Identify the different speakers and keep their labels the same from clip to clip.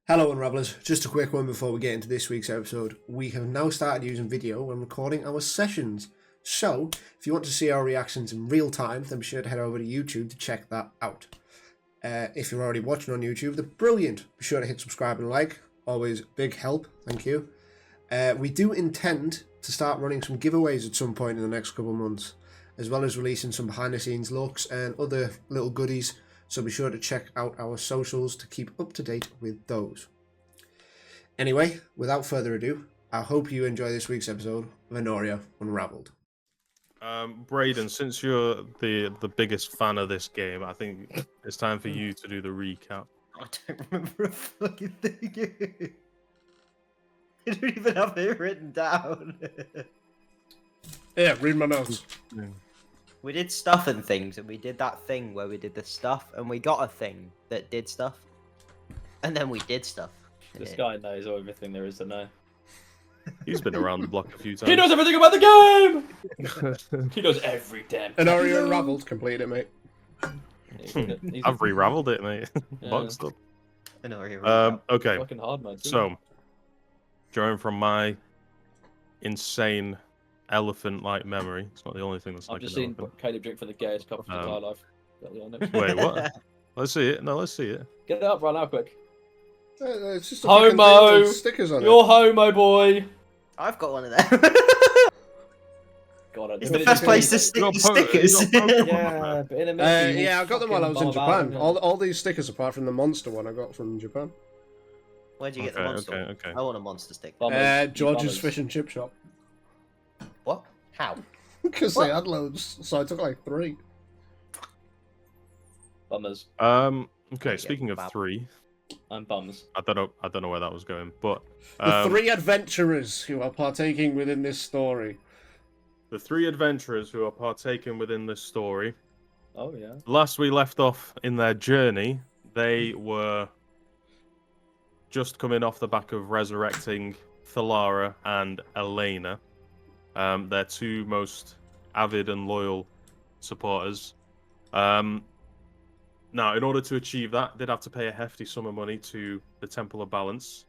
Speaker 1: Hello Unravellers, just a quick one before we get into this week's episode. We have now started using video when recording our sessions. So, if you want to see our reactions in real time, then be sure to head over to YouTube to check that out. If you're already watching on YouTube, then brilliant. Be sure to hit subscribe and like. Always big help, thank you. We do intend to start running some giveaways at some point in the next couple of months, as well as releasing some behind the scenes looks and other little goodies. So be sure to check out our socials to keep up to date with those. Anyway, without further ado, I hope you enjoy this week's episode of Anoria Unravelled.
Speaker 2: Braden, since you're the biggest fan of this game, I think it's time for you to do the recap.
Speaker 3: I don't remember a fucking thing. I don't even have it written down.
Speaker 1: Yeah, read my notes.
Speaker 3: We did stuff and things, and we did that thing where we did the stuff, and we got a thing that did stuff, and then we did stuff.
Speaker 4: This guy knows everything there is to know.
Speaker 2: He's been around the block a few times.
Speaker 4: He knows everything about the game! He knows every damn thing.
Speaker 1: Anoria Unravelled, completed it, mate.
Speaker 2: I've re-raveled it, mate.
Speaker 4: Yeah.
Speaker 2: Boxed up.
Speaker 3: Okay.
Speaker 2: Okay,
Speaker 4: Fucking hard, man.
Speaker 2: so, drawing from my insane elephant-like memory, it's not the only thing that's
Speaker 4: I've
Speaker 2: like
Speaker 4: just
Speaker 2: an
Speaker 4: seen
Speaker 2: elephant.
Speaker 4: Caleb drink for the gayest cup of his entire life.
Speaker 2: Wait, what? Let's see it. No, let's see it.
Speaker 4: Get that up right now, quick.
Speaker 1: It's just a
Speaker 4: Homo!
Speaker 1: fucking thing with stickers on
Speaker 4: You're
Speaker 1: it.
Speaker 4: homo, boy!
Speaker 3: I've got one of them.
Speaker 4: God,
Speaker 3: It's the first place to stick
Speaker 2: Got
Speaker 3: the
Speaker 2: po-
Speaker 3: stickers.
Speaker 2: you got Pokemon,
Speaker 4: Yeah,
Speaker 2: man.
Speaker 4: but in a minute.
Speaker 1: Yeah, I got them while I was in Japan. All these stickers, apart from the monster one, I got from Japan.
Speaker 3: Where'd you get the monster?
Speaker 2: Okay.
Speaker 3: I want a monster stick.
Speaker 1: George's Fish and Chip Shop.
Speaker 3: What? How?
Speaker 1: Because
Speaker 3: What?
Speaker 1: they had loads, so I took like 3.
Speaker 4: Bummers.
Speaker 2: Okay,
Speaker 3: Yeah,
Speaker 2: speaking of
Speaker 3: bad.
Speaker 2: 3,
Speaker 4: I'm bums.
Speaker 2: I don't know where that was going, but
Speaker 1: The 3 adventurers who are partaking within this story.
Speaker 2: the 3 adventurers who are partaking within this story.
Speaker 4: Oh, yeah.
Speaker 2: Last we left off in their journey, they were just coming off the back of resurrecting Thalara and Elena, their 2 most avid and loyal supporters. Now, in order to achieve that, they'd have to pay a hefty sum of money to the Temple of Balance.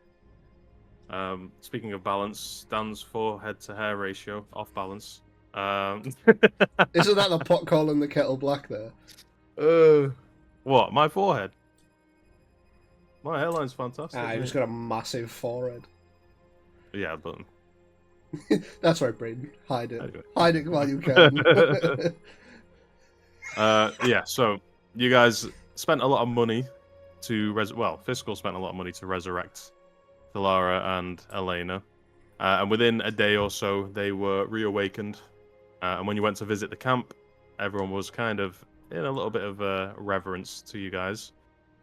Speaker 2: Speaking of balance, stands for head-to-hair ratio, off balance.
Speaker 1: Isn't that the pot calling the kettle black there?
Speaker 2: What? My forehead? My hairline's fantastic.
Speaker 1: Ah, you've
Speaker 2: mate.
Speaker 1: just got a massive forehead.
Speaker 2: Yeah, but
Speaker 1: That's right, Braden. Hide it.
Speaker 2: Anyway.
Speaker 1: Hide it while you can.
Speaker 2: yeah. So you guys spent a lot of money to Fiscal spent a lot of money to resurrect Thalara and Elena, and within a day or so they were reawakened. And when you went to visit the camp, everyone was kind of in a little bit of reverence to you guys.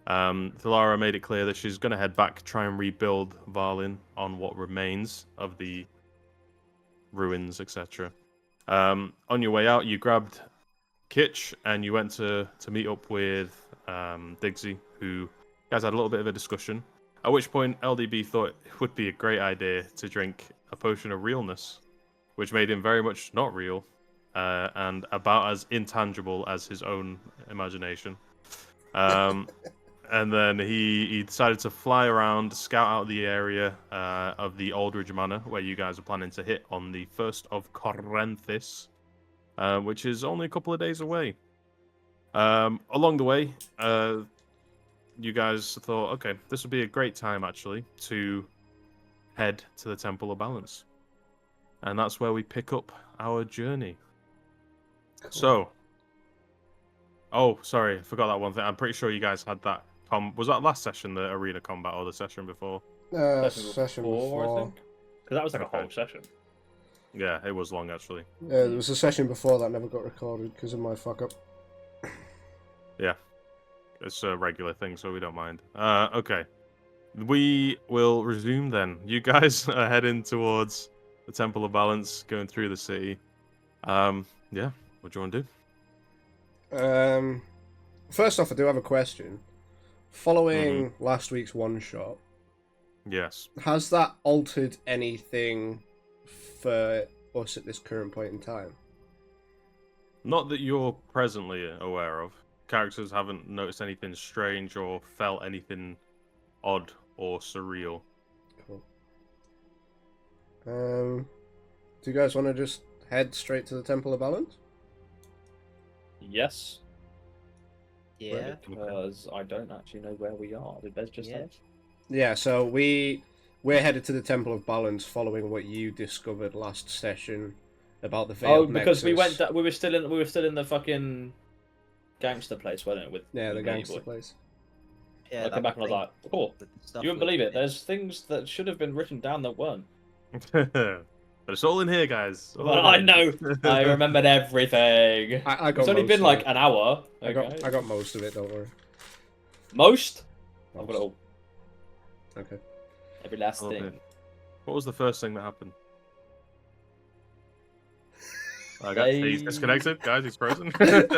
Speaker 2: Thalara made it clear that she's going to head back, try and rebuild Varlin on what remains of the ruins, etc. On your way out, you grabbed Kitch and you went to meet up with Diggsy, who you guys had a little bit of a discussion. At which point, LDB thought it would be a great idea to drink a potion of realness, which made him very much not real and about as intangible as his own imagination. And then he decided to fly around, scout out the area of the Aldridge Manor, where you guys are planning to hit on the 1st of Corinthus, which is only a couple of days away. Along the way, you guys thought, okay, this would be a great time, actually, to head to the Temple of Balance. And that's where we pick up our journey.
Speaker 1: Cool.
Speaker 2: So... Oh, sorry, I forgot that one thing. I'm pretty sure you guys had that... Was that last session, the arena combat, or the session before?
Speaker 1: Session
Speaker 4: I
Speaker 1: before.
Speaker 4: think. Because that was like a
Speaker 2: Okay.
Speaker 4: whole session.
Speaker 2: Yeah, it was long, actually.
Speaker 1: There was a session before that never got recorded because of my fuck up.
Speaker 2: Yeah. It's a regular thing, so we don't mind. Okay. We will resume then. You guys are heading towards the Temple of Balance, going through the city. Yeah, what do you want to do?
Speaker 1: First off, I do have a question. Following last week's one shot,
Speaker 2: Yes.
Speaker 1: has that altered anything for us at this current point in time?
Speaker 2: Not that you're presently aware of. Characters haven't noticed anything strange or felt anything odd or surreal.
Speaker 1: Cool. Do you guys want to just head straight to the Temple of Balance?
Speaker 4: Yes,
Speaker 3: Yeah.
Speaker 4: because I don't actually know where we are. Did Bez just
Speaker 3: Yeah.
Speaker 4: say?
Speaker 1: Yeah, so we're headed to the Temple of Balance following what you discovered last session about the
Speaker 4: Oh,
Speaker 1: Veiled
Speaker 4: because we
Speaker 1: Nexus.
Speaker 4: went. We were still in the fucking gangster place, weren't it? With
Speaker 1: Yeah, the
Speaker 4: Lady
Speaker 1: gangster
Speaker 4: Boy.
Speaker 1: place.
Speaker 3: Yeah.
Speaker 4: I came back and I was like, cool. You wouldn't believe it. There's things that should have been written down that weren't.
Speaker 2: But it's all in here, guys. All
Speaker 4: Well, I
Speaker 2: in
Speaker 4: know. I remembered everything.
Speaker 1: I got
Speaker 4: It's only
Speaker 1: most
Speaker 4: been
Speaker 1: of
Speaker 4: like
Speaker 1: it.
Speaker 4: an hour.
Speaker 1: I
Speaker 4: Okay.
Speaker 1: got most of it. Don't worry.
Speaker 4: Most. I've got it all.
Speaker 1: Okay.
Speaker 4: Every last
Speaker 2: Okay.
Speaker 4: thing.
Speaker 2: What was the first thing that happened? He's disconnected, guys. He's frozen.
Speaker 1: It's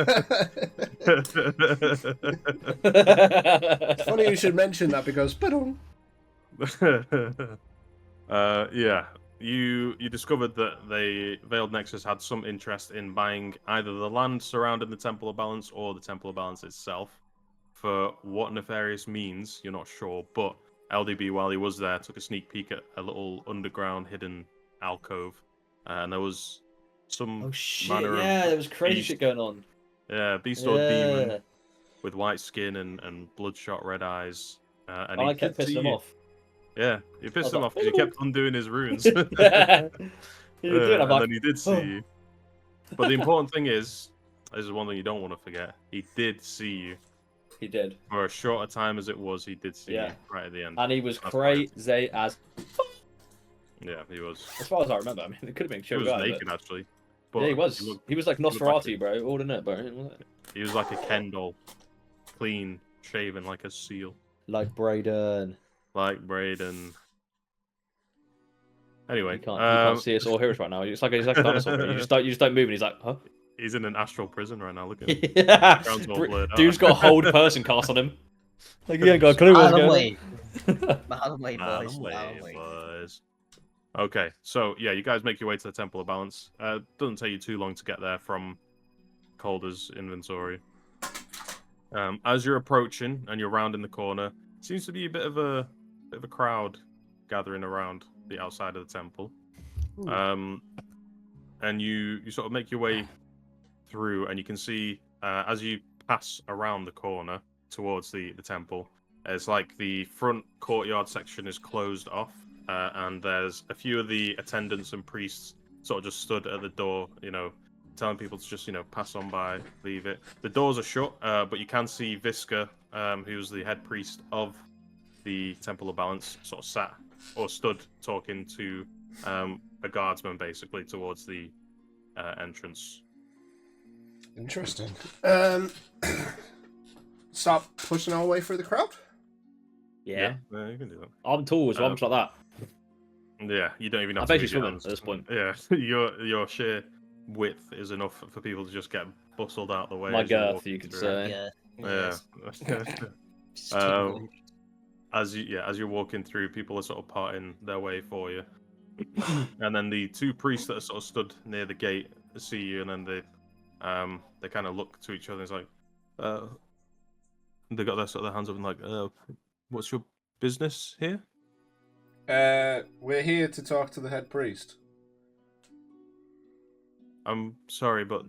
Speaker 1: funny you should mention that because
Speaker 2: Yeah, you discovered that the Veiled Nexus had some interest in buying either the land surrounding the Temple of Balance or the Temple of Balance itself. For what nefarious means, you're not sure, but LDB, while he was there, took a sneak peek at a little underground hidden alcove, and there was some
Speaker 4: Oh shit!
Speaker 2: manner
Speaker 4: Yeah,
Speaker 2: of
Speaker 4: there was crazy
Speaker 2: beast,
Speaker 4: shit going on.
Speaker 2: beast or demon
Speaker 4: Yeah.
Speaker 2: with white skin and bloodshot red eyes, and
Speaker 4: And
Speaker 2: he
Speaker 4: I kept
Speaker 2: did see
Speaker 4: pissing him
Speaker 2: you.
Speaker 4: off.
Speaker 2: Yeah, you pissed
Speaker 4: was
Speaker 2: him
Speaker 4: like,
Speaker 2: off because you kept undoing his runes.
Speaker 4: Yeah. He was doing it. I'm
Speaker 2: And
Speaker 4: like,
Speaker 2: then he did see
Speaker 4: "Oh."
Speaker 2: you. But the important thing is, this is one thing you don't want to forget. He did see you.
Speaker 4: He did.
Speaker 2: For as short a time as it was, he did see
Speaker 4: Yeah.
Speaker 2: you right at the end.
Speaker 4: And he was
Speaker 2: That's why
Speaker 4: crazy as.
Speaker 2: Yeah, he was.
Speaker 4: As far as I remember, I mean, it could have been a
Speaker 2: He
Speaker 4: chill
Speaker 2: was
Speaker 4: guy.
Speaker 2: naked,
Speaker 4: But...
Speaker 2: actually. But
Speaker 4: Yeah, he was. He was like
Speaker 2: looked like
Speaker 4: Nosferatu, bro. All in it, bro.
Speaker 2: He was like a Ken doll. Clean, shaven like a seal.
Speaker 4: Like Brayden.
Speaker 2: Like Braden. Anyway,
Speaker 4: You can't see us or hear us right now. He's like a dinosaur. Bro. You just don't move, and he's like, huh?
Speaker 2: he's in an astral prison right now. Look at him.
Speaker 4: Yeah.
Speaker 2: Background's all blurred out.
Speaker 4: Dude's got a hold person cast on him. Like he ain't got a clue what's
Speaker 3: Madam
Speaker 4: going
Speaker 3: Wait.
Speaker 4: on.
Speaker 3: Madam Wait, boys.
Speaker 2: Madam
Speaker 3: Madam
Speaker 2: Wait,
Speaker 3: Wait.
Speaker 2: boys. Okay, so yeah, you guys make your way to the Temple of Balance. Doesn't take you too long to get there from Calder's inventory. As you're approaching and you're rounding the corner, seems to be a bit of a crowd gathering around the outside of the temple. And you sort of make your way through, and you can see as you pass around the corner towards the temple, it's like the front courtyard section is closed off, and there's a few of the attendants and priests sort of just stood at the door, telling people to just, pass on by, leave it. The doors are shut, but you can see Visca, who's the head priest of the Temple of Balance, sort of sat or stood talking to a guardsman, basically, towards the entrance.
Speaker 1: Interesting. Start pushing our way through the crowd.
Speaker 4: Yeah.
Speaker 2: Yeah, you can do that.
Speaker 4: I'm tall as well. I'm just like that.
Speaker 2: Yeah, you don't even have
Speaker 4: I'm
Speaker 2: to
Speaker 4: basically
Speaker 2: use your
Speaker 4: swimming
Speaker 2: hands.
Speaker 4: at this point.
Speaker 2: Yeah, your sheer width is enough for people to just get bustled out of the way.
Speaker 4: My
Speaker 2: as you're
Speaker 4: girth,
Speaker 2: walking
Speaker 4: you could
Speaker 2: through.
Speaker 4: say.
Speaker 3: Yeah.
Speaker 2: Yeah. As you're walking through, people are sort of parting their way for you, and then the two priests that are sort of stood near the gate see you, and then they kind of look to each other. And it's like, they got their hands up and like, what's your business here?
Speaker 1: We're here to talk to the head priest.
Speaker 2: I'm sorry, but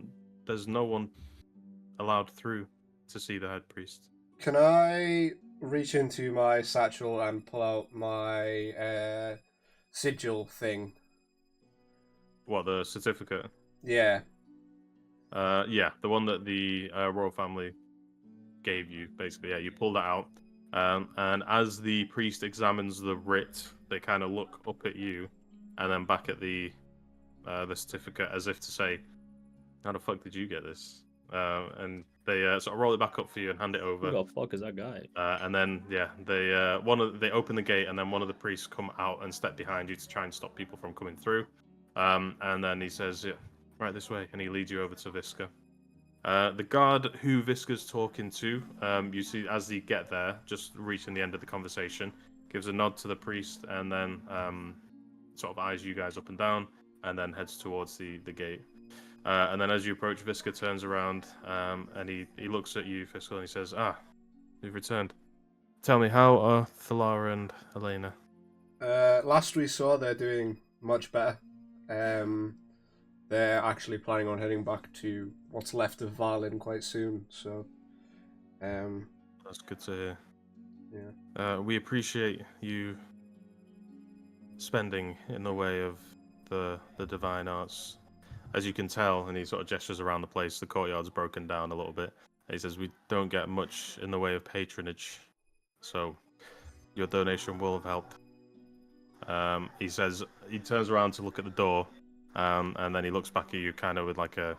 Speaker 2: there's no one allowed through to see the head priest.
Speaker 1: Can I reach into my satchel and pull out my sigil thing?
Speaker 2: What, the certificate?
Speaker 1: Yeah.
Speaker 2: Yeah, the one that the royal family gave you, basically. Yeah, you pull that out. And as the priest examines the writ, they kind of look up at you, and then back at the certificate, as if to say, "How the fuck did you get this?" And they sort of roll it back up for you and hand it over.
Speaker 4: Who the fuck is that guy?
Speaker 2: And then they they open the gate, and then one of the priests come out and step behind you to try and stop people from coming through. And then he says, "Yeah, right this way," and he leads you over to Visca. The guard who Visca's talking to, you see as they get there, just reaching the end of the conversation, gives a nod to the priest, and then sort of eyes you guys up and down, and then heads towards the gate. And then as you approach, Visca turns around, and he looks at you, Fiscal, and he says, "Ah, you've returned. Tell me, how are Thalara and Elena?
Speaker 1: Last we saw, they're doing much better. They're actually planning on heading back to what's left of Valin quite soon. So,
Speaker 2: That's good to hear.
Speaker 1: yeah.
Speaker 2: We appreciate you spending in the way of the divine arts. As you can tell, and he sort of gestures around the place, the courtyard's broken down a little bit. He says, we don't get much in the way of patronage, so your donation will have helped. He says, he turns around to look at the door, and then he looks back at you kind of with like a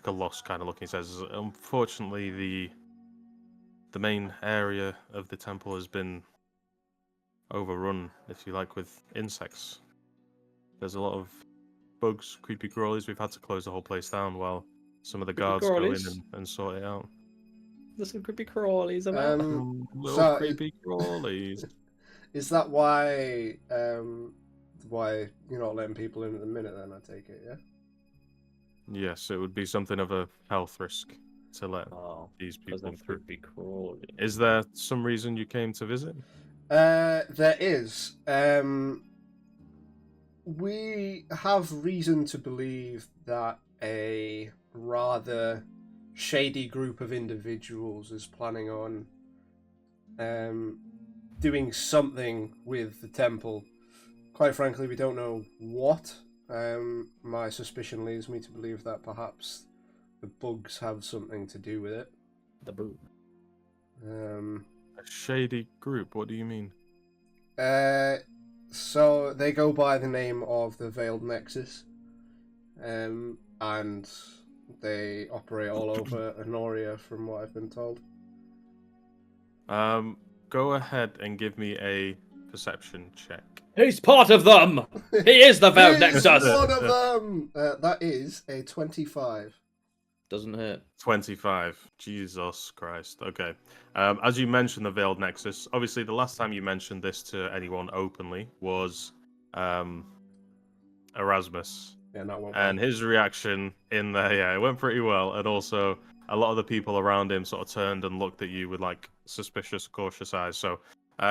Speaker 2: lost kind of look. He says, unfortunately, the main area of the temple has been overrun, if you like, with insects. There's a lot of bugs, creepy crawlies. We've had to close the whole place down while some of the
Speaker 4: Creepy
Speaker 2: guards go in
Speaker 4: crawlies?
Speaker 2: and sort it out.
Speaker 4: There's some creepy crawlies about.
Speaker 2: Little
Speaker 1: So
Speaker 2: creepy crawlies.
Speaker 1: is that why you're not letting people in at the minute? Then I take it, yeah.
Speaker 2: Yes, it would be something of a health risk to let
Speaker 4: Oh,
Speaker 2: these
Speaker 4: because
Speaker 2: people
Speaker 4: they're
Speaker 2: through.
Speaker 4: creepy crawlies.
Speaker 2: Is there some reason you came to visit?
Speaker 1: There is. We have reason to believe that a rather shady group of individuals is planning on doing something with the temple. Quite frankly, we don't know what. My suspicion leads me to believe that perhaps the bugs have something to do with it.
Speaker 4: The boo.
Speaker 2: A shady group? What do you mean?
Speaker 1: So they go by the name of the Veiled Nexus, and they operate all over Anoria, from what I've been told.
Speaker 2: Go ahead and give me a perception check.
Speaker 4: He's part of them! He is the Veiled
Speaker 1: He's
Speaker 4: Nexus!
Speaker 1: one of them! That is a 25.
Speaker 4: Doesn't hurt.
Speaker 2: 25. Jesus Christ. Okay. As you mentioned the Veiled Nexus, obviously the last time you mentioned this to anyone openly was Erasmus.
Speaker 1: Yeah, that one.
Speaker 2: And his reaction in there, yeah, it went pretty well. And also, a lot of the people around him sort of turned and looked at you with like suspicious, cautious eyes. So,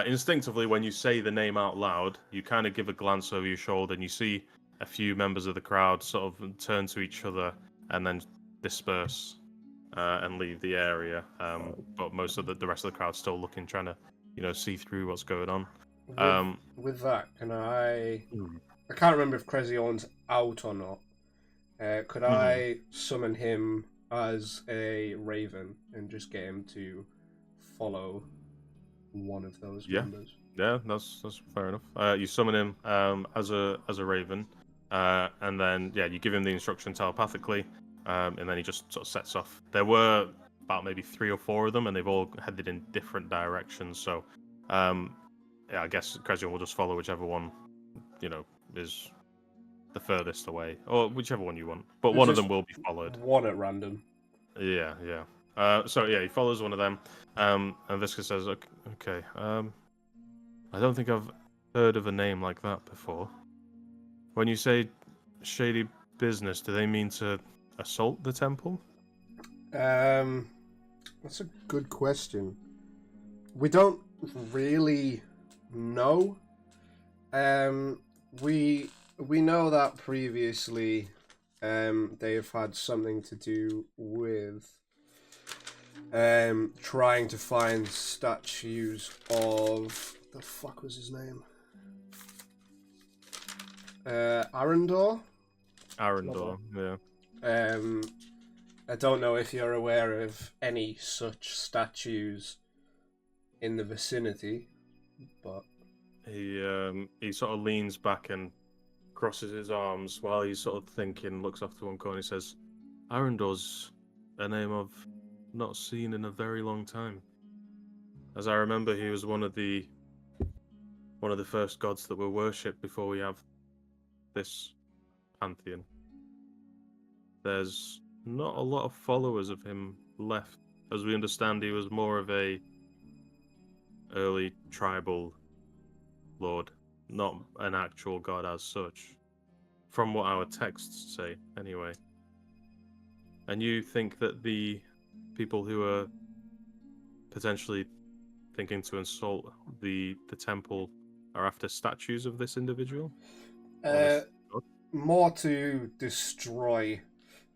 Speaker 2: instinctively, when you say the name out loud, you kind of give a glance over your shoulder and you see a few members of the crowd sort of turn to each other and then disperse and leave the area. But most of the rest of the crowd's still looking, trying to, see through what's going on.
Speaker 1: With that, can I can't remember if Crezion's out or not. Could I summon him as a raven and just get him to follow one of those members?
Speaker 2: Yeah, that's fair enough. You summon him as a raven, and then you give him the instruction telepathically, and then he just sort of sets off. There were about maybe 3 or 4 of them, and they've all headed in different directions. So, I guess Crezion will just follow whichever one, is the furthest away, or whichever one you want. But one of them will be followed.
Speaker 1: One at random.
Speaker 2: Yeah. So he follows one of them, and Visca says, "Okay, I don't think I've heard of a name like that before. When you say shady business, do they mean to assault the temple?"
Speaker 1: That's a good question. We don't really know. We know that previously they have had something to do with trying to find statues of the fuck was his name? Arendor?
Speaker 2: Arendor, yeah.
Speaker 1: I don't know if you're aware of any such statues in the vicinity, but
Speaker 2: he sort of leans back and crosses his arms while he's sort of thinking, looks off to one corner and says, Arendor's a name I've not seen in a very long time. As I remember, he was one of the first gods that were worshipped before we have this pantheon. There's not a lot of followers of him left. As we understand, he was more of a early tribal lord, not an actual god as such, from what our texts say, anyway. And you think that the people who are potentially thinking to insult the temple are after statues of this individual? Or this god?
Speaker 1: More to destroy,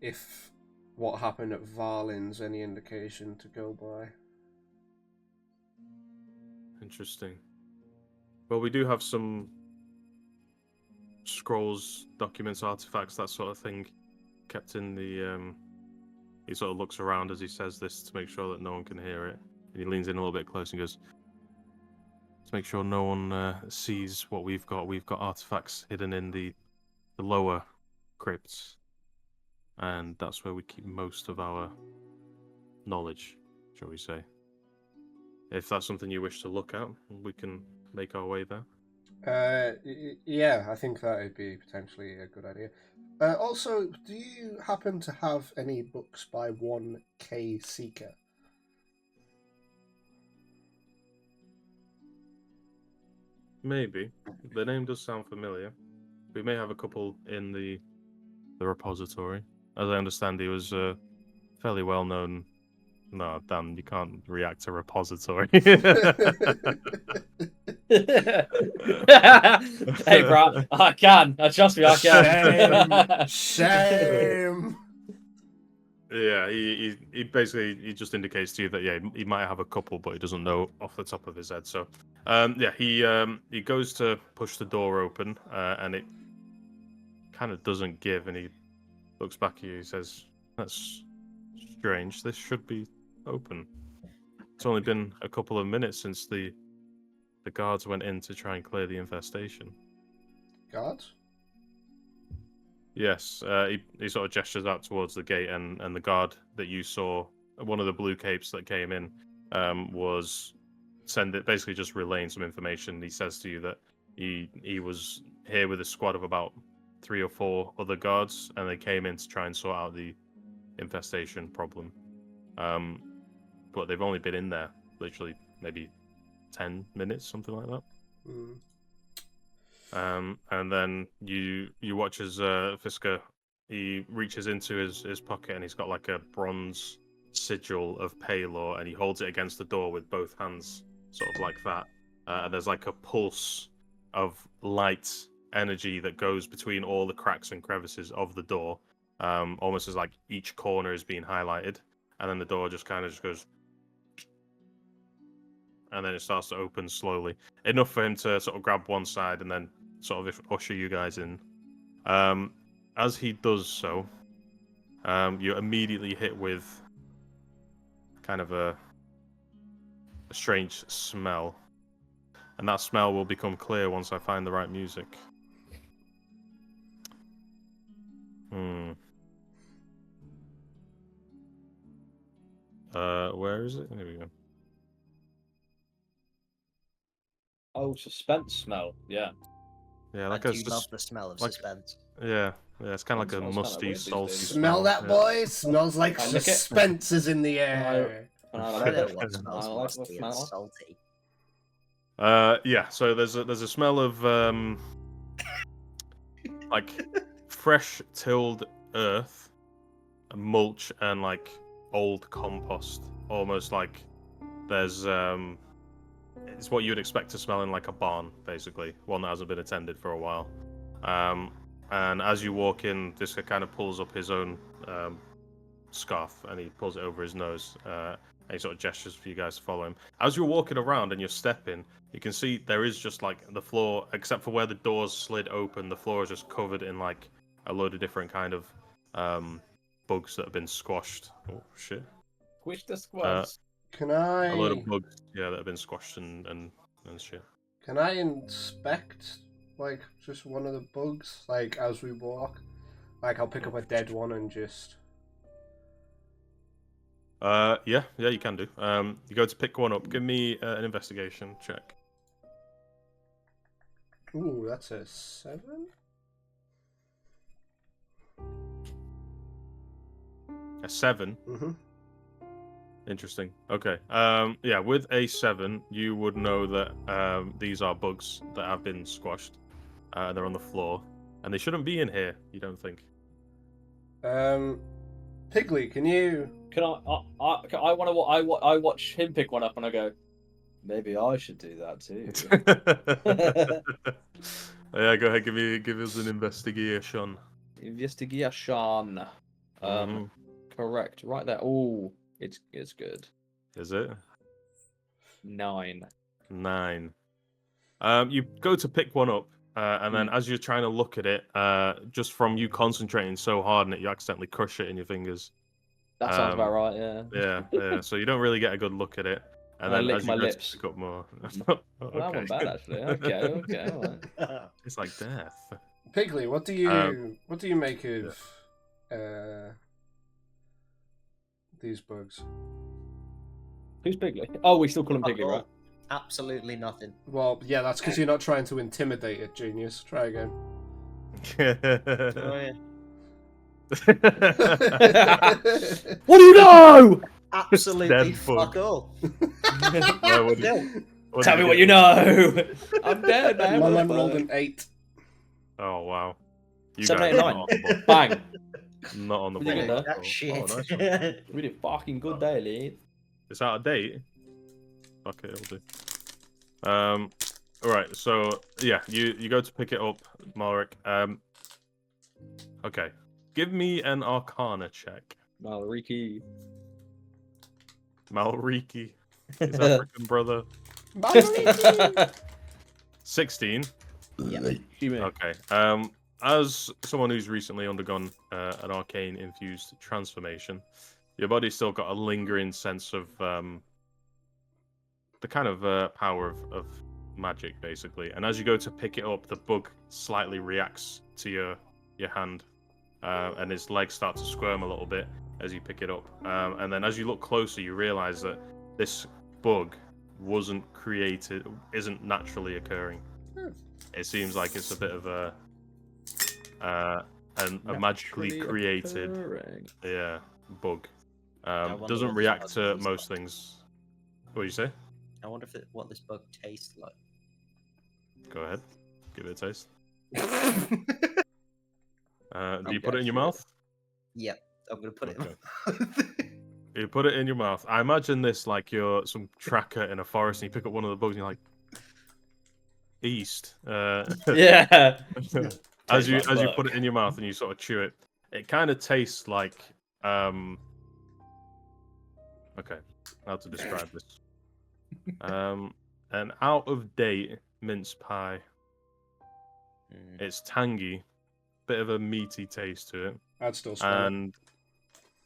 Speaker 1: if what happened at Varlin's any indication to go by.
Speaker 2: Interesting. Well, we do have some scrolls, documents, artifacts, that sort of thing, kept in the. He sort of looks around as he says this to make sure that no one can hear it. And he leans in a little bit closer and goes, to make sure no one sees what we've got. We've got artifacts hidden in the lower crypts, and that's where we keep most of our knowledge, shall we say. If that's something you wish to look at, we can make our way there.
Speaker 1: Yeah, I think that would be potentially a good idea. Also, do you happen to have any books by 1K Seeker?
Speaker 2: Maybe. The name does sound familiar. We may have a couple in the repository. As I understand, he was fairly well known. No, Dan, you can't react to repository.
Speaker 4: Hey, bro, I can. Trust me, I can.
Speaker 1: Shame.
Speaker 2: Yeah, he basically he just indicates to you that he might have a couple, but he doesn't know off the top of his head. So, he goes to push the door open, and it kind of doesn't give, and he looks back at you. He says, "That's strange. This should be open. It's only been a couple of minutes since the guards went in to try and clear the infestation."
Speaker 1: Guards?
Speaker 2: Yes, he sort of gestures out towards the gate, and the guard that you saw, one of the blue capes that came in, was basically just relaying some information. He says to you that he was here with a squad of about 3 or 4 other guards, and they came in to try and sort out the infestation problem. But they've only been in there literally maybe 10 minutes, something like that. And then you watch as Fisker, he reaches into his pocket and he's got like a bronze sigil of Paylor, and he holds it against the door with both hands, sort of like that. And there's like a pulse of light energy that goes between all the cracks and crevices of the door, almost as like each corner is being highlighted, and then the door just kind of just goes, and then it starts to open slowly, enough for him to sort of grab one side and then sort of usher you guys in. As he does so, you're immediately hit with kind of a strange smell, and that smell will become clear once I find the right music. Where is it? Here we go.
Speaker 4: Oh, suspense smell. Yeah.
Speaker 2: Yeah, like
Speaker 3: I do love the smell of suspense.
Speaker 2: Yeah, it's kind of like a
Speaker 4: Smells kinda
Speaker 2: musty,
Speaker 4: weird these
Speaker 2: salty
Speaker 4: days.
Speaker 1: Smell that,
Speaker 2: yeah.
Speaker 1: boy? Smells like
Speaker 4: I lick it.
Speaker 1: suspense is in the air.
Speaker 4: And
Speaker 3: I
Speaker 4: I
Speaker 3: don't know
Speaker 4: like
Speaker 3: what
Speaker 4: it.
Speaker 3: smells
Speaker 4: I like the
Speaker 3: musty and
Speaker 4: smell.
Speaker 3: salty.
Speaker 2: Yeah. So there's a smell of like fresh tilled earth, mulch, and like old compost. Almost like there's it's what you would expect to smell in like a barn, basically, one that hasn't been attended for a while. And as you walk in, this guy kind of pulls up his own scarf and he pulls it over his nose. And he sort of gestures for you guys to follow him. As you're walking around and you're stepping, you can see there is just like the floor, except for where the doors slid open, the floor is just covered in like a load of different kind of bugs that have been squashed. Oh shit!
Speaker 4: Which the squads?
Speaker 1: Can I?
Speaker 2: A load of bugs, yeah, that have been squashed and shit.
Speaker 1: Can I inspect like just one of the bugs, like as we walk? Like I'll pick up a dead one and just.
Speaker 2: Yeah, you can do. You go to pick one up. Give me an investigation check.
Speaker 1: Ooh, that's a 7.
Speaker 2: A 7.
Speaker 1: Mhm.
Speaker 2: Interesting. Okay. Yeah, with a 7, you would know that these are bugs that have been squashed. They're on the floor, and they shouldn't be in here. You don't think?
Speaker 1: Piggly, can you?
Speaker 4: Can I want to? I watch him pick one up, and I go, Maybe I should do that too.
Speaker 2: Yeah, go ahead. Give us an investigation.
Speaker 4: Investigation.
Speaker 2: Mhm.
Speaker 4: Correct. Right there. Oh, it's good.
Speaker 2: Is it
Speaker 4: 9.
Speaker 2: 9? You go to pick one up, and then as you're trying to look at it, just from you concentrating so hard on it, you accidentally crush it in your fingers.
Speaker 4: That sounds about right. Yeah.
Speaker 2: Yeah. So you don't really get a good look at it, and
Speaker 4: And I
Speaker 2: then
Speaker 4: lick
Speaker 2: as
Speaker 4: my
Speaker 2: you go
Speaker 4: lips.
Speaker 2: to pick up more,
Speaker 4: Well, that
Speaker 2: okay.
Speaker 4: wasn't bad actually. Okay. All right.
Speaker 2: It's like death.
Speaker 1: Piggly, what do you make of these bugs?
Speaker 4: Who's Piggly? Oh, we still call him
Speaker 3: Fuck
Speaker 4: Piggly,
Speaker 3: all.
Speaker 4: right?
Speaker 3: Absolutely nothing.
Speaker 1: Well, yeah, that's because you're not trying to intimidate it, genius. Try again.
Speaker 3: Oh, yeah.
Speaker 4: What do you know?
Speaker 3: Absolutely
Speaker 2: dead
Speaker 3: fuck
Speaker 2: bug.
Speaker 3: all.
Speaker 4: Tell me what you know. I'm dead, man.
Speaker 1: My
Speaker 4: What the
Speaker 1: man rolled
Speaker 4: fuck?
Speaker 1: an 8.
Speaker 2: Oh wow. You
Speaker 4: 7,
Speaker 2: guys
Speaker 4: 8,
Speaker 2: are
Speaker 4: 9.
Speaker 2: not on the ball.
Speaker 4: Bang.
Speaker 2: Not on the
Speaker 4: We
Speaker 2: ball.
Speaker 4: did that.
Speaker 3: That
Speaker 2: Oh,
Speaker 3: shit.
Speaker 2: nice one.
Speaker 4: We did fucking good day, Lee.
Speaker 2: It's out of date. Fuck it, it'll do. Alright, so yeah, you go to pick it up, Malric. Okay. Give me an Arcana check.
Speaker 4: Malriki.
Speaker 2: Malriki. His African brother. 16.
Speaker 3: Yeah.
Speaker 2: Okay. As someone who's recently undergone an arcane infused transformation, your body's still got a lingering sense of the kind of power of magic, basically. And as you go to pick it up, the bug slightly reacts to your hand, and his legs start to squirm a little bit as you pick it up. And then as you look closer, you realize that this bug isn't naturally occurring. It seems like it's a bit of a magically created bug.
Speaker 3: wonder
Speaker 2: Doesn't
Speaker 3: what
Speaker 2: react
Speaker 3: this
Speaker 2: to
Speaker 3: bug tastes
Speaker 2: most
Speaker 3: like.
Speaker 2: things. What do you say?
Speaker 3: I wonder what this bug tastes like.
Speaker 2: Go ahead, give it a taste.
Speaker 3: I'm
Speaker 2: Do you put it in your mouth?
Speaker 3: Yep, I'm gonna put it.
Speaker 2: You put it in your mouth. I imagine this like you're some tracker in a forest and you pick up one of the bugs and you're like, east.
Speaker 4: Yeah.
Speaker 2: As you
Speaker 4: like
Speaker 2: put it in your mouth and you sort of chew it, it kind of tastes like okay, how to describe this? An out of date mince pie. It's tangy, bit of a meaty taste to it.
Speaker 1: I'd still smell it.
Speaker 2: And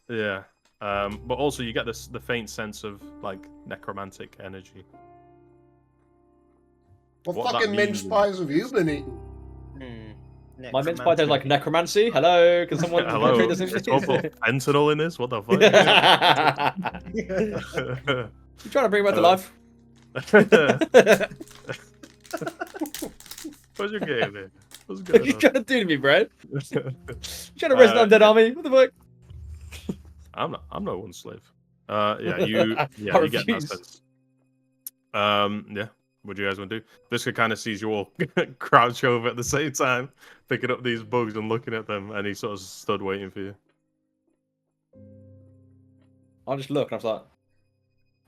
Speaker 2: yeah, but also you get the faint sense of like necromantic energy.
Speaker 1: What
Speaker 2: what that
Speaker 1: fucking mince
Speaker 2: means-
Speaker 1: pies have you been eating?
Speaker 4: My mince pie tastes like necromancy. Hello, can someone
Speaker 2: Hello,
Speaker 4: read this in,
Speaker 2: it's
Speaker 4: please?
Speaker 2: all got fentanyl in this. What the fuck?
Speaker 4: You trying to bring him back to life?
Speaker 2: What's your game here? What's
Speaker 4: What
Speaker 2: going
Speaker 4: are you
Speaker 2: on?
Speaker 4: trying to do to me, bro? You trying to arrest an undead army? What the fuck?
Speaker 2: I'm no one's slave. You
Speaker 4: I
Speaker 2: get that
Speaker 4: refuse.
Speaker 2: sense. Yeah. What do you guys want to do? Visca kind of sees you all crouch over at the same time, picking up these bugs and looking at them, and he sort of stood waiting for you.
Speaker 4: I just look and I was like,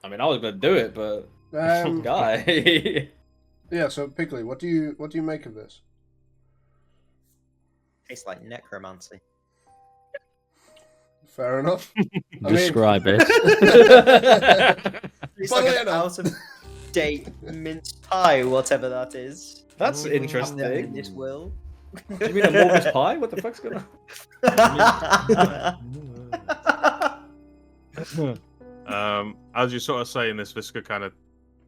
Speaker 4: I mean, I was gonna do it, but guy.
Speaker 1: Yeah, so Piggly, what do you make of this?
Speaker 3: Tastes like necromancy.
Speaker 1: Fair enough.
Speaker 5: Describe it.
Speaker 3: It's
Speaker 1: Funnily
Speaker 3: like an
Speaker 1: enough-
Speaker 3: out of date mince pie, whatever that is.
Speaker 4: That's
Speaker 3: I've never in
Speaker 4: interesting.
Speaker 3: this world.
Speaker 4: Do you mean a Morgus pie? What the fuck's going on?
Speaker 2: As you're sort of saying this, Visca kind of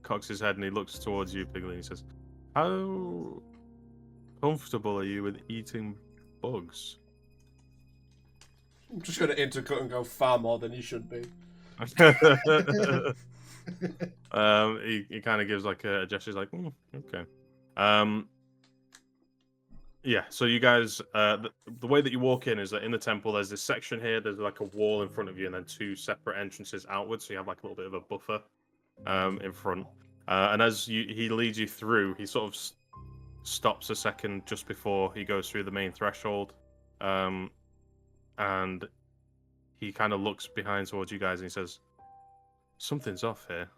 Speaker 2: cocks his head and he looks towards you, Piggly, and he says, "How comfortable are you with eating bugs?"
Speaker 1: I'm just going to intercut and go far more than you should be.
Speaker 2: He kind of gives like a gesture, he's like, okay. Yeah, so you guys, the way that you walk in is that in the temple, there's this section here, there's like a wall in front of you, and then two separate entrances outwards, so you have like a little bit of a buffer in front. And as he leads you through, he sort of stops a second just before he goes through the main threshold. And he kind of looks behind towards you guys and he says, "Something's off here."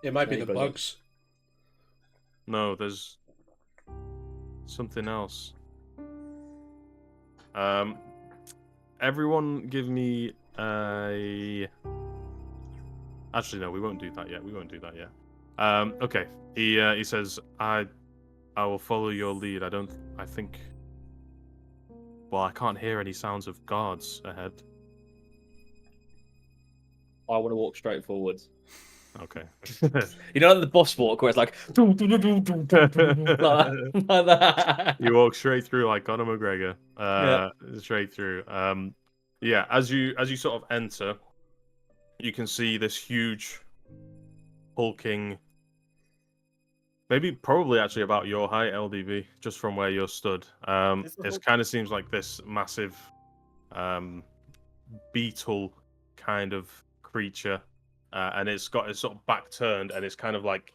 Speaker 1: It might be
Speaker 4: Any
Speaker 1: the
Speaker 4: budget?
Speaker 1: bugs.
Speaker 2: No, there's something else. Everyone give me a... Actually, no, we won't do that yet. We won't do that yet. Okay. He says, I will follow your lead. I think... Well, I can't hear any sounds of guards ahead.
Speaker 4: I want to walk straight forwards.
Speaker 2: Okay.
Speaker 4: You know, like the boss walk where it's like, like that. Like that.
Speaker 2: You walk straight through like Conor McGregor.
Speaker 4: Yeah.
Speaker 2: Straight through. Yeah, as you sort of enter, you can see this huge, hulking, probably actually about your height, LDV, just from where you're stood. It kind of seems like this massive, beetle kind of creature, and it's got its sort of back turned, and it's kind of like,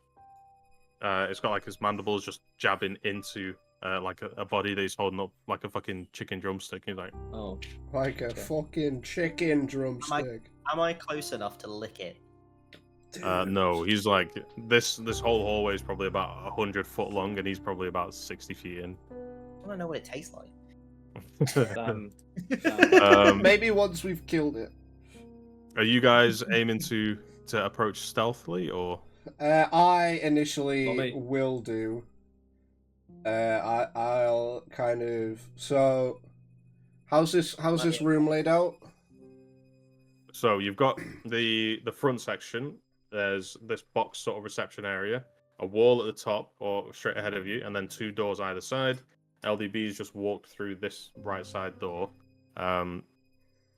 Speaker 2: it's got like its mandibles just jabbing into like a body that he's holding up like a fucking chicken drumstick. He's like,
Speaker 4: Oh.
Speaker 1: Like a fucking chicken drumstick.
Speaker 3: Am I close enough to lick it?
Speaker 2: no, he's like this whole hallway is probably about 100 foot long, and he's probably about 60 feet in.
Speaker 3: I don't know what it tastes like.
Speaker 1: Maybe once we've killed it.
Speaker 2: Are you guys aiming to approach stealthily, or?
Speaker 1: I
Speaker 4: Not
Speaker 1: initially
Speaker 4: me.
Speaker 1: will do. I'll kind of. So, how's this room laid out?
Speaker 2: So you've got the front section. There's this box sort of reception area, a wall at the top or straight ahead of you, and then 2 doors either side. LDB's just walked through this right side door,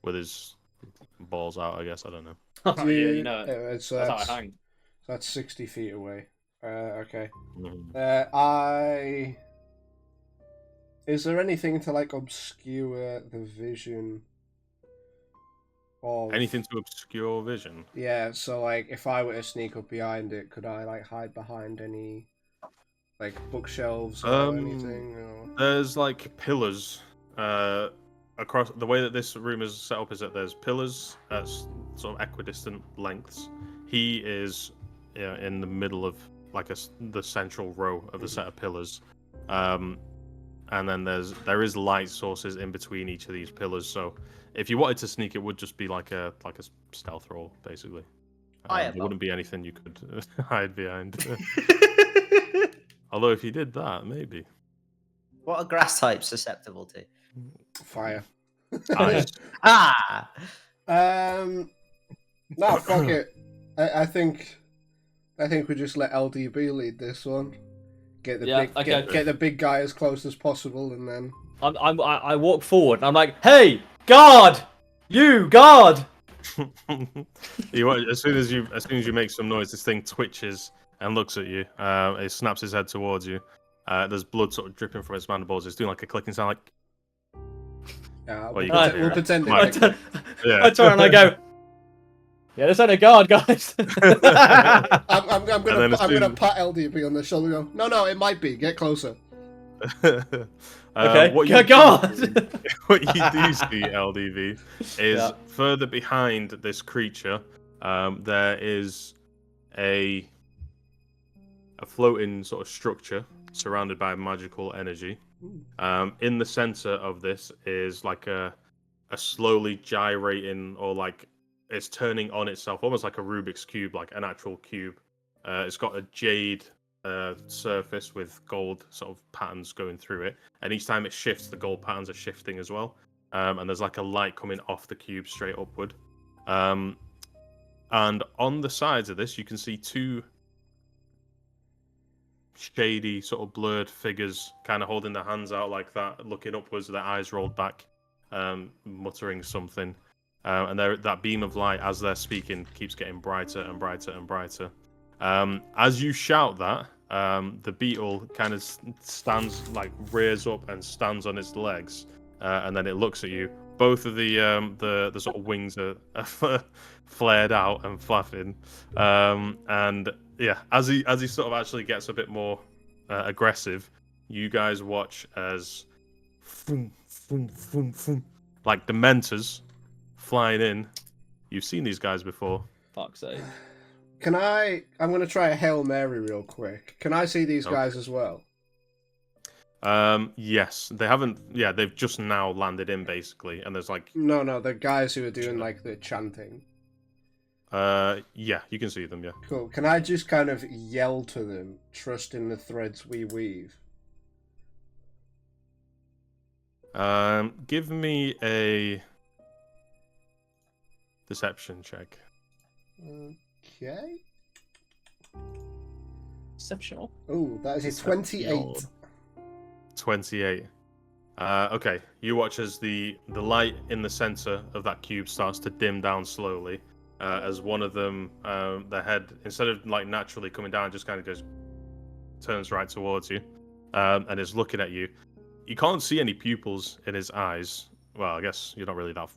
Speaker 2: with his balls out. I guess, I don't know.
Speaker 4: Yeah, you know it.
Speaker 1: It's,
Speaker 4: That's how I hang.
Speaker 1: That's 60 feet away. Okay.
Speaker 2: Mhm.
Speaker 1: Is there anything to like obscure the vision of
Speaker 2: Anything to obscure vision?
Speaker 1: Yeah, so like if I were to sneak up behind it, could I like hide behind any like bookshelves or anything? Or...
Speaker 2: There's like pillars across the way that this room is set up. Is that there's pillars at sort of equidistant lengths. He is in the middle of like the central row of the set of pillars, and then there is light sources in between each of these pillars. So if you wanted to sneak, it would just be like a stealth roll, basically. There wouldn't be anything you could hide behind. Although if you did that, maybe.
Speaker 3: What are grass types susceptible to?
Speaker 1: Fire.
Speaker 2: Ice.
Speaker 3: Ah!
Speaker 1: No, fuck it. I think we just let LDB lead this one. Get the big guy as close as possible, and then
Speaker 4: I walk forward and I'm like, hey, guard! You guard!
Speaker 2: As soon as you make some noise, this thing twitches and looks at you. It snaps its head towards you. There's blood sort of dripping from its mandibles. It's doing like a clicking sound, like.
Speaker 1: yeah,
Speaker 2: Well,
Speaker 1: we'll pretend.
Speaker 2: I
Speaker 4: turn and I go, yeah, this ain't a guard, guys.
Speaker 1: I'm gonna pat LDB on the shoulder. And go, no, it might be. Get closer.
Speaker 4: Okay.
Speaker 2: What you do see, LDV, is further behind this creature. There is a floating sort of structure surrounded by magical energy. In the center of this is like a slowly gyrating, or like it's turning on itself, almost like a Rubik's cube, like an actual cube. It's got a jade surface with gold sort of patterns going through it, and each time it shifts, the gold patterns are shifting as well. And there's like a light coming off the cube straight upward. And on the sides of this, you can see 2 shady, sort of blurred figures, kind of holding their hands out like that, looking upwards, their eyes rolled back, muttering something. And that beam of light, as they're speaking, keeps getting brighter and brighter and brighter. As you shout that, the beetle kind of stands, like rears up and stands on its legs, and then it looks at you. Both of the sort of wings are flared out and flapping, and yeah, as he sort of actually gets a bit more aggressive, you guys watch as like dementors flying in. You've seen these guys before.
Speaker 4: Fuck's sake.
Speaker 1: I'm going to try a Hail Mary real quick. Can I see these guys as well?
Speaker 2: Yes, they haven't. Yeah, they've just now landed in basically, and there's like.
Speaker 1: No, the guys who are doing like the chanting.
Speaker 2: Yeah, you can see them. Yeah.
Speaker 1: Cool. Can I just kind of yell to them, "Trust in the threads we weave"?
Speaker 2: Give me a deception check.
Speaker 1: Okay.
Speaker 4: Exceptional.
Speaker 1: Oh, that is a 28.
Speaker 2: 28. Okay, you watch as the light in the center of that cube starts to dim down slowly, as one of them, the head, instead of like naturally coming down, just kind of turns right towards you, and is looking at you. You can't see any pupils in his eyes. Well, I guess you're not really that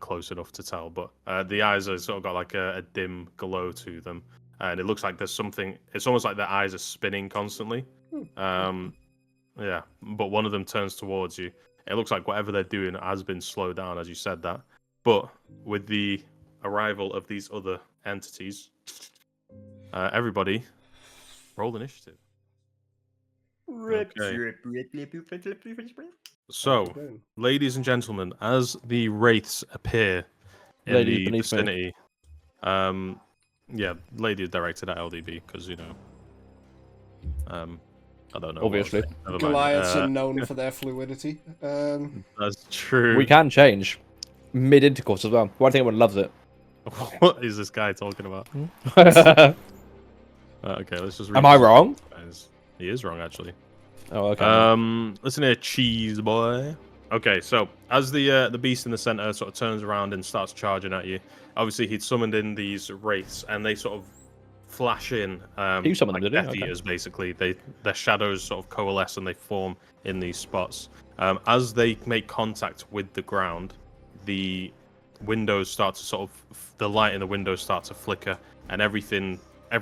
Speaker 2: close enough to tell, but the eyes are sort of got like a dim glow to them, and it looks like there's something. It's almost like their eyes are spinning constantly. Yeah, but one of them turns towards you. It looks like whatever they're doing has been slowed down, as you said that. But with the arrival of these other entities, everybody, roll initiative. Okay. So, ladies and gentlemen, as the wraiths appear in the vicinity, yeah, lady is directed at LDB because I don't know.
Speaker 4: Obviously,
Speaker 1: Goliaths are known for their fluidity.
Speaker 2: That's true.
Speaker 4: We can change mid-intercourse as well. Well, I think everyone loves it.
Speaker 2: What is this guy talking about? Okay, let's just.
Speaker 4: Am I wrong?
Speaker 2: He is wrong, actually.
Speaker 4: Oh, okay.
Speaker 2: Listen here, cheese boy. Okay, so as the beast in the center sort of turns around and starts charging at you, obviously he'd summoned in these wraiths, and they sort of flash in.
Speaker 4: You summoned
Speaker 2: like
Speaker 4: them,
Speaker 2: Death
Speaker 4: did you?
Speaker 2: Eaters, basically. Their shadows sort of coalesce and they form in these spots. As they make contact with the ground, the windows start to the light in the windows start to flicker, and every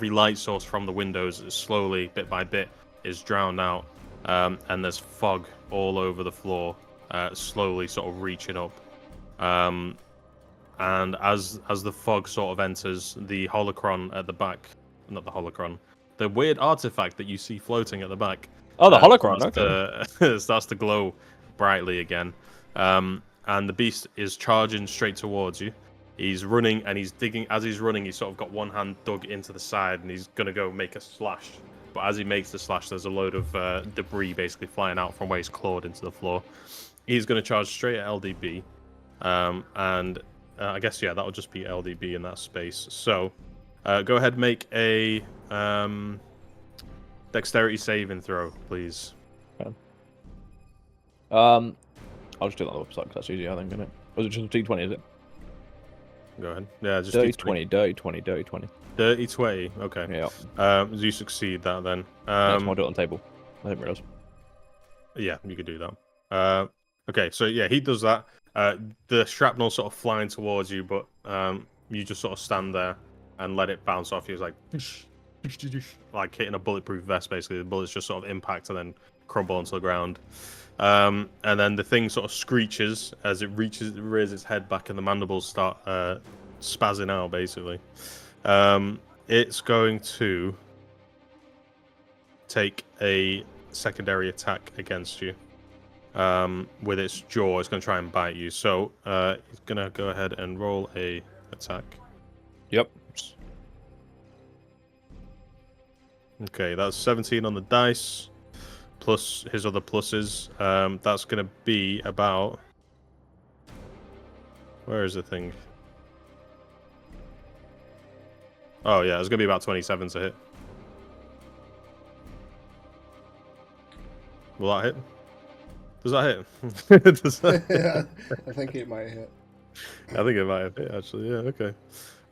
Speaker 2: light source from the windows is slowly, bit by bit, is drowned out. And there's fog all over the floor, slowly sort of reaching up. And as the fog sort of enters, the holocron at the back, not the holocron, the weird artifact that you see floating at the back.
Speaker 4: Oh, the holocron, okay.
Speaker 2: Starts to glow brightly again. And the beast is charging straight towards you. He's running and he's digging. As he's running, he's sort of got one hand dug into the side and he's going to go make a slash. But as he makes the slash, there's a load of debris basically flying out from where he's clawed into the floor. He's going to charge straight at LDB. And I guess, yeah, that'll just be LDB in that space. So go ahead and make a dexterity saving throw, please.
Speaker 4: Okay. I'll just do that on the website because that's easier, I think, isn't it? Was it just a D20, is it?
Speaker 2: Go ahead. Yeah, just
Speaker 4: dirty 20, dirty 20, dirty 20.
Speaker 2: Dirty 20, okay.
Speaker 4: Yeah.
Speaker 2: You succeed that then.
Speaker 4: Next one, I'll do it on the table. I didn't realise.
Speaker 2: Yeah, you could do that. Okay, so yeah, he does that. The shrapnel sort of flying towards you, but you just sort of stand there and let it bounce off you. It's like hitting a bulletproof vest, basically. The bullets just sort of impact and then crumble onto the ground. And then the thing sort of screeches as it rears its head back, and the mandibles start spazzing out, basically. It's going to take a secondary attack against you. With its jaw, it's going to try and bite you. So it's going to go ahead and roll a attack.
Speaker 4: Yep.
Speaker 2: Okay, that's 17 on the dice, plus his other pluses. That's going to be about... Where is the thing? Oh, yeah, it's going to be about 27 to hit. Will that hit? Does that hit? Does that...
Speaker 1: Yeah, I think it might hit.
Speaker 2: I think it might have hit, actually. Yeah, okay.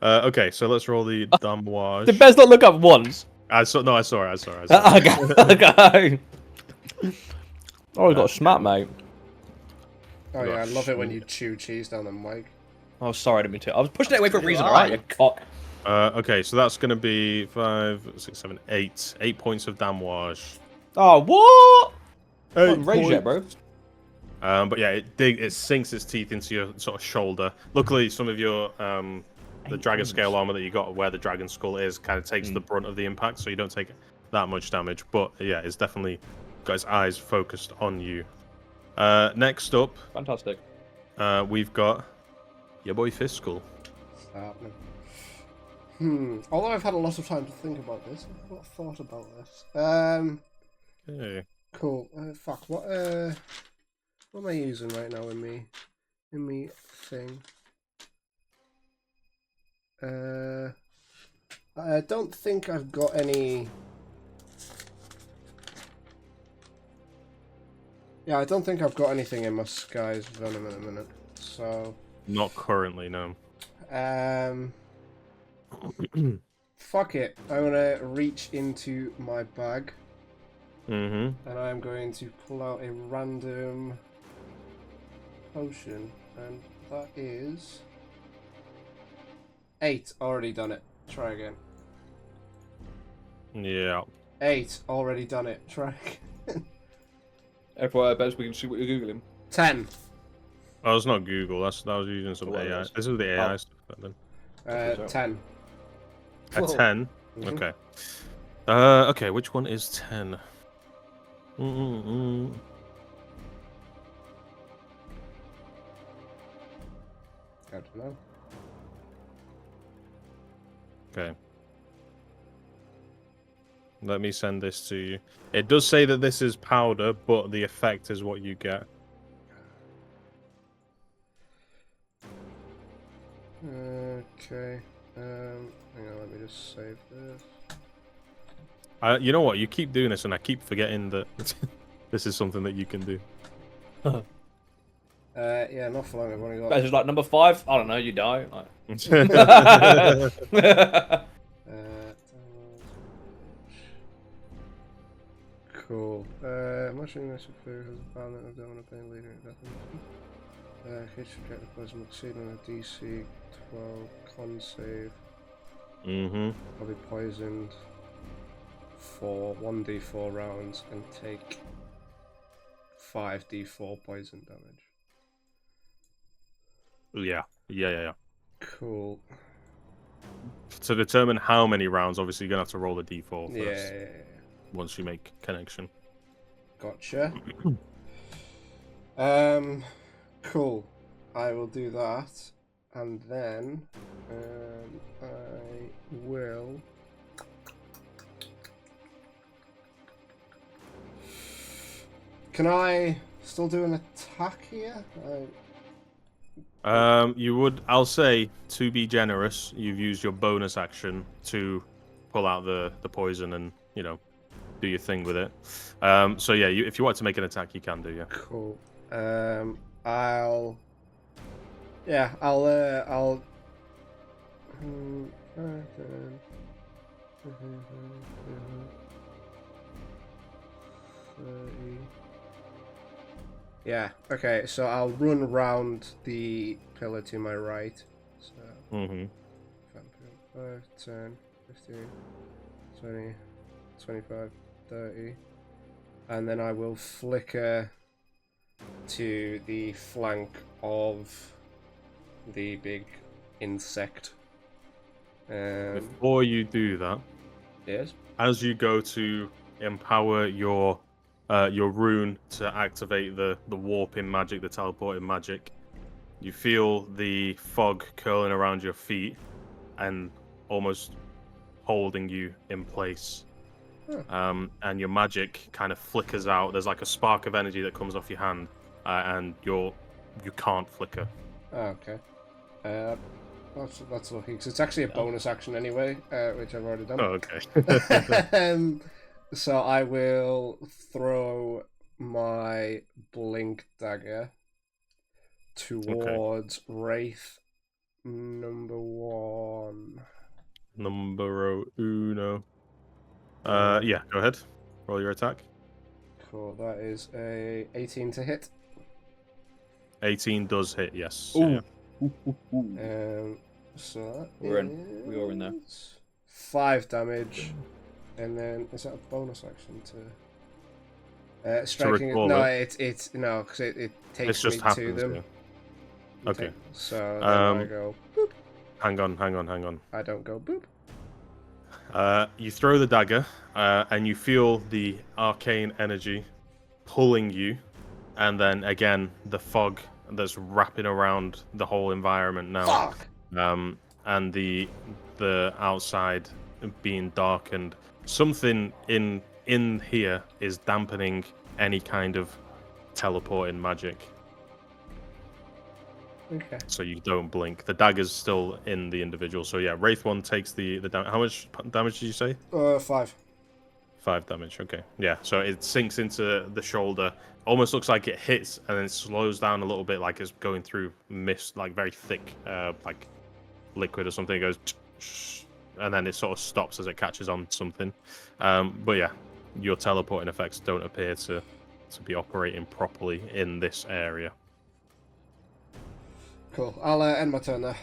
Speaker 2: Okay, so let's roll the damage.
Speaker 4: Did Bez not look up once?
Speaker 2: I saw it.
Speaker 4: Okay. Oh, he's got a smack, mate.
Speaker 1: Oh yeah, I love it when you chew cheese down the mic.
Speaker 4: Oh, sorry, I didn't mean to. I was pushing it away for a reason, alright, you cock.
Speaker 2: Okay, so that's going to be 5, 6, 7, 8. 8 points of damage.
Speaker 4: Oh, what?
Speaker 2: Raise
Speaker 4: it, bro.
Speaker 2: But yeah, it sinks its teeth into your sort of shoulder. Luckily, some of your the dragon scale armor that you got, where the dragon skull is, kind of takes the brunt of the impact, so you don't take that much damage. But yeah, it's definitely got his eyes focused on you. Next up,
Speaker 4: Fantastic.
Speaker 2: we've got your boy Fiscal.
Speaker 1: Although I've had a lot of time to think about this, I've not thought about this.
Speaker 2: Okay.
Speaker 1: Cool. Fuck. What am I using right now in me thing? I don't think I've got any. Yeah, I don't think I've got anything in my Sky's Venom in a minute. So.
Speaker 2: Not currently, no.
Speaker 1: Fuck it. I'm gonna reach into my bag.
Speaker 2: Mm-hmm.
Speaker 1: And I'm going to pull out a random potion, and that is 8. Already done it. Try again.
Speaker 2: Yeah.
Speaker 1: 8. Already done it. Try again.
Speaker 4: FYI, I bet we can see what you're googling.
Speaker 1: 10.
Speaker 2: Oh, it's not Google. That was using some
Speaker 4: What
Speaker 2: AI.
Speaker 4: was?
Speaker 2: This is the AI stuff. Then.
Speaker 1: 10.
Speaker 2: A
Speaker 3: Whoa.
Speaker 2: 10.
Speaker 1: Mhm.
Speaker 2: Okay. Okay. Which one is 10? I
Speaker 1: don't know.
Speaker 2: Okay. Let me send this to you. It does say that this is powder, but the effect is what you get.
Speaker 1: Okay. Hang on, let me just save this.
Speaker 2: You know what? You keep doing this, and I keep forgetting that this is something that you can do.
Speaker 1: Yeah, not for long. I've only got.
Speaker 4: That's just like number 5. I don't know. You die. Like...
Speaker 1: Cool. Mushroom this food has a balance of don't want to pay leader in definition. Hit subject the poison exceeding a DC 12 con save. I'll be poisoned for 1d4 rounds and take 5d4 poison damage.
Speaker 2: Yeah.
Speaker 1: Cool.
Speaker 2: To determine how many rounds, obviously, you're going to have to roll a d4 first.
Speaker 1: Yeah.
Speaker 2: Once you make connection.
Speaker 1: Gotcha. Cool. I will do that, and then I will. Can I still do an attack here?
Speaker 2: You would. I'll say, to be generous, you've used your bonus action to pull out the poison and do your thing with it. So yeah, if you want to make an attack, you can do. Yeah.
Speaker 1: Cool. I'll. Yeah. Okay. So I'll run around the pillar to my right. So. 5, 10, 15, 20, 25, 30, and then I will flicker to the flank of the big insect.
Speaker 2: Before you do that,
Speaker 1: Yes.
Speaker 2: as you go to empower your rune to activate the warping magic, the teleporting magic, you feel the fog curling around your feet and almost holding you in place. And your magic kind of flickers out. There's like a spark of energy that comes off your hand, and you can't flicker.
Speaker 1: Oh, okay. That's lucky because it's actually a bonus action anyway, which I've already done.
Speaker 2: Oh, okay.
Speaker 1: So I will throw my blink dagger towards Wraith number 1.
Speaker 2: Numero uno. Yeah, go ahead. Roll your attack.
Speaker 1: Cool. That is a 18 to hit.
Speaker 2: 18 does hit. Yes.
Speaker 4: Ooh.
Speaker 2: Yeah.
Speaker 1: So
Speaker 4: we are in there.
Speaker 1: 5 damage, and then is that a bonus action to striking? No, it's no, because it takes
Speaker 2: just
Speaker 1: me
Speaker 2: happens,
Speaker 1: to them.
Speaker 2: yeah. Okay.
Speaker 1: So then I go boop,
Speaker 2: hang on.
Speaker 1: I don't go boop.
Speaker 2: You throw the dagger, and you feel the arcane energy pulling you, and then again the fog that's wrapping around the whole environment now.
Speaker 1: Fuck!
Speaker 2: And the outside being darkened. Something in here is dampening any kind of teleporting magic.
Speaker 1: Okay.
Speaker 2: So you don't blink. The dagger's still in the individual. So yeah, Wraith 1 takes the damage. How much damage did you say?
Speaker 1: 5.
Speaker 2: 5 damage. Okay. Yeah. So it sinks into the shoulder. Almost looks like it hits and then slows down a little bit, like it's going through mist, like very thick, like liquid or something. It goes, and then it sort of stops as it catches on something. But yeah, your teleporting effects don't appear to be operating properly in this area.
Speaker 1: Cool. I'll end my turn there.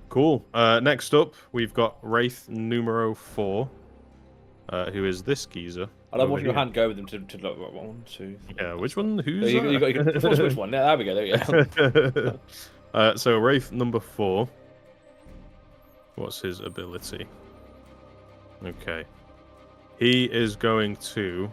Speaker 2: Cool. Next up, we've got Wraith numero 4, who is this geezer.
Speaker 4: I love watching your hand go with them to look. 1, 2.
Speaker 2: Yeah, which one? Who's
Speaker 4: You got which one? Yeah, there we go. There you go.
Speaker 2: So Wraith number 4. What's his ability? Okay. He is going to...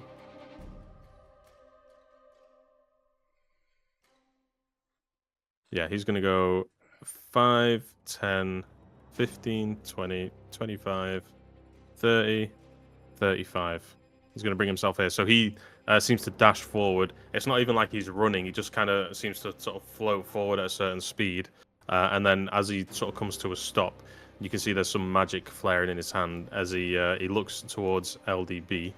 Speaker 2: Yeah, he's going to go 5, 10, 15, 20, 25, 30, 35. He's going to bring himself here. So he seems to dash forward. It's not even like he's running. He just kind of seems to sort of float forward at a certain speed. And then as he sort of comes to a stop, you can see there's some magic flaring in his hand as he looks towards LDB.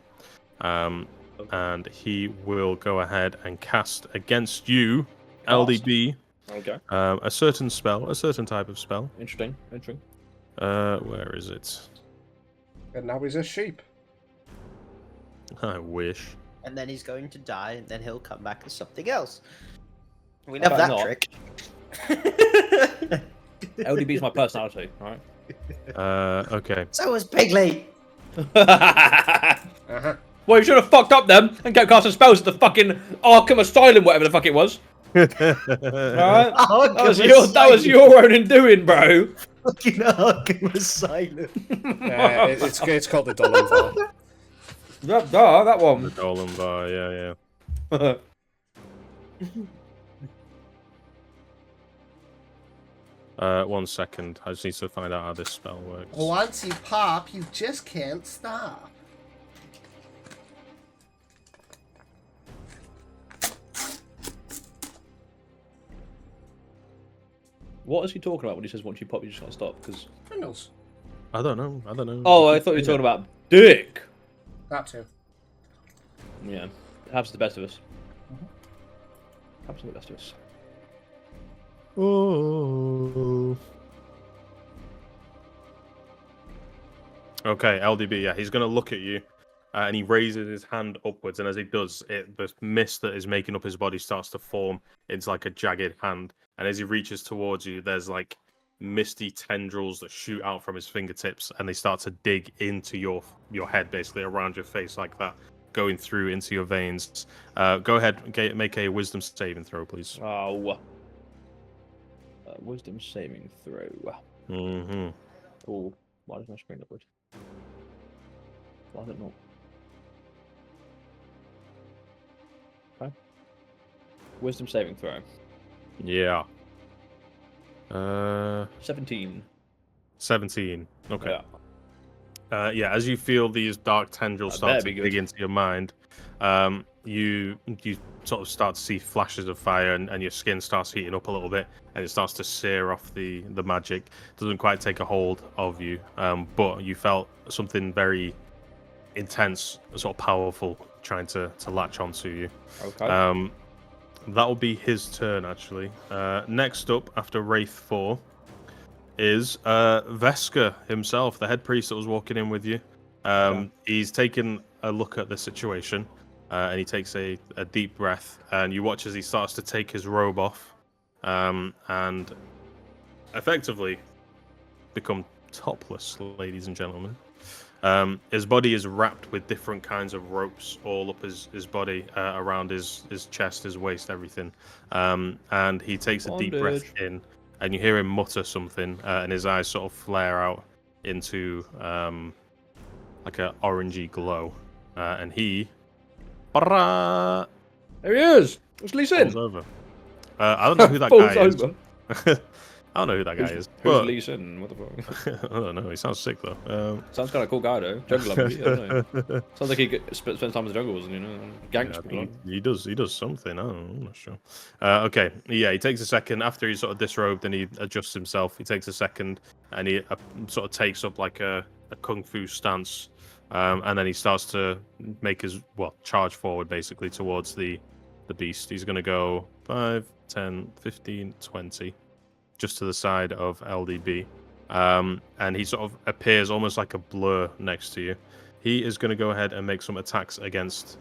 Speaker 2: And he will go ahead and cast against you, LDB,
Speaker 4: Okay.
Speaker 2: a certain spell, a certain type of spell.
Speaker 4: Interesting.
Speaker 2: Where is it?
Speaker 1: And now he's a sheep.
Speaker 2: I wish.
Speaker 3: And then he's going to die, and then he'll come back as something else. We love that
Speaker 4: not.
Speaker 3: trick.
Speaker 4: LDB's my personality, alright?
Speaker 2: Okay.
Speaker 3: So was Pigley.
Speaker 1: Uh-huh.
Speaker 4: Well, you should have fucked up them and kept casting spells at the fucking Arkham Asylum, whatever the fuck it was. Alright? That was your own undoing, bro.
Speaker 3: Fucking Arkham Asylum.
Speaker 1: It's called the Dolan Bar.
Speaker 4: That one.
Speaker 2: The Dolan Bar, yeah. 1 second. I just need to find out how this spell works.
Speaker 1: Once you pop, you just can't stop.
Speaker 4: What is he talking about when he says once you pop, you just can't stop? Because
Speaker 1: Windows.
Speaker 2: I don't know.
Speaker 4: oh, I thought you were talking about dick.
Speaker 1: That too.
Speaker 4: Yeah, it happens to the best of us. Happens to the best of us.
Speaker 2: Oh. Okay, LDB, yeah, he's going to look at you, and he raises his hand upwards, and as he does, the mist that is making up his body starts to form into like a jagged hand, and as he reaches towards you, there's like misty tendrils that shoot out from his fingertips, and they start to dig into your head, basically around your face like that, going through into your veins. Go ahead, make a wisdom saving throw, please.
Speaker 4: Oh. Wisdom saving throw.
Speaker 2: Mm-hmm.
Speaker 4: Oh, why does my screen look weird? Why is it not? Okay. Wisdom saving throw.
Speaker 2: Yeah.
Speaker 4: 17.
Speaker 2: 17. Okay.
Speaker 4: Yeah.
Speaker 2: Yeah, as you feel these dark tendrils start to dig into your mind, you sort of start to see flashes of fire, and your skin starts heating up a little bit, and it starts to sear off the magic. It doesn't quite take a hold of you, but you felt something very intense, sort of powerful, trying to latch onto you.
Speaker 4: Okay.
Speaker 2: That'll be his turn, actually. Next up, after Wraith 4, is Veska himself, the head priest that was walking in with you. He's taken a look at the situation, and he takes a deep breath, and you watch as he starts to take his robe off, and effectively become topless, ladies and gentlemen. His body is wrapped with different kinds of ropes all up his body, around his chest, his waist, everything. And he takes a deep breath in, and you hear him mutter something, and his eyes sort of flare out into like a orangey glow, and he
Speaker 4: There he is. It's Lee Sin.
Speaker 2: falls over. I don't know who that
Speaker 4: Falls
Speaker 2: guy is.
Speaker 4: over.
Speaker 2: I don't know who that guy is.
Speaker 4: Who's
Speaker 2: But
Speaker 4: Lee Sin? What the fuck?
Speaker 2: I don't know. He sounds sick though.
Speaker 4: Sounds kind of cool guy though. Jungle lovely. I don't know. Sounds like he spends time in the jungles and ganks
Speaker 2: Yeah,
Speaker 4: people.
Speaker 2: he does. He does something. I don't know. I'm not sure. Okay. Yeah. He takes a second after he's sort of disrobed and he adjusts himself. He takes a second and he sort of takes up like a kung fu stance, and then he starts to make his charge forward basically towards the beast. He's going to go 5, 10, 15, 20, just to the side of LDB, and he sort of appears almost like a blur next to you. He is going to go ahead and make some attacks against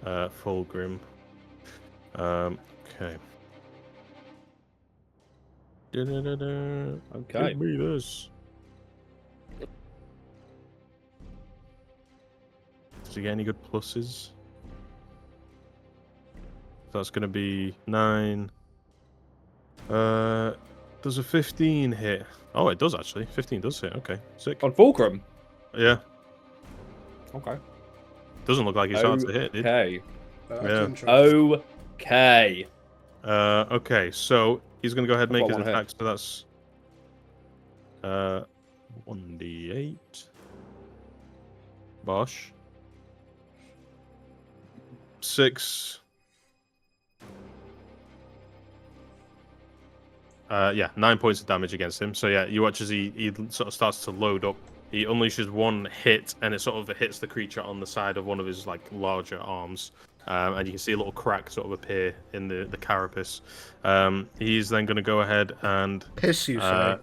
Speaker 2: Fulgrim. Okay.
Speaker 4: Okay.
Speaker 2: Give me this. Does he get any good pluses? That's going to be 9. Does a 15 hit? Oh, it does actually. 15 does hit. Okay, sick.
Speaker 4: On Fulcrum.
Speaker 2: Yeah.
Speaker 4: Okay.
Speaker 2: Doesn't look like he's hard to hit, dude.
Speaker 4: Okay.
Speaker 1: That's
Speaker 2: Yeah.
Speaker 1: interesting.
Speaker 4: Okay.
Speaker 2: Okay, so he's going to go ahead and make
Speaker 4: I've
Speaker 2: his
Speaker 4: got one
Speaker 2: attack. So that's 1d8. Bosh. 6. Yeah, 9 points of damage against him. So yeah, you watch as he sort of starts to load up. He unleashes one hit, and it sort of hits the creature on the side of one of his like larger arms, and you can see a little crack sort of appear in the carapace. He's then going to go ahead and
Speaker 1: Piss, you say?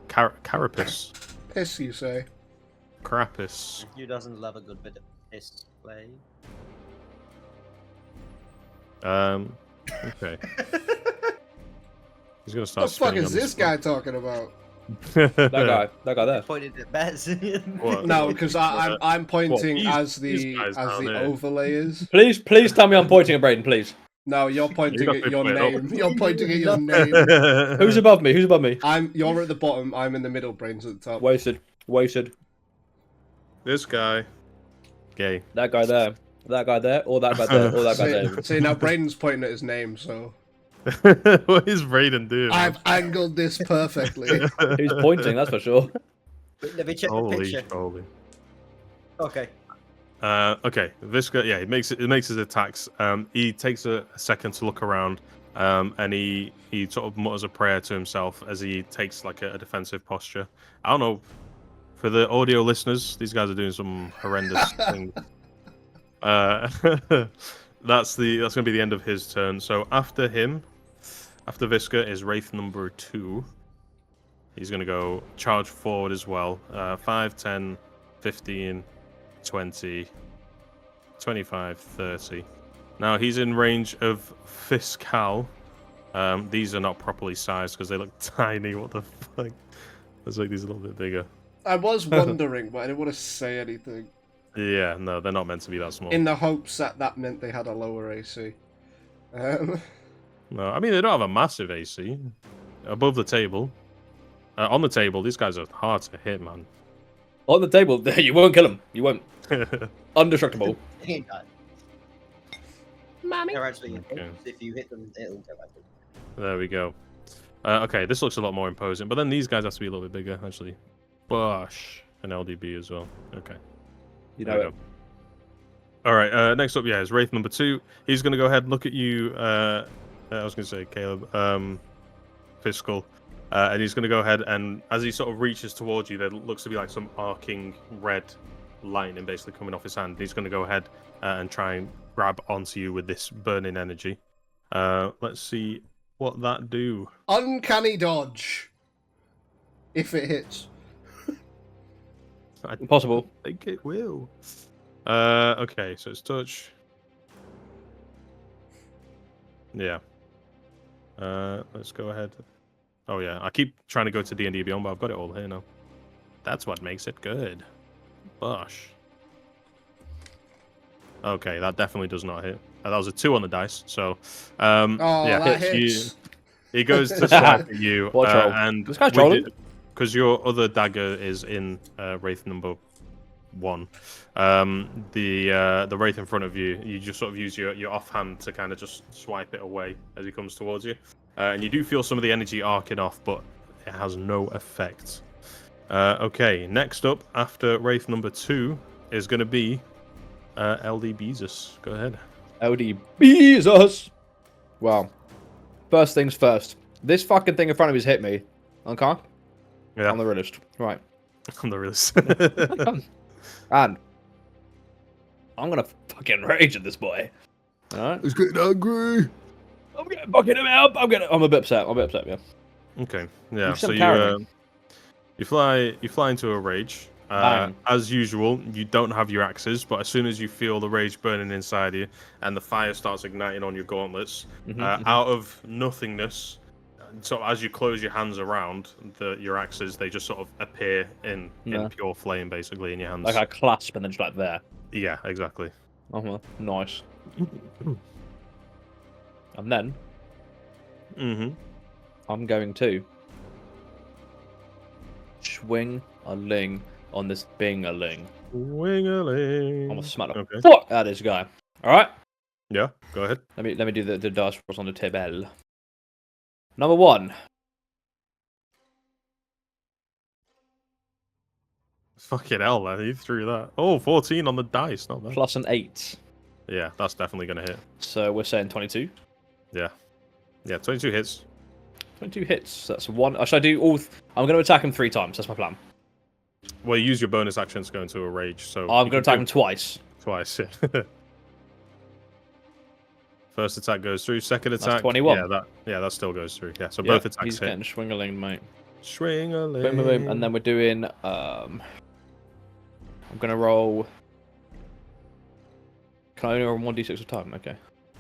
Speaker 2: Carapace,
Speaker 1: Piss, you say?
Speaker 2: carapace.
Speaker 3: Who doesn't love a good bit of piss play?
Speaker 2: Okay. He's gonna
Speaker 1: What
Speaker 2: start.
Speaker 1: the fuck
Speaker 2: spinning
Speaker 1: is
Speaker 2: on the
Speaker 1: this
Speaker 2: spot.
Speaker 1: guy talking about?
Speaker 4: That guy there.
Speaker 3: Pointed at Bez.
Speaker 2: What?
Speaker 1: No, because I'm pointing
Speaker 2: these-
Speaker 1: as
Speaker 2: these
Speaker 1: the
Speaker 2: guys down there.
Speaker 1: overlay is.
Speaker 4: Please tell me I'm pointing at Braden, please.
Speaker 1: No, you're pointing
Speaker 2: got
Speaker 1: at
Speaker 2: to
Speaker 1: your
Speaker 2: put it up.
Speaker 1: name. You're pointing at your name.
Speaker 4: Who's above me? Who's above me?
Speaker 1: You're at the bottom. I'm in the middle. Brain's at the top.
Speaker 4: Wasted.
Speaker 2: This guy. Gay.
Speaker 4: That guy there. That guy there. Or that guy there. Or that guy there.
Speaker 1: See, now Braden's pointing at his name, so
Speaker 2: What is Brayden doing?
Speaker 1: I've angled this perfectly.
Speaker 4: He's pointing, that's for sure.
Speaker 3: Let me check the
Speaker 2: Holy
Speaker 3: picture.
Speaker 2: holy.
Speaker 3: Okay.
Speaker 2: Okay, this guy, yeah, he makes his attacks. He takes a second to look around, and he sort of mutters a prayer to himself as he takes like a defensive posture. I don't know, for the audio listeners, these guys are doing some horrendous things. That's going to be the end of his turn. So after him, after Visca is Wraith number 2. He's going to go charge forward as well. 5, 10, 15, 20, 25, 30. Now he's in range of Fiscal. These are not properly sized because they look tiny. What the fuck? Let's make these a little bit bigger.
Speaker 1: I was wondering, but I didn't want to say anything.
Speaker 2: Yeah, no, they're not meant to be that small.
Speaker 1: In the hopes that meant they had a lower AC.
Speaker 2: No, I mean, they don't have a massive AC. Above the table. On the table, these guys are hard to hit, man.
Speaker 4: On the table, you won't kill him. You won't. Undestructible.
Speaker 1: Mommy.
Speaker 3: They're actually,
Speaker 2: Okay.
Speaker 3: if you hit them, it'll go back.
Speaker 2: There we go. Okay, this looks a lot more imposing, but then these guys have to be a little bit bigger, actually. Bosh. And LDB as well. Okay.
Speaker 4: You
Speaker 2: There
Speaker 4: know
Speaker 2: we
Speaker 4: it.
Speaker 2: go. All right, next up, yeah, is Wraith number 2. He's going to go ahead and look at you, I was going to say, Caleb, Fiscal. And he's going to go ahead and, as he sort of reaches towards you, there looks to be like some arcing red lightning basically coming off his hand. He's going to go ahead and try and grab onto you with this burning energy. Let's see what that do.
Speaker 1: Uncanny dodge. If it hits.
Speaker 4: Impossible.
Speaker 2: I think it will. Okay, so it's touch. Yeah. Let's go ahead. Oh yeah, I keep trying to go to D&D Beyond, but I've got it all here now. That's what makes it good. Bosh. Okay, that definitely does not hit. That was a 2 on the dice, so
Speaker 1: Oh,
Speaker 2: yeah,
Speaker 1: that
Speaker 2: you-
Speaker 1: hits.
Speaker 2: He goes to swipe at you,
Speaker 4: What troll?
Speaker 2: and
Speaker 4: This guy's trolling.
Speaker 2: because your other dagger is in Wraith number 1. The Wraith in front of you, you just sort of use your offhand to kind of just swipe it away as he comes towards you, and you do feel some of the energy arcing off, but it has no effect. Okay, next up after Wraith number 2 is going to be LD Beezus. Go ahead.
Speaker 4: LD Beezus. Well, first things first. This fucking thing in front of me's hit me. Okay?
Speaker 2: Yeah.
Speaker 4: I'm the realist. Right.
Speaker 2: I'm the realist.
Speaker 4: And I'm gonna fucking rage at this boy. Alright?
Speaker 1: He's getting angry.
Speaker 4: I'm getting fucking him up. I'm a bit upset. Yeah.
Speaker 2: Okay. Yeah.
Speaker 4: You
Speaker 2: So
Speaker 4: sound paranoid.
Speaker 2: you fly into a rage.
Speaker 4: Bang.
Speaker 2: As usual, you don't have your axes, but as soon as you feel the rage burning inside you and the fire starts igniting on your gauntlets, out of nothingness, so as you close your hands around your axes, they just sort of appear in pure flame, basically, in your hands.
Speaker 4: Like I clasp and then just like there.
Speaker 2: Yeah, exactly.
Speaker 4: Nice. And then I'm going to swing a ling on this bing-a-ling.
Speaker 2: Wing-a-ling.
Speaker 4: I'm gonna smack the
Speaker 2: Okay.
Speaker 4: fuck out of this guy. Alright?
Speaker 2: Yeah, go ahead.
Speaker 4: Let me do the dice rolls on the table. Number 1.
Speaker 2: Fucking hell, man. You threw that. Oh, 14 on the dice. Not bad.
Speaker 4: Plus an 8.
Speaker 2: Yeah, that's definitely going to hit.
Speaker 4: So we're saying 22.
Speaker 2: Yeah. Yeah, 22 hits.
Speaker 4: 22 hits. That's 1. Should I do all... I'm going to attack him 3 times. That's my plan.
Speaker 2: Well, use your bonus action to go into a rage, so...
Speaker 4: I'm going to attack him twice.
Speaker 2: Twice, yeah. First attack goes through. Second attack...
Speaker 4: That's 21.
Speaker 2: Yeah, that still goes through. Yeah, so
Speaker 4: Yeah,
Speaker 2: both attacks
Speaker 4: he's
Speaker 2: hit.
Speaker 4: getting swing-a-ling, mate.
Speaker 2: Swing-a-ling.
Speaker 4: Boom, boom, boom. And then we're doing... I'm going to roll... Can I only roll 1d6 at a time? Okay.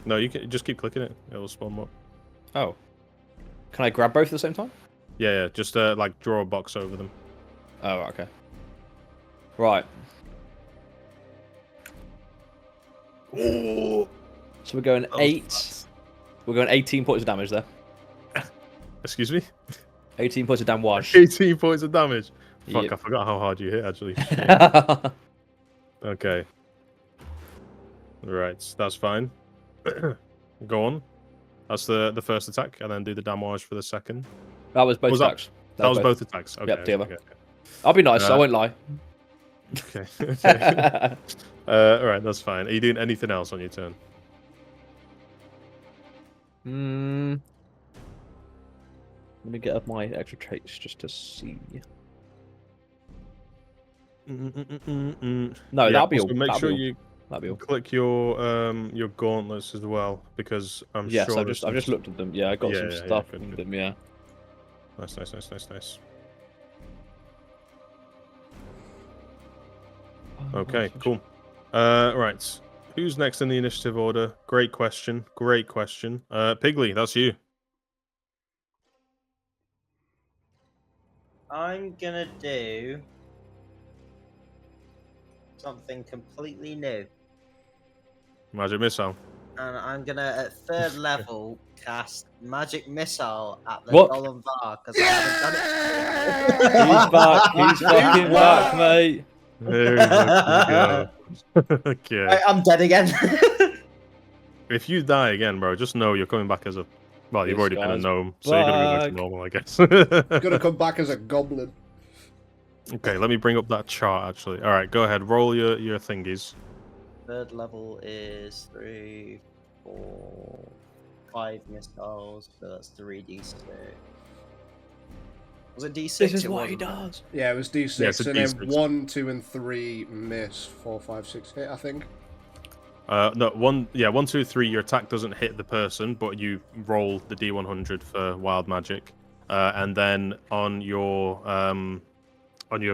Speaker 2: No, you can just keep clicking it. It will spawn more.
Speaker 4: Oh. Can I grab both at the same time?
Speaker 2: Yeah. Just like draw a box over them.
Speaker 4: Oh, okay. Right.
Speaker 2: Oh.
Speaker 4: So we're going 8. We're going 18 points of damage there.
Speaker 2: Excuse me?
Speaker 4: 18 points of damage.
Speaker 2: 18 points of damage. Fuck,
Speaker 4: Yep.
Speaker 2: I forgot how hard you hit, actually. Okay. Right, that's fine. Go on. That's the first attack, and then do the damage for the second.
Speaker 4: That was both
Speaker 2: Was that-
Speaker 4: attacks.
Speaker 2: That was both attacks. Okay.
Speaker 4: Yep, together.
Speaker 2: Okay.
Speaker 4: I'll be nice, I won't lie.
Speaker 2: Okay. Okay. Alright, that's fine. Are you doing anything else on your turn?
Speaker 4: Let me get up my extra traits just to see. No,
Speaker 2: Yeah,
Speaker 4: that'll be all.
Speaker 2: also make
Speaker 4: That'll
Speaker 2: sure
Speaker 4: be all.
Speaker 2: you
Speaker 4: That'll be all.
Speaker 2: click your gauntlets as well, because I'm
Speaker 4: Yes,
Speaker 2: sure
Speaker 4: I've just looked at them. Yeah, I got
Speaker 2: Yeah,
Speaker 4: some
Speaker 2: yeah,
Speaker 4: stuff
Speaker 2: good,
Speaker 4: in
Speaker 2: good.
Speaker 4: them. Yeah.
Speaker 2: Nice. Okay, cool. Right. Who's next in the initiative order? Great question. Piggly, that's you.
Speaker 3: I'm gonna do something completely new.
Speaker 2: Magic missile.
Speaker 3: And I'm gonna, at 3rd level, cast Magic Missile at the
Speaker 4: What?
Speaker 3: Golem Var, because I haven't done it.
Speaker 4: He's back. He's fucking back, mate.
Speaker 2: There we go. Okay.
Speaker 3: Right, I'm dead again.
Speaker 2: If you die again, bro, just know you're coming back as a... Well, you've
Speaker 4: This
Speaker 2: already been a
Speaker 4: guy's
Speaker 2: gnome, so you're going to be
Speaker 4: back.
Speaker 2: like normal, I guess.
Speaker 1: Gonna come back as a goblin.
Speaker 2: Okay, let me bring up that chart, actually. All right, go ahead. Roll your thingies.
Speaker 3: 3rd level is 3, 4, 5 missiles, so that's 3d6. Was it d6?
Speaker 4: This is
Speaker 3: It
Speaker 4: what he
Speaker 3: wasn't.
Speaker 4: does.
Speaker 1: Yeah, it was D6,
Speaker 2: Yeah, it's a
Speaker 1: and then
Speaker 2: D6.
Speaker 1: 1, 2, and 3 miss. 4, 5, 6 hit, I think.
Speaker 2: No, 1, 2, 3. Your attack doesn't hit the person, but you roll the D100 for wild magic, and then on your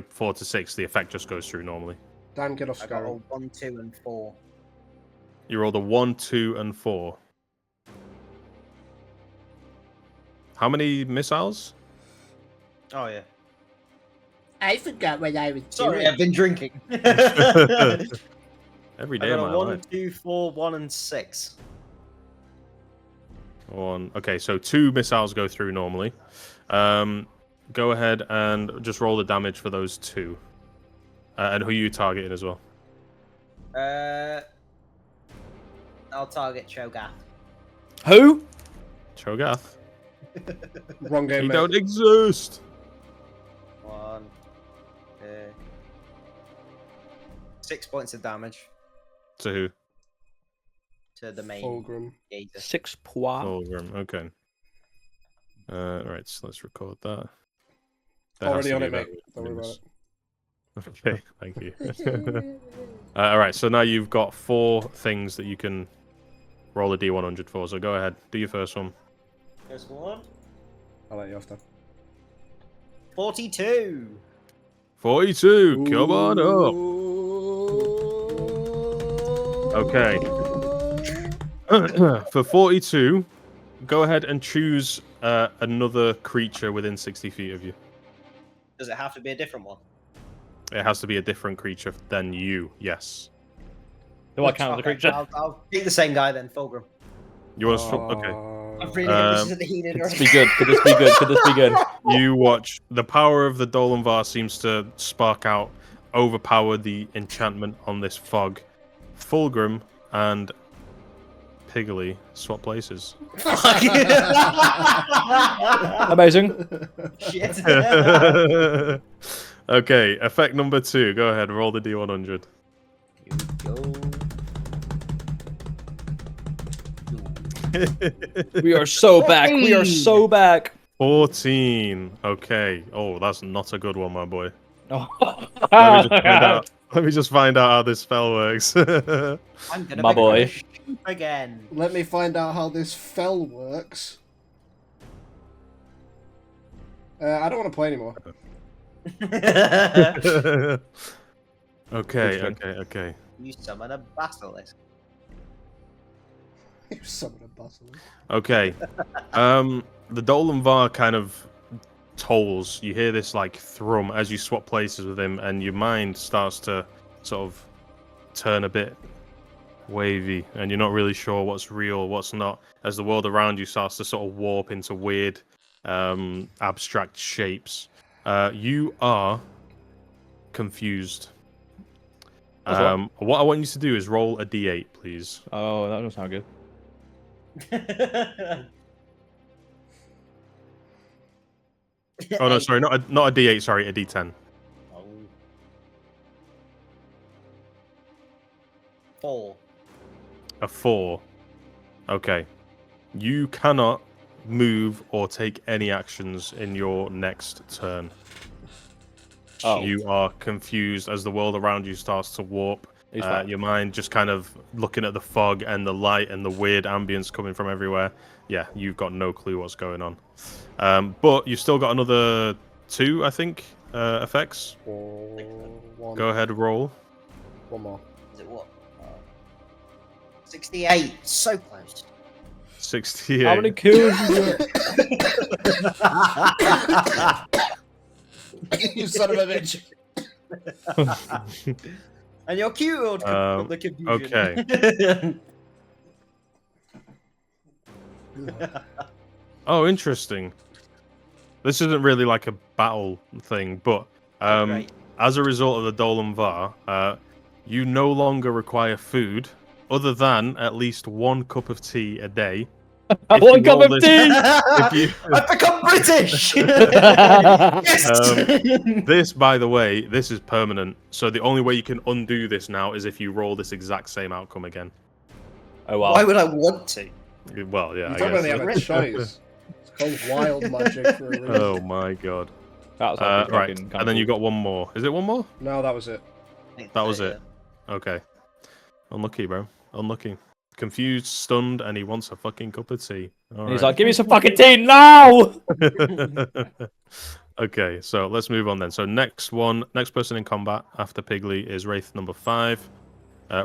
Speaker 2: 4 to 6, the effect just goes through normally.
Speaker 1: Dan, get off
Speaker 3: I got a
Speaker 1: Skyrim.
Speaker 3: 1, 2, and 4.
Speaker 2: You roll the 1, 2, and 4. How many missiles?
Speaker 3: Oh, yeah.
Speaker 1: I forgot what I was
Speaker 3: Sorry, I've been drinking.
Speaker 2: Every
Speaker 3: I
Speaker 2: day of
Speaker 3: got
Speaker 2: my
Speaker 3: a 1,
Speaker 2: life.
Speaker 3: 2, 4, 1, and 6.
Speaker 2: 1. Okay, so 2 missiles go through normally. Go ahead and just roll the damage for those 2. And who you targeting as well?
Speaker 3: I'll target Cho'Gath.
Speaker 4: Who?
Speaker 2: Cho'Gath.
Speaker 1: Wrong game,
Speaker 2: He
Speaker 1: mate.
Speaker 2: don't exist.
Speaker 3: 1, 2, 6 points of damage
Speaker 2: To who?
Speaker 3: to the main
Speaker 1: Fulgrim.
Speaker 3: gator.
Speaker 4: 6 points.
Speaker 2: Fulgrim. Okay. Right, so let's record that. There
Speaker 1: Already
Speaker 2: has
Speaker 1: on
Speaker 2: to
Speaker 1: it,
Speaker 2: be
Speaker 1: mate.
Speaker 2: about
Speaker 1: Don't worry about
Speaker 2: minus.
Speaker 1: it.
Speaker 2: Okay, thank you. All right, so now you've got 4 things that you can roll a D100 for. So go ahead, do your first one.
Speaker 3: First one.
Speaker 1: I'll let you off then.
Speaker 3: 42.
Speaker 2: 42. Come on up. Okay. For 42, go ahead and choose another creature within 60 feet of you.
Speaker 3: Does it have to be a different one?
Speaker 2: It has to be a different creature than you. Yes.
Speaker 4: Do I count as a
Speaker 3: Okay,
Speaker 4: creature?
Speaker 3: I'll pick the same guy then, Fulgrim.
Speaker 2: You want to? Okay.
Speaker 3: I'm really this is the heated
Speaker 4: Could this be good? Could this be good? Could this be good?
Speaker 2: You watch. The power of the Dolanvar seems to spark out, overpower the enchantment on this fog. Fulgrim and Piggly swap places.
Speaker 4: Amazing.
Speaker 3: Shit.
Speaker 2: Okay, effect number 2. Go ahead, roll the D100.
Speaker 3: Here we go.
Speaker 4: We are so back. We are so back.
Speaker 2: 14. Okay. Oh, that's not a good one, my boy.
Speaker 4: Oh.
Speaker 2: Let me just find out how this spell works.
Speaker 3: I'm gonna
Speaker 4: My
Speaker 3: make
Speaker 4: boy.
Speaker 3: a sheep again.
Speaker 1: Let me find out how this fell works. I don't want to play anymore.
Speaker 2: Okay.
Speaker 3: You summon a basilisk.
Speaker 1: You summon a basilisk.
Speaker 2: Okay. The Dolanvar kind of tolls. You hear this like thrum as you swap places with him, and your mind starts to sort of turn a bit wavy, and you're not really sure what's real, what's not, as the world around you starts to sort of warp into weird, abstract shapes. You are confused. What I want you to do is roll a d8, please.
Speaker 4: Oh, that doesn't sound good.
Speaker 2: Oh no, sorry, not a d8. Sorry, a d10.
Speaker 3: Oh. 4.
Speaker 2: A 4. Okay. You cannot move or take any actions in your next turn.
Speaker 4: Oh.
Speaker 2: You are confused as the world around you starts to warp.
Speaker 4: He's fine.
Speaker 2: Your mind just kind of looking at the fog and the light and the weird ambience coming from everywhere. Yeah, you've got no clue what's going on. But you've still got another 2, I think, effects.
Speaker 1: One.
Speaker 2: Go ahead, roll.
Speaker 1: One more.
Speaker 3: Is it what? 68. So close.
Speaker 2: 68.
Speaker 4: How many kills?
Speaker 1: You son of a bitch.
Speaker 3: And you're cured from the confusion.
Speaker 2: Okay. Oh, interesting. This isn't really like a battle thing, but
Speaker 3: Great.
Speaker 2: as a result of the Dolan Var, you no longer require food other than at least 1 cup of tea a day.
Speaker 4: One cup of tea!
Speaker 3: I've become British! Yes!
Speaker 2: This, by the way, this is permanent. So the only way you can undo this now is if you roll this exact same outcome again.
Speaker 4: Oh, wow.
Speaker 3: Why would I want to?
Speaker 2: Well, yeah,
Speaker 1: You
Speaker 2: I
Speaker 1: don't really
Speaker 2: guess.
Speaker 1: have a choice. It's called wild magic for a reason.
Speaker 2: Oh my god.
Speaker 4: That was like
Speaker 2: Right, and then you got 1 more. Is it 1 more?
Speaker 1: No, that was it.
Speaker 2: That was it. Okay. Unlucky, bro. Unlucky. Confused, stunned, and he wants a fucking cup of tea. All
Speaker 4: He's
Speaker 2: right.
Speaker 4: like, give me some fucking tea now!
Speaker 2: Okay, so let's move on then. So next person in combat after Piggly is Wraith number 5.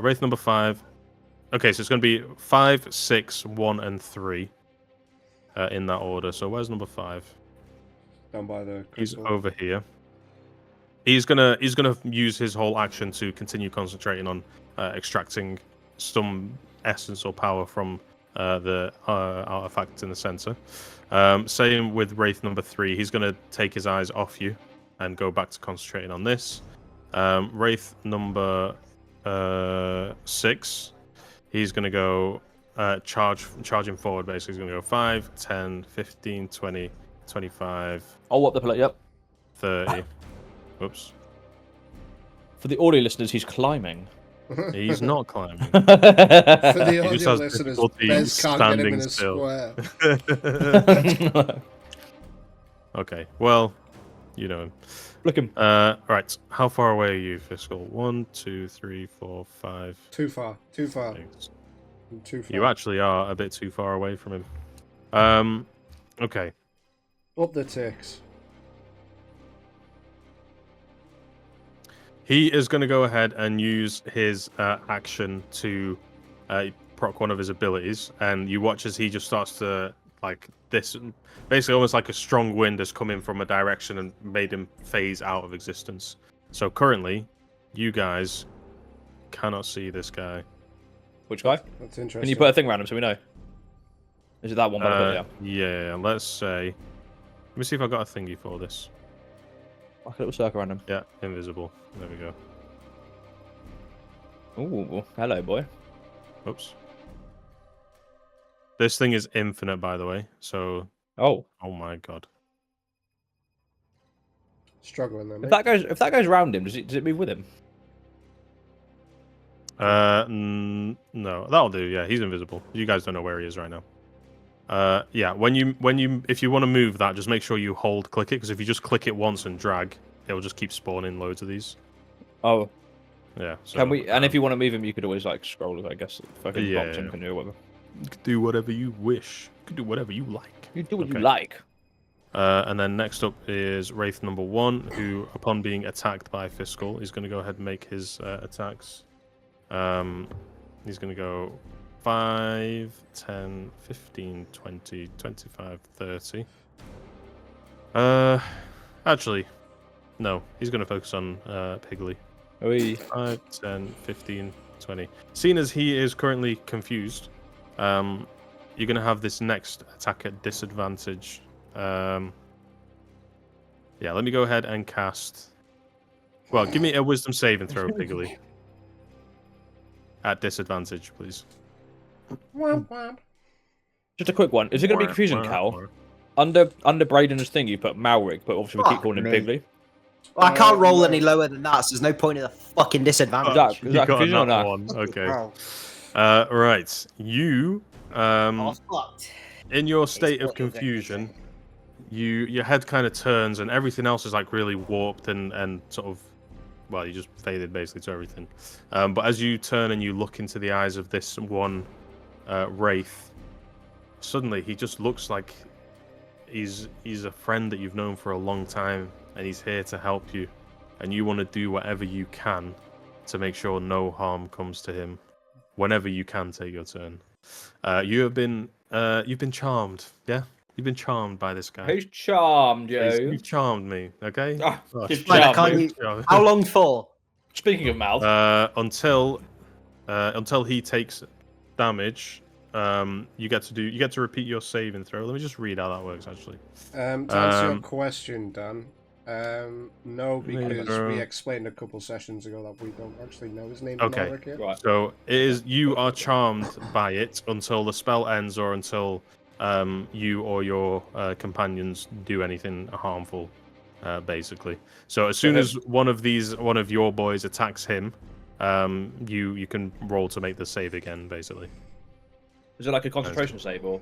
Speaker 2: Wraith number 5. Okay, so it's going to be 5, 6, 1, and 3 in that order. So where's number 5?
Speaker 1: Down by the
Speaker 2: He's
Speaker 1: crystal.
Speaker 2: over here. He's gonna use his whole action to continue concentrating on extracting some essence or power from the artifact in the center. Same with Wraith number 3. He's going to take his eyes off you and go back to concentrating on this. Wraith number 6. He's going to go charging forward, basically. He's going to go 5, 10, 15, 20, 25.
Speaker 4: Oh, up the plate, yep.
Speaker 2: 30. Whoops.
Speaker 4: For the audio listeners, he's climbing.
Speaker 2: He's not climbing.
Speaker 1: For the
Speaker 2: He just
Speaker 1: audio
Speaker 2: has
Speaker 1: listeners,
Speaker 2: difficulty
Speaker 1: Bez can't get him in a
Speaker 2: standing
Speaker 1: square.
Speaker 2: Okay, well, you know him.
Speaker 4: Look him.
Speaker 2: Right, how far away are you, Fiscal? 1, 2, 3, 4, 5.
Speaker 1: Too far. Too far.
Speaker 2: 6.
Speaker 1: Too far.
Speaker 2: You actually are a bit too far away from him. Okay.
Speaker 1: Up the ticks.
Speaker 2: He is going to go ahead and use his action to proc one of his abilities, and you watch as he just starts to, like, this, basically almost like a strong wind has come in from a direction and made him phase out of existence. So currently, you guys cannot see this guy.
Speaker 4: Which guy?
Speaker 1: That's interesting.
Speaker 4: Can you put a thing around him so we know? Is it that one?
Speaker 2: Yeah, let's say. Let me see if I've got a thingy for this.
Speaker 4: Like a little circle around him.
Speaker 2: Yeah, invisible. There we go.
Speaker 4: Ooh, hello, boy.
Speaker 2: Oops. This thing is infinite, by the way. So.
Speaker 4: Oh.
Speaker 2: Oh my god.
Speaker 1: Struggling then.
Speaker 4: If that goes around him, does it move with him?
Speaker 2: No, that'll do. Yeah, he's invisible. You guys don't know where he is right now. Yeah, if you want to move that, just make sure you click it, because if you just click it once and drag, it'll just keep spawning loads of these.
Speaker 4: Oh.
Speaker 2: Yeah. So,
Speaker 4: Can we? And if you want to move him, you could always like scroll, I guess. Fucking box him, can do whatever.
Speaker 2: You can do whatever you wish. You can do whatever you like.
Speaker 4: You do what you like.
Speaker 2: And then next up is Wraith number 1, who, upon being attacked by Fiscal, is going to go ahead and make his attacks. He's going to go 5, 10, 15, 20, 25, 30. Actually, no. He's going to focus on Piggly. 5, 10, 15, 20. Seeing as he is currently confused, you're going to have this next attack at disadvantage. Yeah, let me go ahead and cast... Well, give me a wisdom saving throw, Piggly. At disadvantage, please.
Speaker 4: Just a quick one. Is it going to be confusing, Cal? Under Braden's thing, you put Malric, but obviously we keep calling him Piggly.
Speaker 3: Well, I can't roll any lower than that, so there's no point in the fucking disadvantage.
Speaker 4: Is that confusing or not?
Speaker 2: One. Okay. Right. You, in your state of confusion, your head kind of turns and everything else is like really warped and sort of, well, you just faded basically to everything. But as you turn and you look into the eyes of this one wraith, suddenly he just looks like he's a friend that you've known for a long time, and he's here to help you, and you want to do whatever you can to make sure no harm comes to him. Whenever you can, take your turn. You've been charmed, yeah. You've been charmed by this guy.
Speaker 4: Who's charmed, yo?
Speaker 2: You've charmed me, okay?
Speaker 4: You've charmed me.
Speaker 3: How long for?
Speaker 4: Speaking of mouth.
Speaker 2: Until he takes damage, you get to repeat your saving throw. Let me just read how that works, actually.
Speaker 1: To answer your question, Dan, no, because we explained a couple sessions ago that we don't actually know his name.
Speaker 2: Okay,
Speaker 4: right.
Speaker 2: So you are charmed by it until the spell ends, or until you or your companions do anything harmful, basically. So as soon as one of your boys attacks him, you can roll to make the save again, basically.
Speaker 4: Is it like a concentration save or?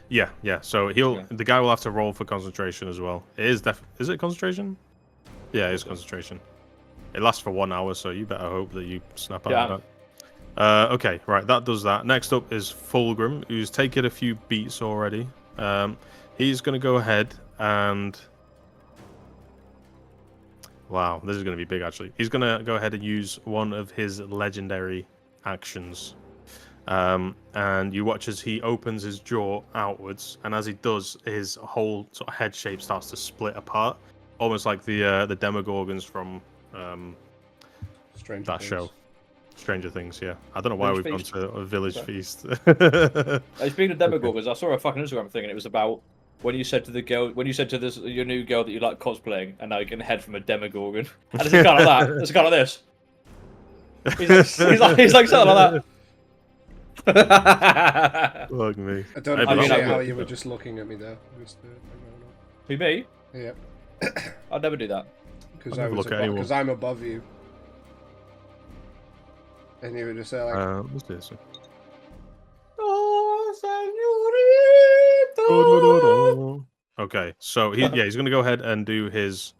Speaker 2: Yeah. So the guy will have to roll for concentration as well. Is it concentration? Yeah, it is concentration. It lasts for 1 hour, so you better hope that you snap out of that. Okay, right, that does that. Next up is Fulgrim, who's taken a few beats already. He's going to go ahead and... Wow, this is going to be big, actually. He's going to go ahead and use one of his legendary actions. And you watch as he opens his jaw outwards, and as he does, his whole sort of head shape starts to split apart, almost like the Demogorgons from
Speaker 1: Stranger
Speaker 2: that
Speaker 1: Things.
Speaker 2: show. Stranger Things, yeah. I don't know why
Speaker 4: Village
Speaker 2: we've
Speaker 4: Feast?
Speaker 2: gone to a village
Speaker 4: Okay.
Speaker 2: feast.
Speaker 4: Speaking of Demogorgons, I saw a fucking Instagram thing, and it was about when you said to the girl, when you said to this your new girl that you like cosplaying, and now you can head from a Demogorgon, and it's a kind of that. It's kind of this. He's like something like that.
Speaker 2: Fuck me.
Speaker 1: I don't
Speaker 2: Hey, but
Speaker 1: appreciate
Speaker 2: that
Speaker 1: how
Speaker 2: worked,
Speaker 1: you were
Speaker 2: didn't
Speaker 1: just looking at me there. Just,
Speaker 4: Who, me?
Speaker 1: yeah,
Speaker 4: I'd never do that.
Speaker 1: because
Speaker 2: I'll never look at anyone.
Speaker 1: because I'm above you, and you were just there
Speaker 2: it?
Speaker 1: like,
Speaker 2: What's this?
Speaker 4: Oh,
Speaker 2: Okay, so he's gonna go ahead and do his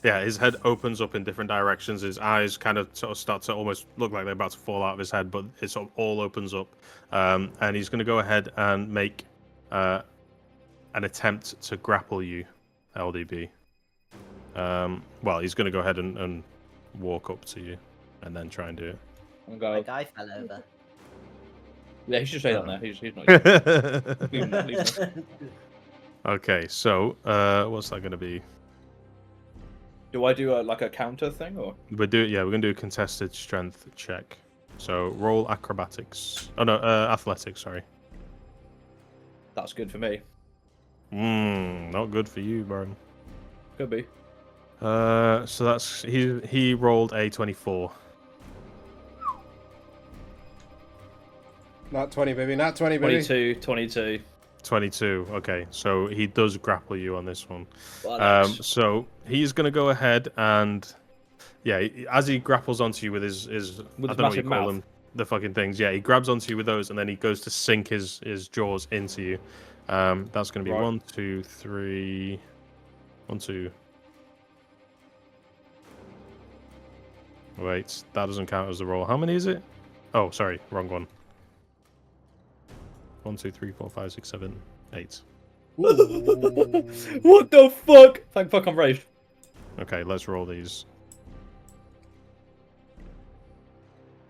Speaker 2: his head opens up in different directions. His eyes kind of sort of start to almost look like they're about to fall out of his head, but it sort of all opens up. And he's gonna go ahead and make an attempt to grapple you, LDB. Well, he's gonna go ahead and walk up to you, and then try and do
Speaker 3: My
Speaker 4: God.
Speaker 3: guy fell over.
Speaker 4: Yeah, he should stay down there. He's not.
Speaker 2: it.
Speaker 4: Leave him.
Speaker 2: Okay, so what's that gonna be?
Speaker 4: Do I do like a counter thing or?
Speaker 2: We're gonna do a contested strength check. So roll acrobatics. Oh no, athletics. Sorry.
Speaker 4: That's good for me.
Speaker 2: Not good for you, Baron.
Speaker 4: Could be.
Speaker 2: So that's he rolled a 24.
Speaker 1: not 20, baby, not 20, baby.
Speaker 4: 22.
Speaker 2: 22. Okay, so he does grapple you on this one.
Speaker 4: Well,
Speaker 2: So he's gonna go ahead and as he grapples onto you with his
Speaker 4: With
Speaker 2: I
Speaker 4: his
Speaker 2: don't know what you
Speaker 4: massive
Speaker 2: call
Speaker 4: mouth.
Speaker 2: them, the fucking things. Yeah, he grabs onto you with those, and then he goes to sink his jaws into you. That's gonna be
Speaker 4: Right.
Speaker 2: 1, 2, 3. 1, 2. Wait, that doesn't count as a roll. How many is it? Oh, sorry, wrong one. 1, 2, 3, 4, 5, 6, 7, 8.
Speaker 4: What the fuck? Thank fuck I'm raged.
Speaker 2: Okay, let's roll these.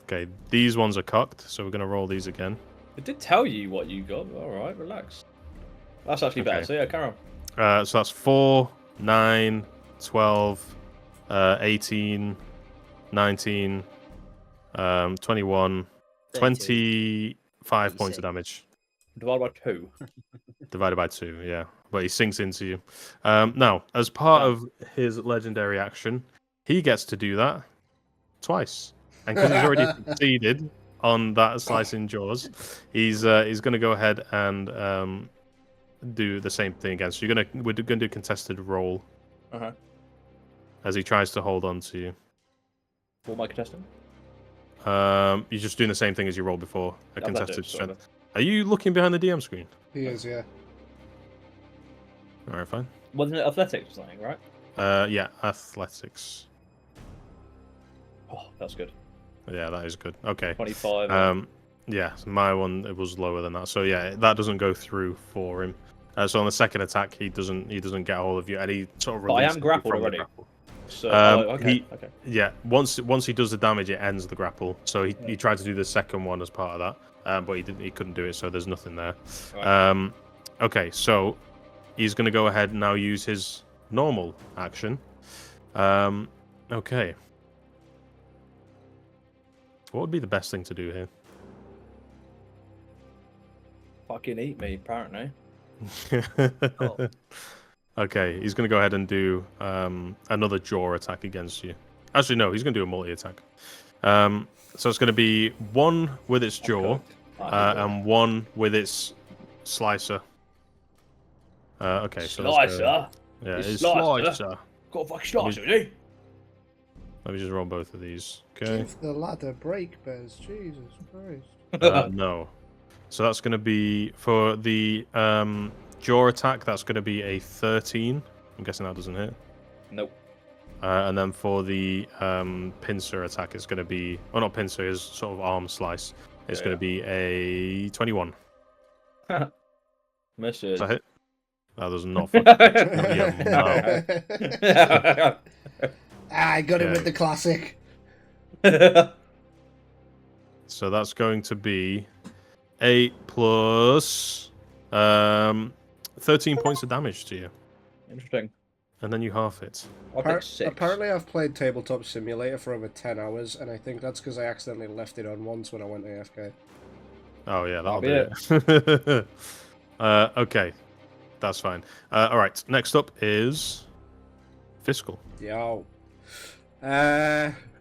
Speaker 2: Okay, these ones are cocked, so we're gonna roll these again.
Speaker 4: It did tell you what you got. Alright, relax. That's actually better,
Speaker 2: Okay.
Speaker 4: so yeah, carry on.
Speaker 2: So that's 4, 9, 12, 18, 19, 21, 25 points of damage.
Speaker 4: Divided by 2.
Speaker 2: Divided by 2, yeah. But he sinks into you. Now, as part of his legendary action, he gets to do that twice. And because he's already succeeded on that slicing jaws, he's going to go ahead and do the same thing again. So we're going to do contested roll as he tries to hold on to you.
Speaker 4: What am I contesting?
Speaker 2: You're just doing the same thing as you rolled before. A
Speaker 4: Yeah,
Speaker 2: contested
Speaker 4: athletics,
Speaker 2: strength. Are you looking behind the DM screen?
Speaker 1: He is, yeah.
Speaker 2: All right, fine.
Speaker 4: Wasn't it athletics or something, right?
Speaker 2: Yeah, athletics.
Speaker 4: Oh, that's good.
Speaker 2: Yeah, that is good. Okay.
Speaker 4: 25.
Speaker 2: Yeah, so my one it was lower than that. So yeah, that doesn't go through for him. So on the second attack, he doesn't get a hold of you, and he sort of.
Speaker 4: But I am
Speaker 2: releases you
Speaker 4: grappled
Speaker 2: from the
Speaker 4: already.
Speaker 2: grapple.
Speaker 4: So,
Speaker 2: okay.
Speaker 4: okay.
Speaker 2: Yeah, once he does the damage, it ends the grapple. So he tried to do the second one as part of that, but he couldn't do it. So there's nothing there.
Speaker 4: Right.
Speaker 2: Okay, so he's going to go ahead and now use his normal action. Okay. What would be the best thing to do here?
Speaker 4: Fucking eat me, apparently.
Speaker 3: Oh.
Speaker 2: Okay, he's going to go ahead and do another jaw attack against you. Actually, no, he's going to do a multi-attack. So it's going to be one with its jaw and one with its slicer. Okay, so let's go. Yeah, it's slicer.
Speaker 4: Got a fucking slicer, eh?
Speaker 2: Let me just roll both of these. Okay.
Speaker 1: Give the ladder break, Bez. Jesus Christ.
Speaker 2: No. So that's going to be for the jaw attack. That's going to be a 13. I'm guessing that doesn't hit.
Speaker 4: Nope.
Speaker 2: And then for the pincer attack, it's going to be, oh, not pincer, is sort of arm slice. It's going to be a 21.
Speaker 4: Missed.
Speaker 2: Does that hit? That does not fucking hit. No.
Speaker 1: I got him
Speaker 2: Yeah.
Speaker 1: with the classic.
Speaker 2: So that's going to be 8 plus 13 points of damage to you.
Speaker 4: Interesting.
Speaker 2: and then you half it.
Speaker 4: I'll take 6.
Speaker 1: Apparently, I've played Tabletop Simulator for over 10 hours, and I think that's because I accidentally left it on once when I went AFK.
Speaker 2: Oh yeah, that'll
Speaker 4: be
Speaker 2: do it. Okay, that's fine. All right, next up is Fiscal.
Speaker 1: Yo.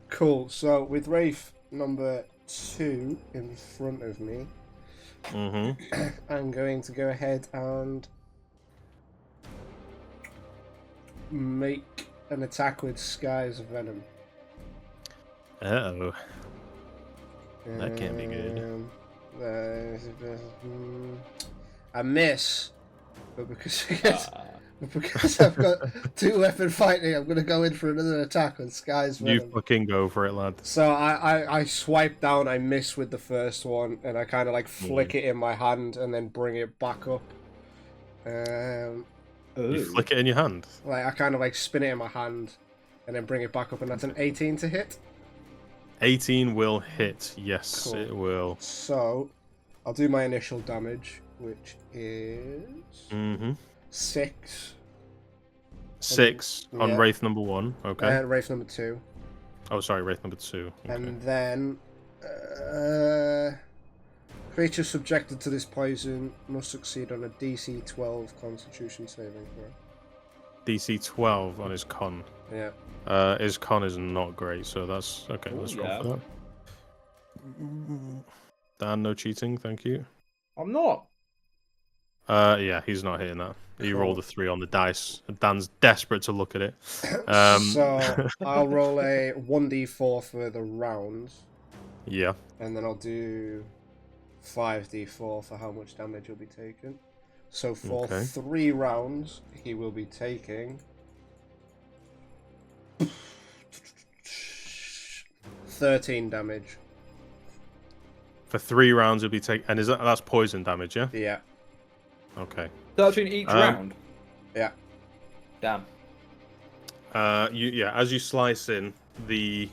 Speaker 1: Cool. So, with Wraith number 2 in front of me, I'm going to go ahead and make an attack with Sky's Venom.
Speaker 2: Uh-oh. That can't be good.
Speaker 1: I miss, but because I've got 2 weapon fighting, I'm going to go in for another attack with Sky's Venom.
Speaker 2: You fucking go for it, lad.
Speaker 1: So I swipe down, I miss with the first one, and I kind of like flick it in my hand and then bring it back up.
Speaker 2: You flick it in your hand?
Speaker 1: Like I kind of like spin it in my hand and then bring it back up, and that's an 18 to hit.
Speaker 2: 18 will hit, yes,
Speaker 1: Cool.
Speaker 2: it will.
Speaker 1: So I'll do my initial damage, which is 6.
Speaker 2: 6 on
Speaker 1: Yeah.
Speaker 2: Wraith number 1, okay.
Speaker 1: Wraith number 2.
Speaker 2: Oh, sorry, Wraith number 2. Okay.
Speaker 1: And then, creature subjected to this poison must succeed on a DC 12 Constitution saving throw.
Speaker 2: DC 12 on his con.
Speaker 1: Yeah.
Speaker 2: His con is not great, so that's okay.
Speaker 4: Ooh,
Speaker 2: Let's
Speaker 4: yeah.
Speaker 2: roll for that. Dan, no cheating, thank you.
Speaker 4: I'm not.
Speaker 2: Yeah, he's not hitting that. He
Speaker 1: Cool.
Speaker 2: rolled a 3 on the dice. Dan's desperate to look at it.
Speaker 1: So I'll roll a 1d4 for the rounds,
Speaker 2: Yeah.
Speaker 1: and then I'll do 5d4 for how much damage he'll be taking. So for
Speaker 2: Okay.
Speaker 1: 3 rounds, he will be taking 13 damage.
Speaker 2: For 3 rounds, he'll be taking, and that's poison damage, yeah?
Speaker 1: Yeah.
Speaker 2: Okay.
Speaker 4: 13 each round.
Speaker 1: Yeah.
Speaker 4: Damn.
Speaker 2: As you slice in, the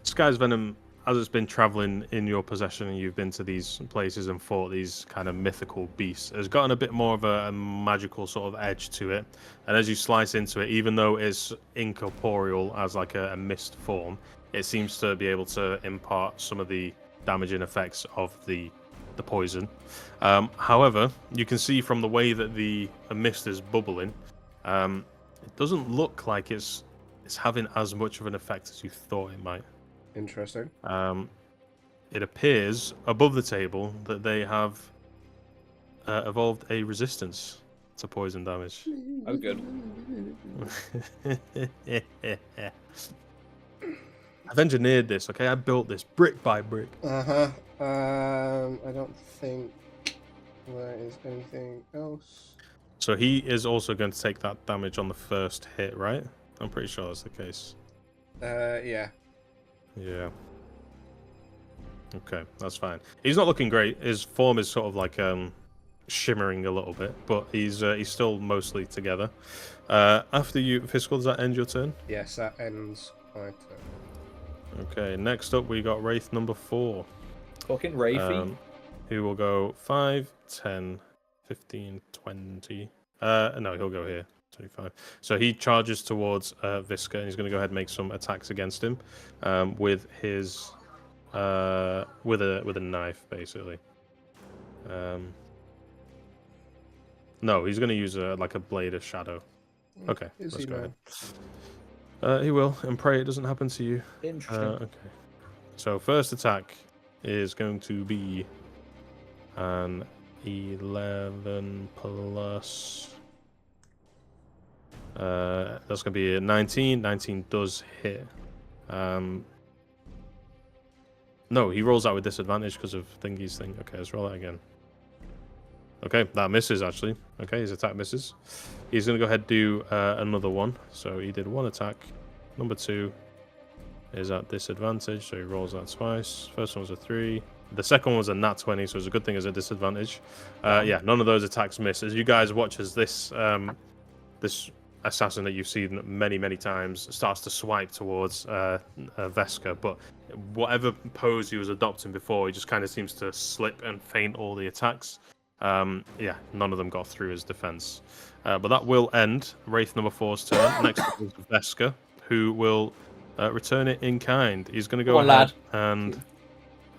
Speaker 2: Sky's Venom, as it's been traveling in your possession and you've been to these places and fought these kind of mythical beasts, has gotten a bit more of a magical sort of edge to it. And as you slice into it, even though it's incorporeal as like a mist form, it seems to be able to impart some of the damaging effects of the poison. However, you can see from the way that the mist is bubbling, it doesn't look like it's having as much of an effect as you thought it might.
Speaker 1: Interesting.
Speaker 2: It appears above the table that they have evolved a resistance to poison damage.
Speaker 4: Oh, good.
Speaker 2: I've engineered this, okay? I built this brick by brick.
Speaker 1: I don't think there is anything else.
Speaker 2: So he is also going to take that damage on the first hit, right? I'm pretty sure that's the case.
Speaker 1: Yeah.
Speaker 2: Yeah. Okay, that's fine. He's not looking great. His form is sort of like shimmering a little bit, but he's still mostly together. After you, Fiscal, does that end your turn?
Speaker 1: Yes, that ends my turn.
Speaker 2: Okay, next up we got Wraith number 4.
Speaker 4: Fucking Wraithy.
Speaker 2: Who will go 5, 10, 15, 20. No, he'll go here. 25. So he charges towards Visca, and he's going to go ahead and make some attacks against him with his with a knife, basically. No, he's going to use like a blade of shadow. Okay,
Speaker 1: Is
Speaker 2: let's
Speaker 1: he
Speaker 2: go
Speaker 1: now?
Speaker 2: ahead. He will, and pray it doesn't happen to you.
Speaker 4: Interesting.
Speaker 2: Okay. So first attack is going to be an 11 plus. That's going to be a 19. 19 does hit. No, he rolls out with disadvantage because of Thingy's thing. Okay, let's roll that again. Okay, that misses actually. Okay, his attack misses. He's going to go ahead and do another one. So he did 1 attack. Number 2 is at disadvantage, so he rolls that twice. First one was a 3. The second one was a nat 20, so it's a good thing as a disadvantage. Yeah, none of those attacks miss. As you guys watch as this this assassin that you've seen many, many times starts to swipe towards Vesca, but whatever pose he was adopting before, he just kind of seems to slip and feint all the attacks. Yeah, none of them got through his defense. But that will end Wraith number 4's turn. Next up is Veska, who will return it in kind. He's going to go
Speaker 4: Come on,
Speaker 2: ahead
Speaker 4: lad.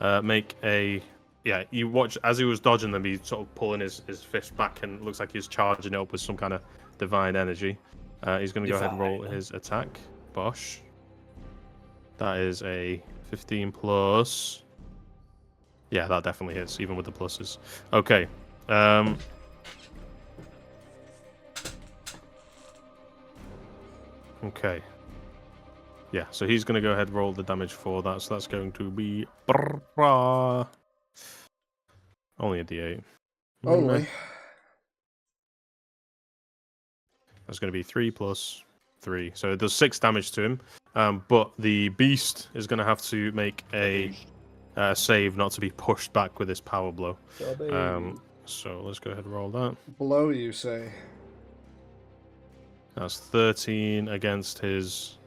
Speaker 2: and make a... Yeah, you watch as he was dodging them, he's sort of pulling his fist back and looks like he's charging it up with some kind of divine energy. He's going to go ahead and roll his attack. Bosh. That is a 15 plus... Yeah, that definitely hits, even with the pluses. Okay. Okay. Yeah, so he's going to go ahead and roll the damage for that. So that's going to be... Only a d8.
Speaker 1: Only.
Speaker 2: That's going to be 3 plus 3. So it does 6 damage to him. But the beast is going to have to make a save not to be pushed back with this power blow. So let's go ahead and roll that.
Speaker 1: Blow, you say?
Speaker 2: That's 13 against his...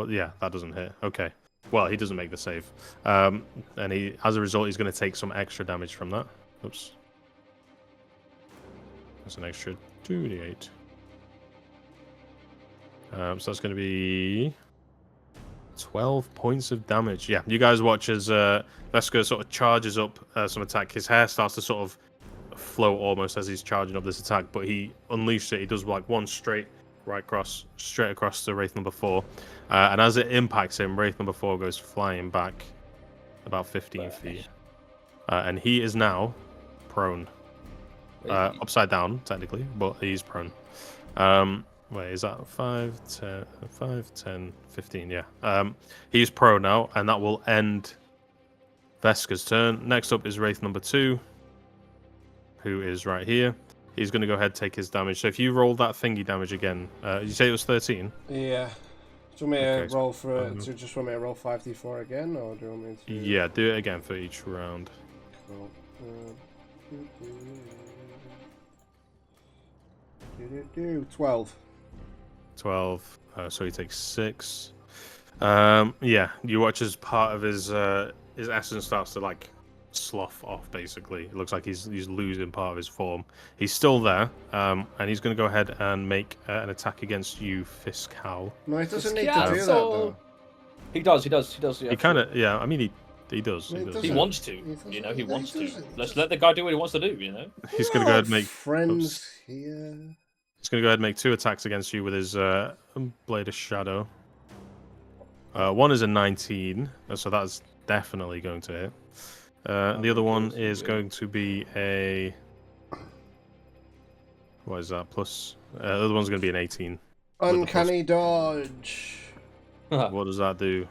Speaker 2: Yeah, that doesn't hit. Okay. Well, he doesn't make the save. And he, as a result, he's going to take some extra damage from that. Oops. That's an extra 2d8. So that's going to be 12 points of damage. Yeah, you guys watch as Veska sort of charges up some attack. His hair starts to sort of float almost as he's charging up this attack, but he unleashed it. He does like one straight across to Wraith number 4. And as it impacts him, Wraith number 4 goes flying back about 15 feet. And he is now prone. Upside down, technically, but he's prone. Wait, is that 5, 10, 15? Yeah. He's prone now, and that will end Veska's turn. Next up is Wraith number 2, who is right here. He's going to go ahead and take his damage. So if you roll that thingy damage again, you say it was 13?
Speaker 1: Yeah. Do you want me to roll for it? Do you just want me to roll 5d4 again, or do you want me to...
Speaker 2: Yeah, do it again for each round.
Speaker 1: Cool. 12.
Speaker 2: 12. So he takes 6. Yeah, you watch as part of his essence starts to like slough off. Basically, it looks like he's losing part of his form. He's still there, and he's going to go ahead and make an attack against you, Fiskal.
Speaker 1: No, he doesn't need to do that though.
Speaker 4: He does. Yeah,
Speaker 2: he kind of, yeah. I mean, he does.
Speaker 4: He wants to. He wants to. Let's let the guy do what he wants to do.
Speaker 2: He's going to go ahead and make
Speaker 1: friends here.
Speaker 2: He's going to go ahead and make 2 attacks against you with his Blade of Shadow. One is a 19, so that's definitely going to hit. The other one is going to be a... What is that? Plus... the other one's going to be an 18.
Speaker 1: Uncanny dodge.
Speaker 2: What does that do?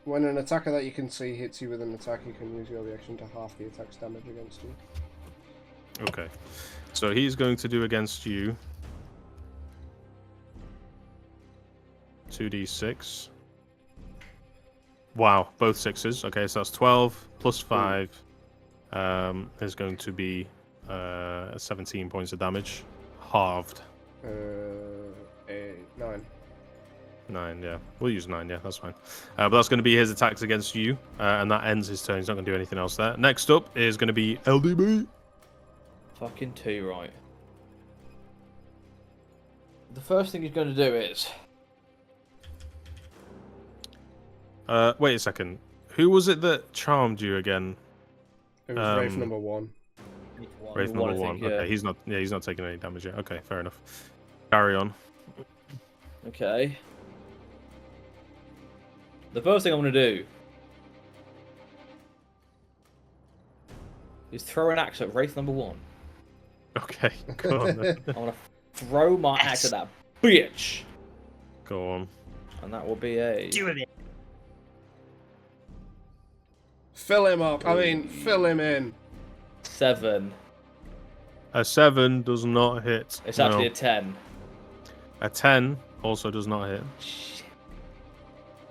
Speaker 1: When an attacker that you can see hits you with an attack, you can use your reaction to half the attack's damage against you.
Speaker 2: Okay. So he's going to do against you 2d6. Wow, both 6s. Okay, so that's 12 plus 5 is going to be 17 points of damage. Halved.
Speaker 1: 9.
Speaker 2: 9, yeah. We'll use 9, yeah, that's fine. But that's going to be his attacks against you, and that ends his turn. He's not going to do anything else there. Next up is going to be LDB.
Speaker 4: Fucking 2, right. The first thing he's going to do is...
Speaker 2: Wait a second. Who was it that charmed you again?
Speaker 1: It was Wraith number 1.
Speaker 2: Wraith number 1.
Speaker 4: Yeah.
Speaker 2: Okay, he's not taking any damage yet. Okay, fair enough. Carry on.
Speaker 4: Okay. The first thing I'm going to do is throw an axe at Wraith number 1.
Speaker 2: Okay, go on then.
Speaker 4: I'm going to throw my axe at that bitch.
Speaker 2: Go on.
Speaker 4: And that will be a...
Speaker 3: Doing it.
Speaker 1: Fill him up. I mean, fill him in.
Speaker 4: 7.
Speaker 2: A 7 does not hit.
Speaker 4: It's actually a 10.
Speaker 2: A 10 also does not hit.
Speaker 3: Shit.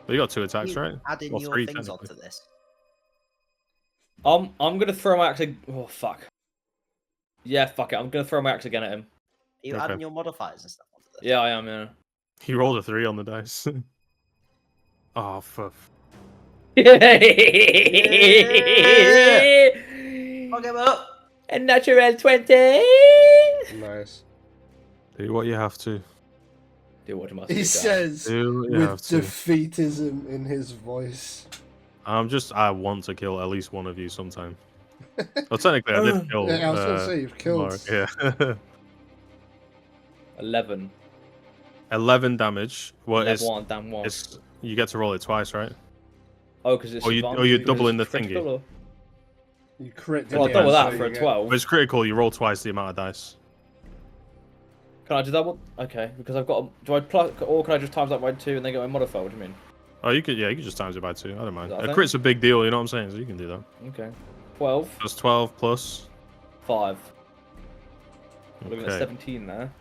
Speaker 2: But you got 2 attacks, right?
Speaker 3: Adding
Speaker 2: Well,
Speaker 3: your
Speaker 2: 3
Speaker 3: things
Speaker 2: technically.
Speaker 3: onto this.
Speaker 4: I'm going to throw my axe... Oh, fuck. Yeah, fuck it. I'm going to throw my axe again at him.
Speaker 3: Are you adding your modifiers and stuff onto this?
Speaker 4: Yeah, I am, yeah.
Speaker 2: He rolled a 3 on the dice. Oh, fuck.
Speaker 1: I
Speaker 3: Fuck him up.
Speaker 4: A natural 20.
Speaker 1: Nice.
Speaker 2: Do what you have to.
Speaker 4: Do what you must
Speaker 1: He
Speaker 4: do,
Speaker 1: says
Speaker 2: Do what you
Speaker 1: with
Speaker 2: have to.
Speaker 1: defeatism in his voice.
Speaker 2: I want to kill at least one of you sometime. Well, technically, I did kill.
Speaker 1: Yeah, I was going to say, you've killed.
Speaker 2: Mark, yeah.
Speaker 4: 11.
Speaker 2: 11 damage. Well,
Speaker 4: Level 1, damn one.
Speaker 2: it's you get to roll it twice, right?
Speaker 4: Oh, because it's.
Speaker 2: you're doubling the thingy.
Speaker 4: Or...
Speaker 1: You crit.
Speaker 4: Well,
Speaker 1: didn't
Speaker 4: double
Speaker 1: you?
Speaker 4: that
Speaker 1: So
Speaker 4: for
Speaker 1: you
Speaker 4: a
Speaker 1: get-
Speaker 4: 12.
Speaker 2: If it's critical, you roll twice the amount of dice.
Speaker 4: Can I do double? Okay, because I've got. Do I pluck, or can I just times that by 2 and then get my modifier? What do you mean?
Speaker 2: Oh, you could just times it by 2. I don't mind.
Speaker 4: Is that
Speaker 2: A
Speaker 4: a
Speaker 2: crit's a big deal, you know what I'm saying? So you can do that.
Speaker 4: Okay. 12.
Speaker 2: That's 12 plus.
Speaker 4: 5. Looking at
Speaker 2: Okay.
Speaker 4: 17 there.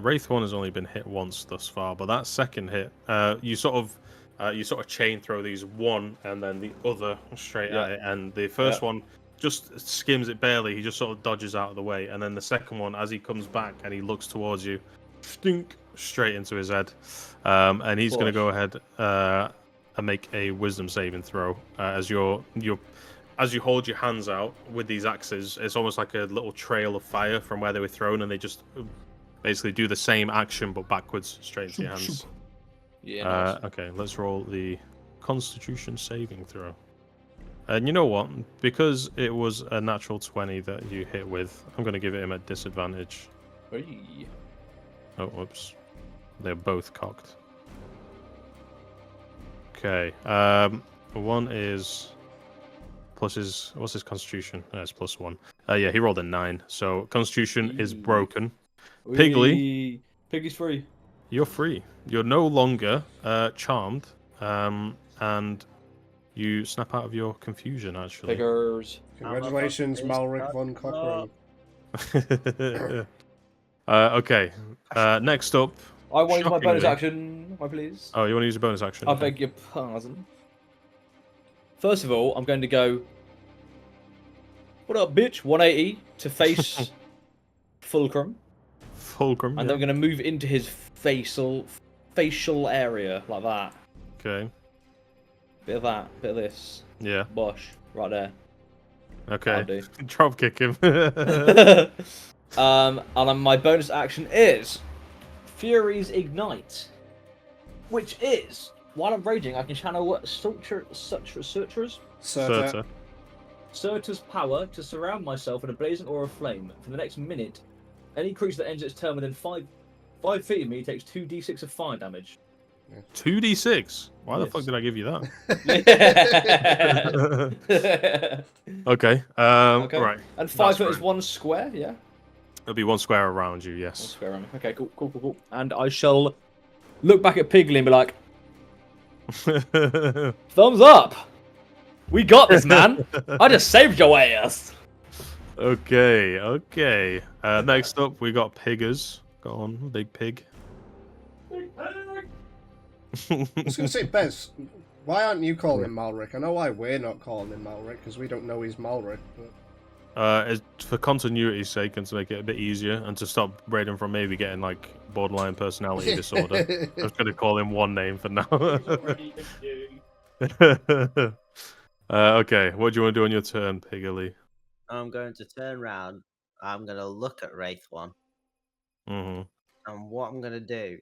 Speaker 2: Wraith 1 has only been hit once thus far, but that second hit, you sort of chain throw these one and then the other straight at it, and the first one just skims it barely. He just sort of dodges out of the way, and then the second one, as he comes back and he looks towards you, stink straight into his head, and he's going to go ahead and make a wisdom saving throw as as you hold your hands out with these axes. It's almost like a little trail of fire from where they were thrown, and they just basically do the same action but backwards straight into your hands.
Speaker 4: Yeah. Nice.
Speaker 2: Okay, let's roll the Constitution saving throw. And you know what? Because it was a natural 20 that you hit with, I'm going to give it him at disadvantage.
Speaker 4: Hey.
Speaker 2: Oh, whoops. They're both cocked. Okay. One is plus his... What's his Constitution? It's +1. Yeah, he rolled a 9. So Constitution is broken. Piggly.
Speaker 4: Whee! Piggy's free.
Speaker 2: You're free. You're no longer charmed, and you snap out of your confusion, actually.
Speaker 4: Piggers.
Speaker 1: Congratulations, Malric von Cochrane.
Speaker 2: Okay. Next up.
Speaker 4: I want to use my bonus
Speaker 2: shockingly-
Speaker 4: action, my please.
Speaker 2: Oh, you want to use a bonus action?
Speaker 4: I beg your pardon. First of all, I'm going to go. What up, bitch? 180 to face Fulcrum.
Speaker 2: Fulcrum.
Speaker 4: And
Speaker 2: Yeah.
Speaker 4: then I'm going to move into his facial area, like that.
Speaker 2: Okay.
Speaker 4: Bit of that, bit of this.
Speaker 2: Yeah.
Speaker 4: Bush, right there.
Speaker 2: Okay.
Speaker 4: That'll
Speaker 2: Drop kick him.
Speaker 4: do. And then my bonus action is Fury's Ignite, which is, while I'm raging, I can channel Surtra's power to surround myself in a blazing aura of flame. For the next minute, any creature that ends its turn within 5 feet of me takes 2d6 of fire damage.
Speaker 2: 2d6. Why the
Speaker 4: Yes.
Speaker 2: fuck did I give you that?
Speaker 4: Okay.
Speaker 2: Okay.
Speaker 4: Okay.
Speaker 2: Right.
Speaker 4: And 5
Speaker 2: That's
Speaker 4: foot is
Speaker 2: fine.
Speaker 4: 1 square, yeah?
Speaker 2: It'll be 1 square around you.
Speaker 4: 1
Speaker 2: Yes.
Speaker 4: square around me. Okay, cool. And I shall look back at Piggly and be like, thumbs up! We got this, man! I just saved your ass!
Speaker 2: Okay. Next up, we got Piggers. Go on, big pig.
Speaker 1: I was going to say, Bez, why aren't you calling him Malric? I know why we're not calling him Malric, because we don't know he's Malric. But...
Speaker 2: It's for continuity's sake and to make it a bit easier and to stop Braden from maybe getting like borderline personality disorder. I'm just gonna call him one name for now. Okay, what do you want to do on your turn, Piggly?
Speaker 3: I'm going to turn round. I'm going to look at Wraith 1.
Speaker 2: Mm-hmm.
Speaker 3: And what I'm going to do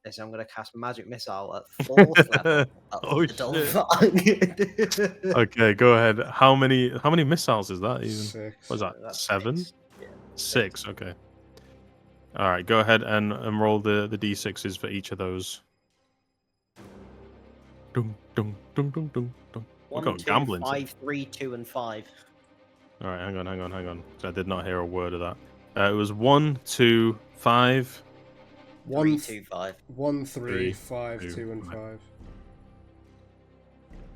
Speaker 3: is I'm going to cast Magic Missile at 4th level. At
Speaker 2: Oh,
Speaker 3: shit.
Speaker 2: Okay, go ahead. How many missiles is that even?
Speaker 1: 6.
Speaker 2: What is that?
Speaker 3: That's
Speaker 2: 7?
Speaker 3: 6. Yeah.
Speaker 2: 6. Okay. All right, go ahead and roll the d6s for each of those. Dum dum dum dum dum dum. We're
Speaker 3: 1,
Speaker 2: going
Speaker 3: 2,
Speaker 2: gambling.
Speaker 3: 5, 3, 2, and 5.
Speaker 2: All right, hang on. So I did not hear a word of that. It was 1, 2, 5.
Speaker 3: 3, 2, 5.
Speaker 1: 1, 3,
Speaker 2: 3,
Speaker 1: 5,
Speaker 2: 2,
Speaker 1: 2, and
Speaker 2: 5.
Speaker 1: 5.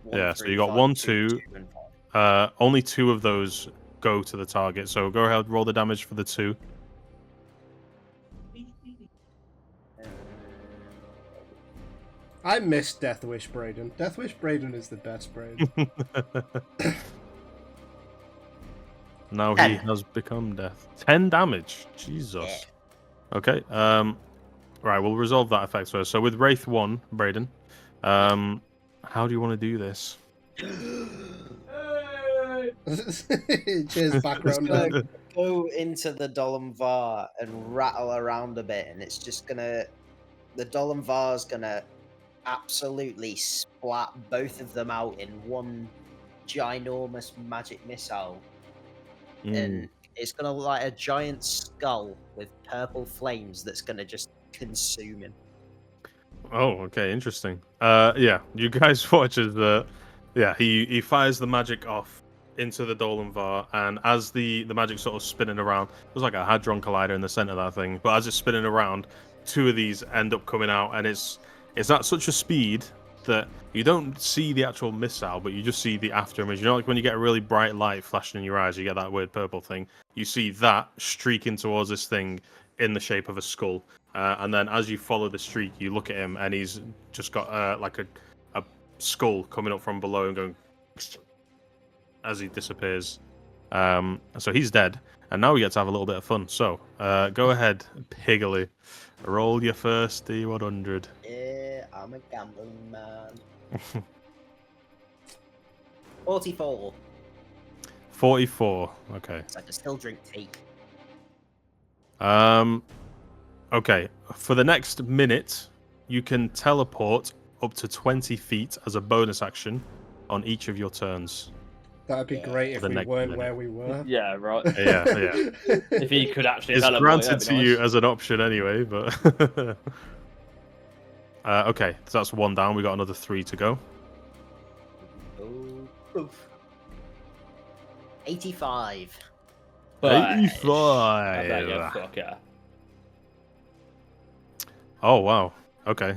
Speaker 3: 1,
Speaker 2: Yeah, so
Speaker 3: 3,
Speaker 2: you got
Speaker 3: 5,
Speaker 2: 1,
Speaker 3: 2,
Speaker 2: 2.
Speaker 3: 2, and 5.
Speaker 2: Only 2 of those go to the target. So go ahead, roll the damage for the 2.
Speaker 1: I miss Death Wish Braden. Death Wish Braden is the best Braden.
Speaker 2: Now he
Speaker 3: 10.
Speaker 2: has become death. 10 damage. Jesus.
Speaker 3: Yeah.
Speaker 2: Okay. Right, we'll resolve that effect first. So with Wraith 1, Braden, how do you want to do this?
Speaker 1: Cheers, background
Speaker 3: Gonna
Speaker 1: man.
Speaker 3: go into the Dolemvar and rattle around a bit, and it's just gonna. The Dolemvar's gonna absolutely splat both of them out in one ginormous magic missile, and it's gonna look like a giant skull with purple flames that's gonna just consume him.
Speaker 2: Oh, okay, interesting. Yeah, you guys watch as he fires the magic off into the Dolanvar, and as the magic sort of spinning around, there's like a hadron collider in the center of that thing. But as it's spinning around, two of these end up coming out, and it's at such a speed that you don't see the actual missile, but you just see the after image. You know, like when you get a really bright light flashing in your eyes, you get that weird purple thing. You see that streaking towards this thing in the shape of a skull. And then as you follow the streak, you look at him, and he's just got like a skull coming up from below and going as he disappears. So he's dead, and now we get to have a little bit of fun. So go ahead, Piggly. Roll your first D100.
Speaker 3: Yeah, I'm a gambling man. 44.
Speaker 2: 44. Okay.
Speaker 3: So I can still drink tea.
Speaker 2: Okay. For the next minute, you can teleport up to 20 feet as a bonus action on each of your turns.
Speaker 1: That'd be great if
Speaker 2: The
Speaker 1: we
Speaker 2: next
Speaker 1: weren't
Speaker 2: minute.
Speaker 1: where we were.
Speaker 4: Yeah, right.
Speaker 2: Yeah.
Speaker 4: If he could actually
Speaker 2: It's
Speaker 4: teleport,
Speaker 2: granted
Speaker 4: that'd
Speaker 2: to
Speaker 4: be
Speaker 2: you
Speaker 4: nice.
Speaker 2: as an option anyway, but okay, so that's one down. We got another 3 to go.
Speaker 3: Oh, poof. 85.
Speaker 4: But-
Speaker 2: 85.
Speaker 4: I bet, yeah, fuck yeah.
Speaker 2: Oh wow. Okay,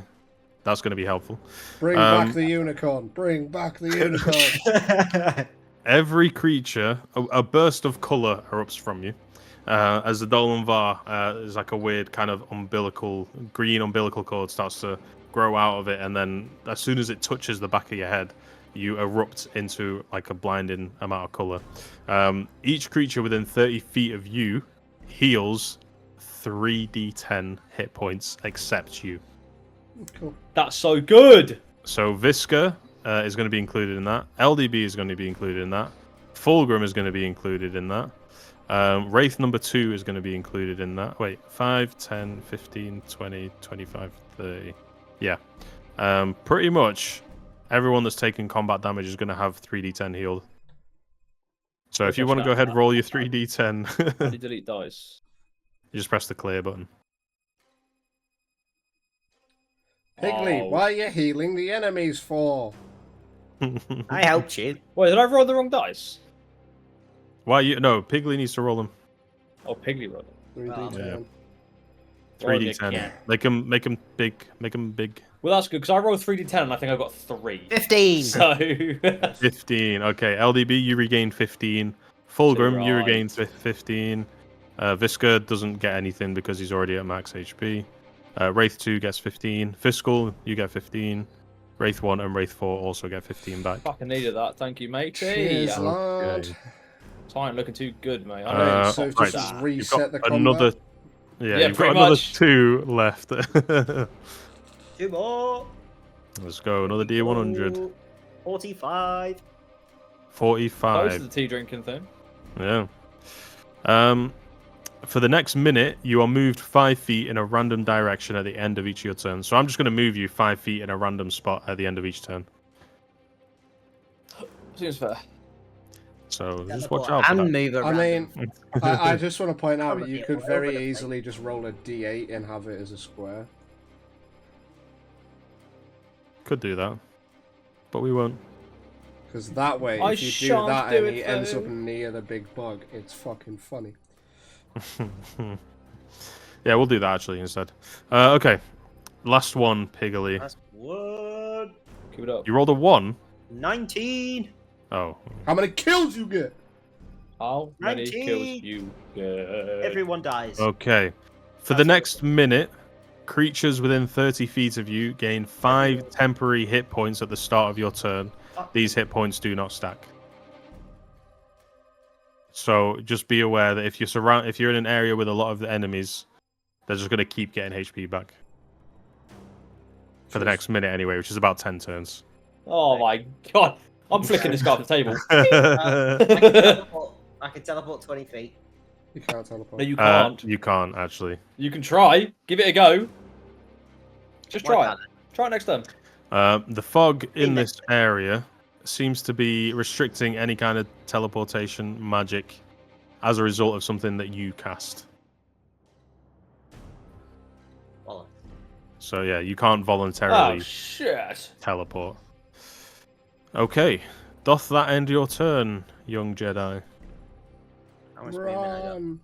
Speaker 2: that's going to be helpful.
Speaker 1: Bring back the unicorn. Bring back the unicorn.
Speaker 2: Every creature, a burst of color erupts from you. As the Dolanvar is like a weird kind of green umbilical cord starts to grow out of it, and then as soon as it touches the back of your head, you erupt into like a blinding amount of color. Each creature within 30 feet of you heals 3d10 hit points except you.
Speaker 1: Cool.
Speaker 4: That's so good.
Speaker 2: So Visca is going to be included in that. LDB is going to be included in that. Fulgrim is going to be included in that. Wraith number 2 is going to be included in that. Wait, 5, 10, 15, 20, 25, 30. Yeah. Pretty much everyone that's taking combat damage is going to have 3d10 healed. So if you want to go ahead, roll your 3d10.
Speaker 4: How do you delete dice?
Speaker 2: You just press the clear button.
Speaker 1: Piggly,
Speaker 4: Oh.
Speaker 1: why are you healing the enemies for?
Speaker 3: I helped you.
Speaker 4: Wait, did I roll the wrong dice?
Speaker 2: Why you? No, Piggly needs to roll them.
Speaker 4: Oh, Piggly rolled them.
Speaker 1: 3d10.
Speaker 2: 3d10.
Speaker 4: Yeah.
Speaker 2: Make them big. Make them big.
Speaker 4: Well, that's good, because I rolled 3d10 and I think I got 3.
Speaker 3: 15.
Speaker 4: So...
Speaker 2: 15. Okay, LDB, you regain 15. Fulgrim, you
Speaker 4: Right.
Speaker 2: regain 15. Visca doesn't get anything because he's already at max HP. Wraith 2 gets 15. Fiscal, you get 15. Wraith 1 and Wraith 4 also get 15 back.
Speaker 4: Fucking needed that. Thank you, matey.
Speaker 1: Cheers, lord.
Speaker 2: Okay.
Speaker 4: I ain't looking too good, mate. I know
Speaker 1: So
Speaker 4: it's
Speaker 1: just
Speaker 4: top that.
Speaker 1: reset the combat.
Speaker 2: Another. Yeah,
Speaker 4: Yeah,
Speaker 2: you've got
Speaker 4: pretty
Speaker 2: another
Speaker 4: much.
Speaker 2: 2 left.
Speaker 3: 2 more.
Speaker 2: Let's go. Another D100.
Speaker 3: 45.
Speaker 4: Close to
Speaker 2: 45.
Speaker 4: the tea drinking thing.
Speaker 2: Yeah. For the next minute, you are moved 5 feet in a random direction at the end of each of your turns. So I'm just going to move you 5 feet in a random spot at the end of each turn.
Speaker 4: Seems fair.
Speaker 2: So just watch out for
Speaker 3: And
Speaker 2: that.
Speaker 3: move
Speaker 1: I
Speaker 3: around.
Speaker 1: mean, I just want to point out that
Speaker 3: Probably
Speaker 1: you could
Speaker 3: all over
Speaker 1: very
Speaker 3: the place.
Speaker 1: easily just roll a d8 and have it as a square.
Speaker 2: Could do that. But we won't.
Speaker 1: Because that way,
Speaker 4: I
Speaker 1: if you do
Speaker 4: shan't
Speaker 1: that
Speaker 4: do
Speaker 1: and
Speaker 4: it,
Speaker 1: he ends up
Speaker 4: though.
Speaker 1: near the big bug, it's fucking funny.
Speaker 2: Yeah, we'll do that actually instead. Okay. Last one, Piggly.
Speaker 3: That's what?
Speaker 4: Keep it up.
Speaker 2: You rolled a 1?
Speaker 3: 19.
Speaker 2: Oh.
Speaker 1: How many kills you get?
Speaker 4: How many
Speaker 3: 19.
Speaker 4: kills you get?
Speaker 3: Everyone dies.
Speaker 2: Okay. For the
Speaker 3: That's
Speaker 2: next minute, creatures within 30 feet of you gain 5 temporary hit points at the start of your turn. These hit points do not stack. So just be aware that if you're in an area with a lot of the enemies, they're just going to keep getting HP back. For the next minute anyway, which is about 10 turns.
Speaker 4: Oh my god. I'm flicking this guy off the table.
Speaker 3: I can teleport 20 feet.
Speaker 1: You can't teleport.
Speaker 4: No, you can't.
Speaker 2: You can't actually.
Speaker 4: You can try. Give it a go. Just
Speaker 3: Why
Speaker 4: try
Speaker 3: can't
Speaker 4: it. Try it next time.
Speaker 2: The fog in
Speaker 3: In
Speaker 2: this area seems to be restricting any kind of teleportation magic as a result of something that you cast.
Speaker 3: Well,
Speaker 2: So yeah, you can't
Speaker 4: Oh,
Speaker 2: voluntarily
Speaker 4: shit.
Speaker 2: teleport. Okay. Doth that end your turn, young Jedi?
Speaker 3: how much movement I got?
Speaker 1: Run.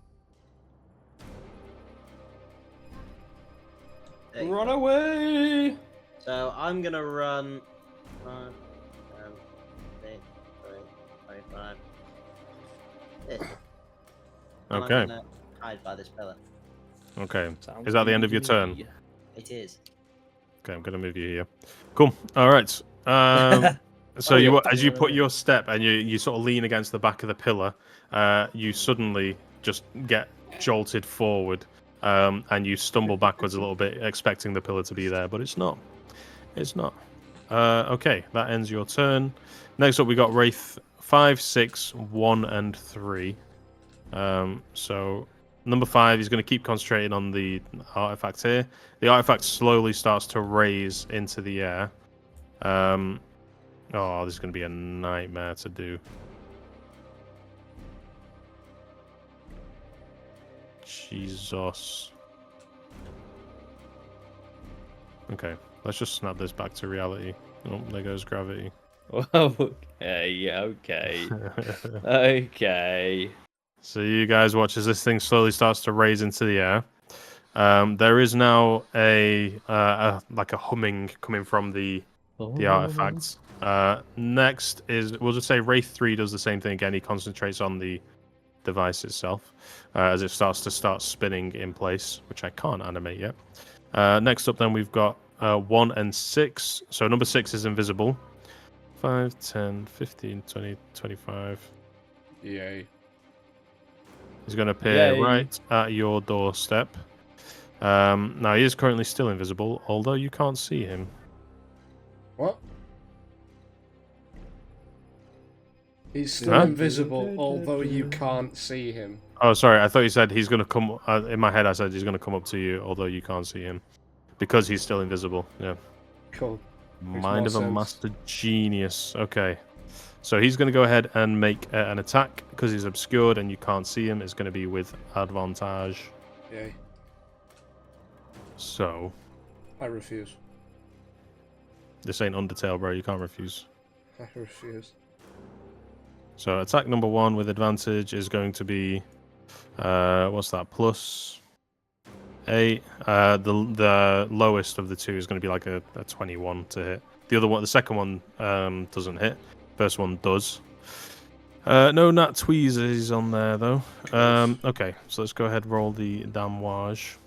Speaker 3: There you
Speaker 4: Run
Speaker 3: go.
Speaker 4: away.
Speaker 3: So I'm gonna run 5, 10, 6, 25. This. And
Speaker 2: Okay.
Speaker 3: I'm gonna hide by this pillar.
Speaker 2: Okay.
Speaker 4: Sounds
Speaker 2: Is that the end
Speaker 4: good
Speaker 2: of your
Speaker 4: to
Speaker 2: turn?
Speaker 4: me.
Speaker 3: It is.
Speaker 2: Okay, I'm gonna move you here. Cool. All right. So
Speaker 4: Oh,
Speaker 2: you,
Speaker 4: yeah.
Speaker 2: as you put your step and you sort of lean against the back of the pillar, you suddenly just get jolted forward, and you stumble backwards a little bit, expecting the pillar to be there, but it's not. It's not. Okay, that ends your turn. Next up, we got Wraith 5, 6, 1, and 3. So number 5 is going to keep concentrating on the artifact here. The artifact slowly starts to raise into the air. Oh, this is going to be a nightmare to do. Jesus. Okay, let's just snap this back to reality. Oh, there goes gravity.
Speaker 4: Okay. Okay.
Speaker 2: So you guys watch as this thing slowly starts to raise into the air. There is now like a humming coming from the artifacts. Next is, we'll just say Wraith 3 does the same thing again. He concentrates on the device itself as it starts to spinning in place, which I can't animate yet. Next up then we've got 1 and 6. So number 6 is invisible. 5, 10, 15, 20, 25.
Speaker 1: Yay.
Speaker 2: He's going to appear
Speaker 4: Yay.
Speaker 2: right at your doorstep. Now he is currently still invisible, although you can't see him.
Speaker 1: What? He's still
Speaker 2: Huh?
Speaker 1: invisible, although you can't see him.
Speaker 2: Oh, sorry. I thought you said he's going to come. In my head, I said he's going to come up to you, although you can't see him, because he's still invisible. Yeah.
Speaker 1: Cool. Makes
Speaker 2: Mind
Speaker 1: more
Speaker 2: of a
Speaker 1: sense.
Speaker 2: master genius. Okay. So he's going to go ahead and make an attack because he's obscured and you can't see him. It's going to be with advantage.
Speaker 1: Yay.
Speaker 2: So
Speaker 1: I refuse.
Speaker 2: this ain't Undertale, bro. You can't refuse.
Speaker 1: I refuse.
Speaker 2: So attack number 1 with advantage is going to be what's that? +8. The lowest of the two is going to be like a 21 to hit. The other one, the second one, doesn't hit. First one does. No nat tweezers on there though. Okay, so let's go ahead and roll the damage.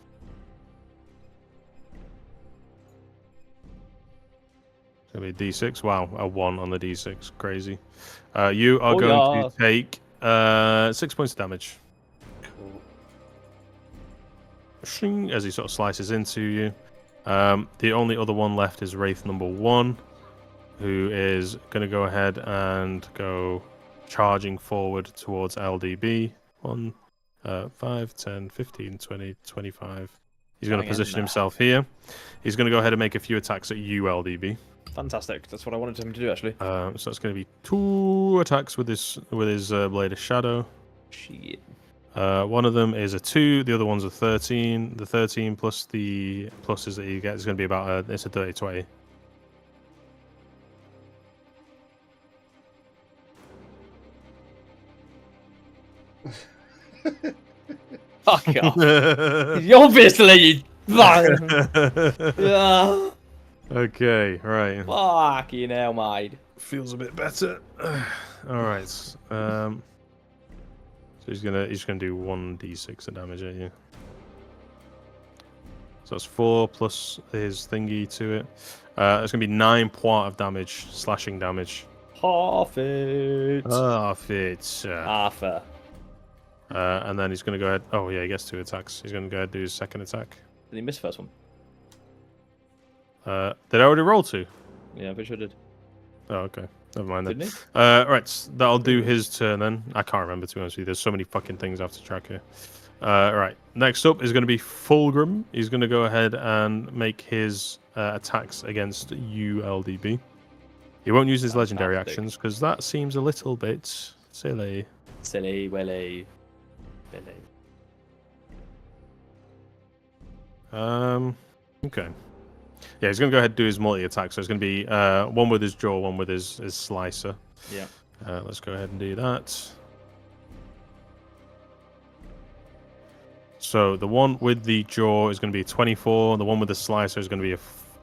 Speaker 2: It's gonna be a D6. Wow, a 1 on the D6. Crazy. You are going to take 6 points of damage.
Speaker 1: Cool.
Speaker 2: Shing, as he sort of slices into you. The only other one left is Wraith number 1, who is going to go ahead and go charging forward towards LDB. 1, 5, 10, 15, 20, 25. He's going to position himself here. He's going to go ahead and make a few attacks at you, LDB.
Speaker 4: Fantastic. That's what I wanted him to do, actually.
Speaker 2: So that's going to be 2 attacks with his Blade of Shadow.
Speaker 4: Shit.
Speaker 2: One of them is a 2, the other one's a 13. The 13 plus the pluses that he gets is going to be about it's a dirty 20.
Speaker 4: Fuck off. Obviously, yeah.
Speaker 2: Okay, right.
Speaker 4: Fucking hell, mate.
Speaker 2: Feels a bit better. All right. So he's gonna do 1d6 of damage at you. So that's 4 plus his thingy to it. It's gonna be 9 point of damage, slashing damage.
Speaker 4: Half it.
Speaker 2: Half it.
Speaker 4: Arthur.
Speaker 2: And then he's gonna go ahead. Oh yeah, he gets 2 attacks. He's gonna go ahead and do his second attack.
Speaker 4: Did he miss the first one?
Speaker 2: Did I already roll 2?
Speaker 4: Yeah, I'm pretty sure I did.
Speaker 2: Oh, okay. Never mind then.
Speaker 4: Didn't he?
Speaker 2: Right, that'll do his turn then. I can't remember, to be honest with you. There's so many fucking things I have to track here. Right, next up is going to be Fulgrim. He's going to go ahead and make his attacks against you, LDB. He won't use his legendary
Speaker 4: Fantastic.
Speaker 2: actions because that seems a little bit silly.
Speaker 4: Silly, willy, Billy.
Speaker 2: Okay. Yeah, he's going to go ahead and do his multi-attack. So it's going to be one with his jaw, one with his slicer.
Speaker 4: Yeah.
Speaker 2: Let's go ahead and do that. So the one with the jaw is going to be a 24. The one with the slicer is going to be a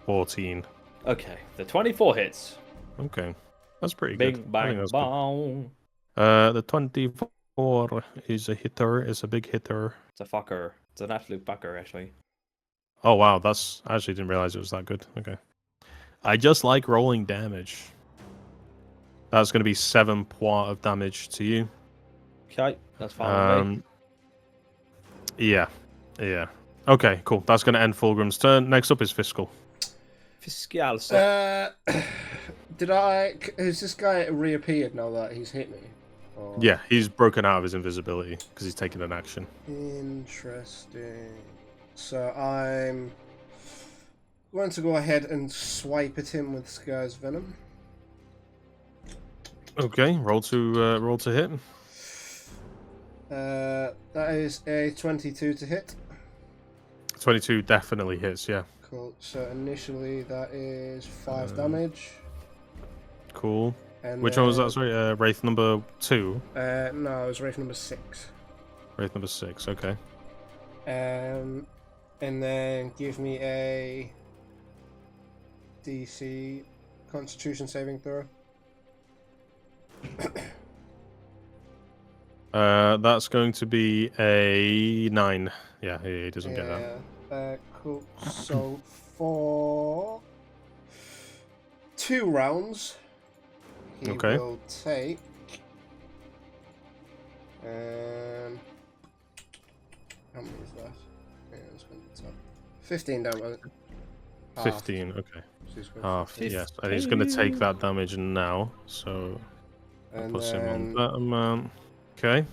Speaker 2: 14.
Speaker 4: Okay, the 24 hits.
Speaker 2: Okay. That's pretty
Speaker 4: Bing,
Speaker 2: good. I think
Speaker 4: bang,
Speaker 2: that's
Speaker 4: bong.
Speaker 2: good. The 24 is a hitter. It's a big hitter.
Speaker 4: It's a fucker. It's an absolute fucker, actually.
Speaker 2: Oh, wow. I actually didn't realize it was that good. Okay. I just like rolling damage. That's going to be 7 points of damage to you.
Speaker 4: Okay, that's fine with me.
Speaker 2: Yeah. Okay, cool. That's going to end Fulgrim's turn. Next up is Fiscal.
Speaker 4: Fiscal.
Speaker 1: Has this guy reappeared now that he's hit me? Or...
Speaker 2: Yeah, he's broken out of his invisibility because he's taken an action.
Speaker 1: Interesting. So I'm going to go ahead and swipe at him with Scar's Venom.
Speaker 2: Okay, roll to hit.
Speaker 1: That is a 22 to hit.
Speaker 2: 22 definitely hits, yeah.
Speaker 1: Cool. So initially that is 5 damage.
Speaker 2: Cool.
Speaker 1: And
Speaker 2: Which one was that? Sorry, Wraith number 2?
Speaker 1: No, it was Wraith number 6.
Speaker 2: Wraith number 6, okay.
Speaker 1: And then give me a DC Constitution saving throw.
Speaker 2: That's going to be a 9. Yeah, he doesn't get that.
Speaker 1: Cool. So for 2 rounds, he
Speaker 2: Okay.
Speaker 1: will take. How many is that? Yeah, it's going to be top. 15 damage.
Speaker 2: 15, okay.
Speaker 1: So he's got
Speaker 2: Half,
Speaker 1: 15.
Speaker 2: yes. And he's going to take that damage now, so that
Speaker 1: And
Speaker 2: puts him on
Speaker 1: then,
Speaker 2: that amount. Okay.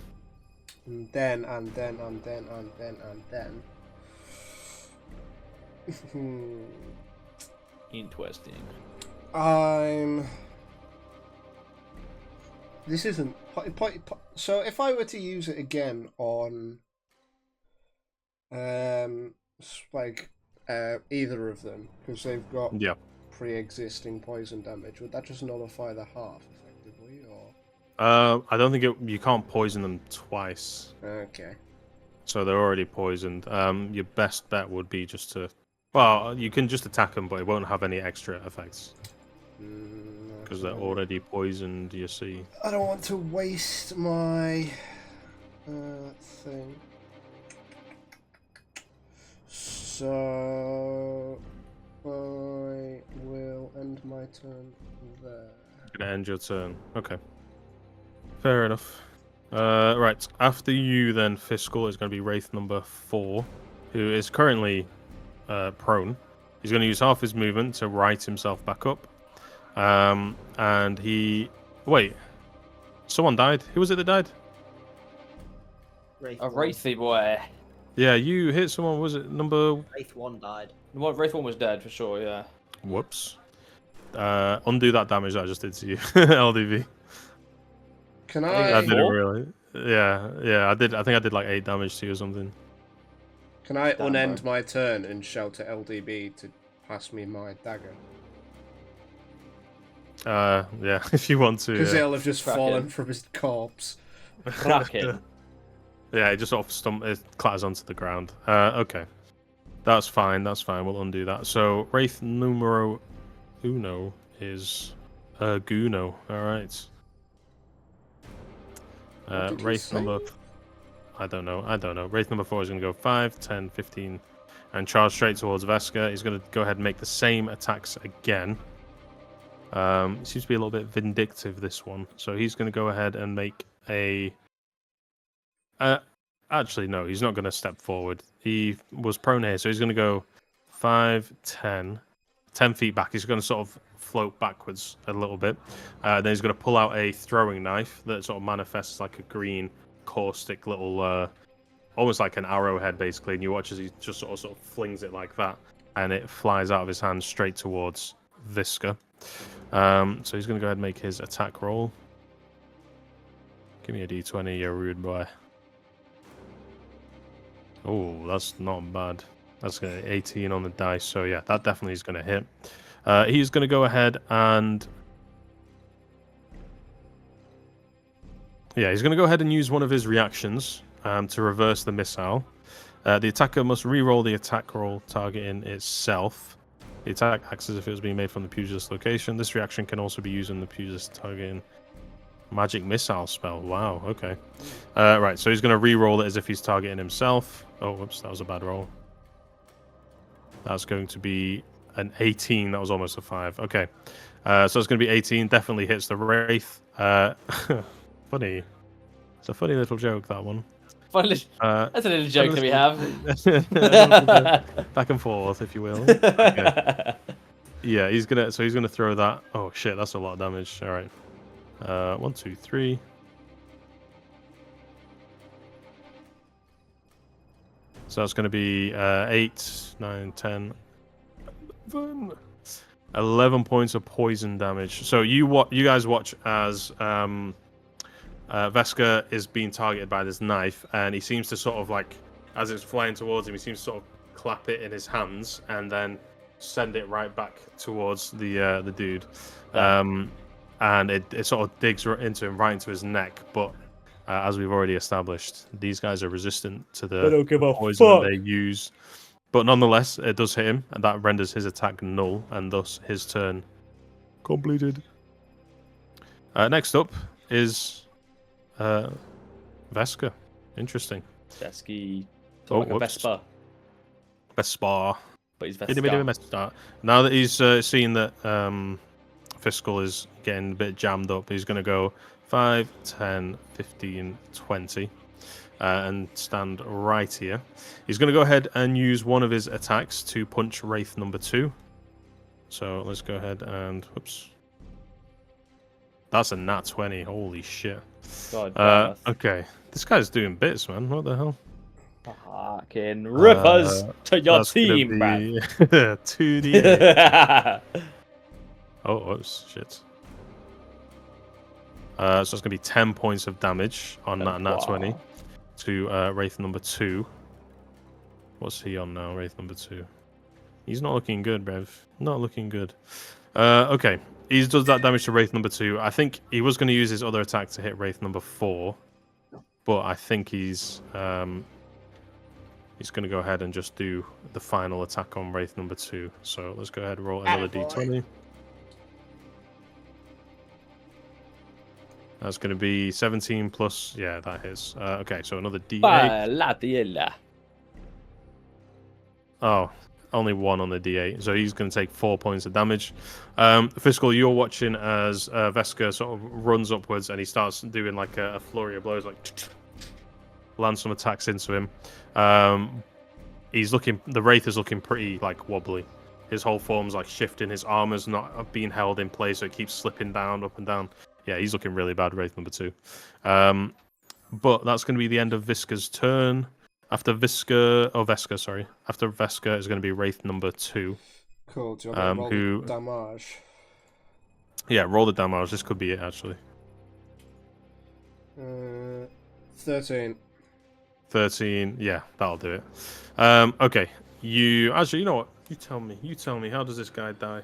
Speaker 1: and then.
Speaker 4: Interesting.
Speaker 1: This isn't. So if I were to use it again on, either of them, because they've got
Speaker 2: Yeah.
Speaker 1: pre-existing poison damage, would that just nullify the half effectively, or?
Speaker 2: I don't think you can't poison them twice.
Speaker 1: Okay.
Speaker 2: So they're already poisoned. Your best bet would be just to... Well, you can just attack them, but it won't have any extra effects. Because they're already poisoned, you see.
Speaker 1: I don't want to waste my thing. So I will end my turn there.
Speaker 2: Gonna end your turn. Okay. Fair enough. Right. After you, then, Fiscal, is going to be Wraith number 4, who is currently prone. He's going to use half his movement to right himself back up. And he... Wait. Someone died. Who was it that died?
Speaker 3: Wraith
Speaker 4: A
Speaker 3: 1.
Speaker 4: Wraithy boy.
Speaker 2: Yeah, you hit someone. Was it number...
Speaker 3: Wraith 1 died.
Speaker 4: Well, Wraith 1 was dead for sure, yeah.
Speaker 2: Whoops. Undo that damage that I just did to you, LDV.
Speaker 1: Can
Speaker 2: I
Speaker 1: I?
Speaker 2: didn't
Speaker 4: Four?
Speaker 2: really. Yeah, I did. I think I did like 8 damage to you or something.
Speaker 1: Can I
Speaker 4: Damn,
Speaker 1: unend
Speaker 4: bro.
Speaker 1: my turn and shout to LDB to pass me my dagger?
Speaker 2: Yeah, if you want to.
Speaker 1: Because
Speaker 2: Yeah.
Speaker 1: he'll have just
Speaker 4: Crack
Speaker 1: fallen
Speaker 4: him.
Speaker 1: from his corpse.
Speaker 4: Cracking.
Speaker 2: Yeah, it just sort of it clatters onto the ground. Okay. That's fine, we'll undo that. So, Wraith numero uno is Guno. Alright.
Speaker 1: What did he
Speaker 2: Wraith
Speaker 1: say?
Speaker 2: number... I don't know. Wraith number 4 is going to go 5, 10, 15, and charge straight towards Veska. He's going to go ahead and make the same attacks again. It seems to be a little bit vindictive, this one. So he's going to go ahead and make a... actually, no, he's not going to step forward. He was prone here, so he's going to go 5, 10 feet back. He's going to sort of float backwards a little bit. Then he's going to pull out a throwing knife that sort of manifests like a green caustic little, almost like an arrowhead basically. And you watch as he just sort of flings it like that, and it flies out of his hand straight towards Visca. So he's going to go ahead and make his attack roll. Give me a d20, you rude boy. Oh, that's not bad. That's going to 18 on the dice. So yeah, that definitely is going to hit. He's going to go ahead and... Yeah, he's going to go ahead and use one of his reactions to reverse the missile. The attacker must re-roll the attack roll targeting itself. The attack acts as if it was being made from the pugilist location. This reaction can also be used on the pugilist targeting magic missile spell. Wow, okay. Right, so he's going to re-roll it as if he's targeting himself. Oh, whoops, that was a bad roll. That's going to be an 18. That was almost a 5. Okay. So it's going to be 18. Definitely hits the Wraith. Funny. It's a funny little joke, that one.
Speaker 4: That's a little joke that we have.
Speaker 2: Back and forth, if you will. Okay. Yeah, he's gonna throw that. Oh shit, that's a lot of damage. All right. 1, 2, 3. So that's going to be 8, 9, 10, 11 points of poison damage. So you guys watch as Vesca is being targeted by this knife, and he seems to sort of like, as it's flying towards him, he seems to sort of clap it in his hands and then send it right back towards the dude. And it sort of digs into him, right into his neck. But as we've already established, these guys are resistant to the poison that they use. But nonetheless, it does hit him, and that renders his attack null, and thus his turn completed. Next up is Vesca. Interesting.
Speaker 4: Vesky. Like a Vespa.
Speaker 2: Vespa.
Speaker 4: But he's Vesca.
Speaker 2: Now that he's seen that Fiscal is getting a bit jammed up, he's going to go 5, 10, 15, 20 and stand right here. He's going to go ahead and use one of his attacks to punch Wraith number 2. So let's go ahead and... Whoops. That's a nat 20. Holy shit.
Speaker 4: God,
Speaker 2: okay. This guy's doing bits, man. What the hell?
Speaker 4: Fucking rippers to your team, man.
Speaker 2: 2d8. Oh, whoops, shit. So it's going to be 10 points of damage on that nat 20 to Wraith number 2. What's he on now, Wraith number 2? He's not looking good, Brev. Not looking good. Okay, he does that damage to Wraith number 2. I think he was going to use his other attack to hit Wraith number 4. But I think he's going to go ahead and just do the final attack on Wraith number 2. So let's go ahead and roll another d20. That's going to be 17 plus... Yeah, that hits. Okay, so another d8. Oh, only 1 on the d8. So he's going to take 4 points of damage. Fiscal, you're watching as Vesca sort of runs upwards and he starts doing like a flurry of blows, like... Lands some attacks into him. The Wraith is looking pretty like wobbly. His whole form's like shifting. His armor's not being held in place, so it keeps slipping down, up and down. Yeah, he's looking really bad, Wraith number 2. But that's going to be the end of Visca's turn. After Vesca is going to be Wraith number 2.
Speaker 1: Cool. Do you want to roll the damage?
Speaker 2: Yeah, roll the damage. This could be it, actually.
Speaker 1: 13.
Speaker 2: 13. Yeah, that'll do it. Okay. You know what? You tell me. How does this guy die?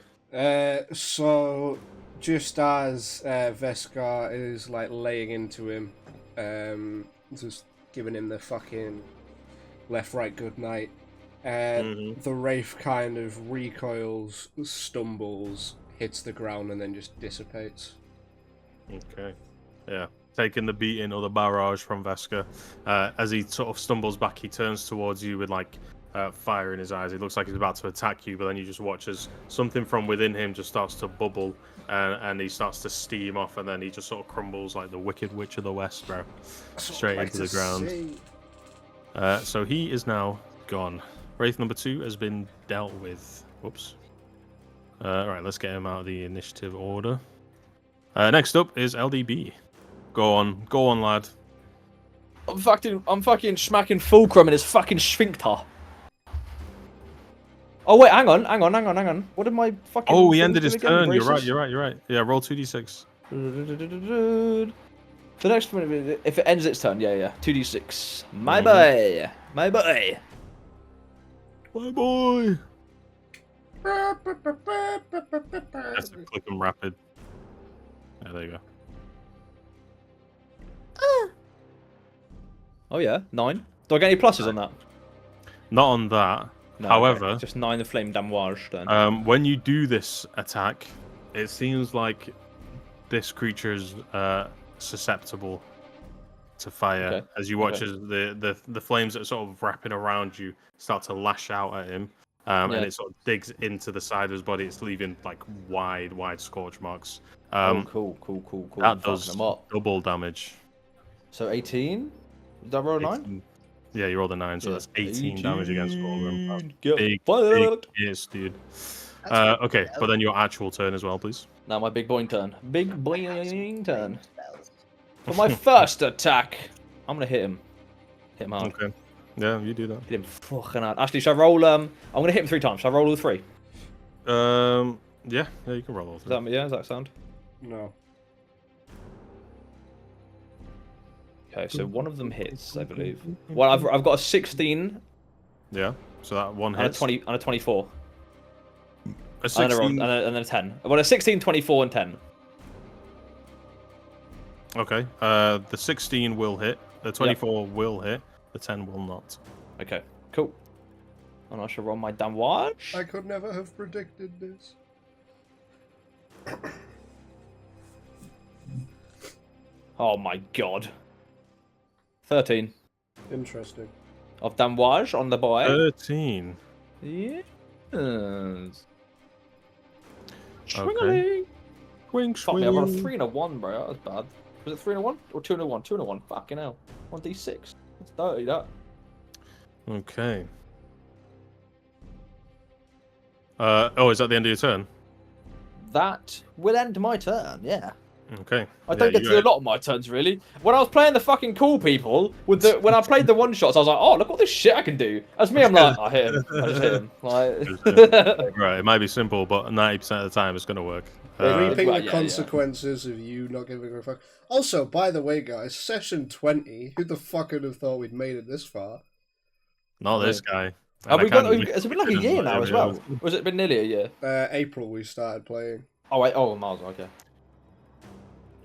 Speaker 1: So just as Vesca is like laying into him, just giving him the fucking left, right, good night, the Wraith kind of recoils, stumbles, hits the ground, and then just dissipates.
Speaker 2: Okay. Yeah. Taking the beating or the barrage from Vesca. As he sort of stumbles back, he turns towards you with like fire in his eyes. It looks like he's about to attack you, but then you just watch as something from within him just starts to bubble, and he starts to steam off, and then he just sort of crumbles like the Wicked Witch of the West, bro. Straight into the ground. So he is now gone. Wraith number 2 has been dealt with. Whoops. Right, let's get him out of the initiative order. Next up is LDB. Go on, lad.
Speaker 4: I'm fucking smacking fulcrum in his fucking sphincter. Oh wait, hang on. What did my fucking?
Speaker 2: Oh, he
Speaker 4: thing
Speaker 2: ended
Speaker 4: do
Speaker 2: his
Speaker 4: again?
Speaker 2: turn.
Speaker 4: Braces?
Speaker 2: You're right. Yeah, roll 2d6.
Speaker 4: The next one, if it ends its turn, yeah. 2d6. My
Speaker 2: Mhm.
Speaker 4: boy. My boy.
Speaker 2: My boy. Have to click them rapid. Yeah, there you go.
Speaker 4: Oh yeah, 9. Do I get any pluses on that?
Speaker 2: Not on that.
Speaker 4: No,
Speaker 2: However,
Speaker 4: okay. Just 9 the flame damage then.
Speaker 2: when you do this attack, it seems like this creature is susceptible to fire.
Speaker 4: Okay,
Speaker 2: As you watch
Speaker 4: okay.
Speaker 2: as the flames that are sort of wrapping around you start to lash out at him, and
Speaker 4: Yeah.
Speaker 2: it sort of digs into the side of his body. It's leaving like wide scorch marks.
Speaker 4: Oh, cool.
Speaker 2: That
Speaker 4: Fucking
Speaker 2: does
Speaker 4: them up.
Speaker 2: double damage.
Speaker 4: So 18? Did I roll a 9?
Speaker 2: 18. Yeah, you rolled a 9, so
Speaker 4: Yeah.
Speaker 2: that's 18 damage against all of them. That's
Speaker 4: Get
Speaker 2: big
Speaker 4: fucked.
Speaker 2: hits, dude.
Speaker 3: That's
Speaker 2: Okay, but then your actual turn as well, please.
Speaker 4: Now my big boing turn. Big boing turn.
Speaker 3: spells.
Speaker 4: For my first attack, I'm gonna hit him. Hit him hard.
Speaker 2: Okay. Yeah, you do that.
Speaker 4: Hit him fucking hard. Actually, should I roll? I'm gonna hit him 3 times. Should I roll all 3?
Speaker 2: Yeah, you can roll all
Speaker 4: Does
Speaker 2: three.
Speaker 4: that, does that sound?
Speaker 1: No.
Speaker 4: Okay, so one of them hits, I believe. Well, I've got a 16
Speaker 2: Yeah, so that one
Speaker 4: and a
Speaker 2: hits.
Speaker 4: 20 and a 24.
Speaker 2: A
Speaker 4: And
Speaker 2: 16.
Speaker 4: then a 10. Well, a 16, 24, and 10.
Speaker 2: Okay, the 16 will hit. The 24 will hit. The 10 will not.
Speaker 4: Okay, cool. And I shall roll my damn watch.
Speaker 1: I could never have predicted this.
Speaker 4: Oh my god. 13
Speaker 1: Interesting.
Speaker 4: of damage on the boy.
Speaker 2: 13.
Speaker 4: Yes.
Speaker 2: Okay. Swing,
Speaker 4: Fuck me, I got a
Speaker 2: swing.
Speaker 4: 3 and a 1, bro. That was bad. Was it 3 and a 1? Or 2 and a 1? 2 and a 1. Fucking hell. 1d6. That's dirty, that.
Speaker 2: Okay. Oh, is that the end of your turn?
Speaker 4: That will end my turn, yeah.
Speaker 2: Okay.
Speaker 4: I don't
Speaker 2: Yeah,
Speaker 4: get to do a lot of my turns, really. When I was playing the fucking cool people, when I played the one-shots, I was like, oh, look all this shit I can do. As me, I'm like, I hit him. I just hit him. Like...
Speaker 2: Right, it might be simple, but 90% of the time it's going to work.
Speaker 1: Reaping
Speaker 4: well,
Speaker 1: the
Speaker 4: yeah.
Speaker 1: consequences of you not giving a fuck. Also, by the way, guys, session 20. Who the fuck would have thought we'd made it this far?
Speaker 2: Not this guy.
Speaker 4: And
Speaker 2: And I can't really
Speaker 4: it's been like a
Speaker 2: fit in
Speaker 4: year now as
Speaker 2: whatever
Speaker 4: well.
Speaker 2: else.
Speaker 4: Was it been nearly a year?
Speaker 1: April we started playing.
Speaker 4: Oh, wait. Oh, miles. Okay.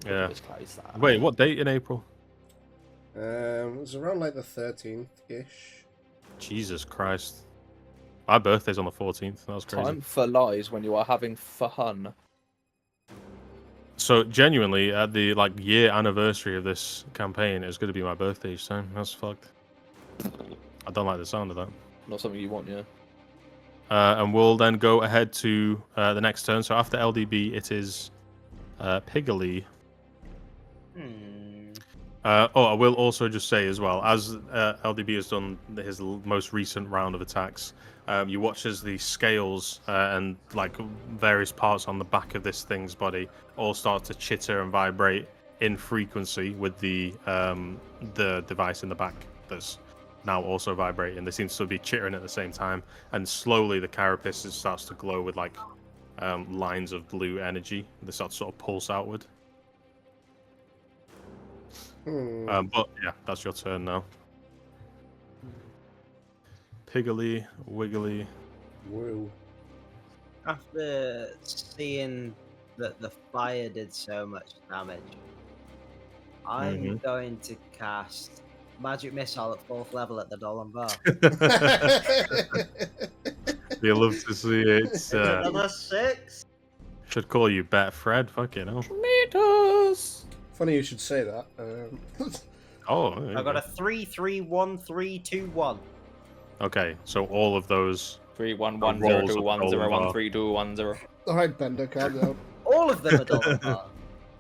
Speaker 2: Yeah.
Speaker 4: It's close, that.
Speaker 2: Wait, what date in April?
Speaker 1: It was around like the 13th-ish.
Speaker 2: Jesus Christ. My birthday's on the 14th. That was crazy.
Speaker 4: Time for lies when you are having fun.
Speaker 2: So genuinely, at the year anniversary of this campaign, it's going to be my birthday each time. That's fucked. I don't like the sound of that.
Speaker 4: Not something you want, yeah.
Speaker 2: And we'll then go ahead to the next turn. So after LDB, it is Piggly. I will also just say as well, as LDB has done his most recent round of attacks, you watch as the scales and various parts on the back of this thing's body all start to chitter and vibrate in frequency with the device in the back that's now also vibrating. They seem to be chittering at the same time, and slowly the carapace starts to glow with lines of blue energy. They start to sort of pulse outward. But yeah, that's your turn now. Piggly, wiggly.
Speaker 1: Woo.
Speaker 3: After seeing that the fire did so much damage, I'm going to cast Magic Missile at 4th level at the Dolan Bar.
Speaker 2: You love to see it.
Speaker 3: Another 6?
Speaker 2: Should call you Bat Fred. Fucking hell.
Speaker 4: Tomatoes!
Speaker 1: Funny you should say that.
Speaker 2: Oh.
Speaker 3: I got a 3-3-1-3-2-1.
Speaker 2: Okay, so all of those.
Speaker 4: 3 1 1 0 2 1 0 1 3 2 1 0.
Speaker 1: Alright, Bender, calm down.
Speaker 3: All of them are Dolan Bar.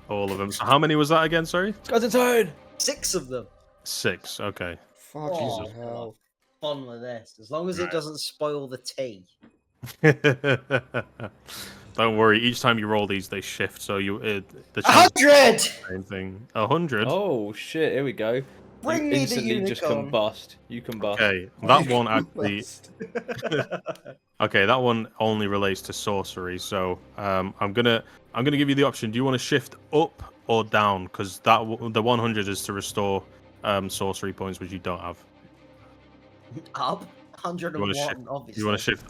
Speaker 2: All of them. So how many was that again? Sorry.
Speaker 4: Guys, inside!
Speaker 3: 6 of them.
Speaker 2: 6. Okay.
Speaker 1: Fuck
Speaker 3: Oh,
Speaker 1: hell.
Speaker 3: fun with this. As long as it doesn't spoil the tea.
Speaker 2: Don't worry. Each time you roll these, they shift. So the chance
Speaker 3: 100!
Speaker 2: same thing. 100.
Speaker 4: Oh shit! Here we go.
Speaker 3: Bring
Speaker 4: You
Speaker 3: me the
Speaker 4: instantly just
Speaker 3: unicorn.
Speaker 4: combust. You combust.
Speaker 2: Okay,
Speaker 1: Why
Speaker 2: that
Speaker 1: you
Speaker 2: one actually.
Speaker 1: must?
Speaker 2: Okay, that one only relates to sorcery. So I'm gonna give you the option. Do you want to shift up or down? Because the 100 is to restore sorcery points, which you don't have.
Speaker 3: Up?
Speaker 2: You want to
Speaker 3: 101,
Speaker 2: shift?
Speaker 3: obviously.
Speaker 2: You want to shift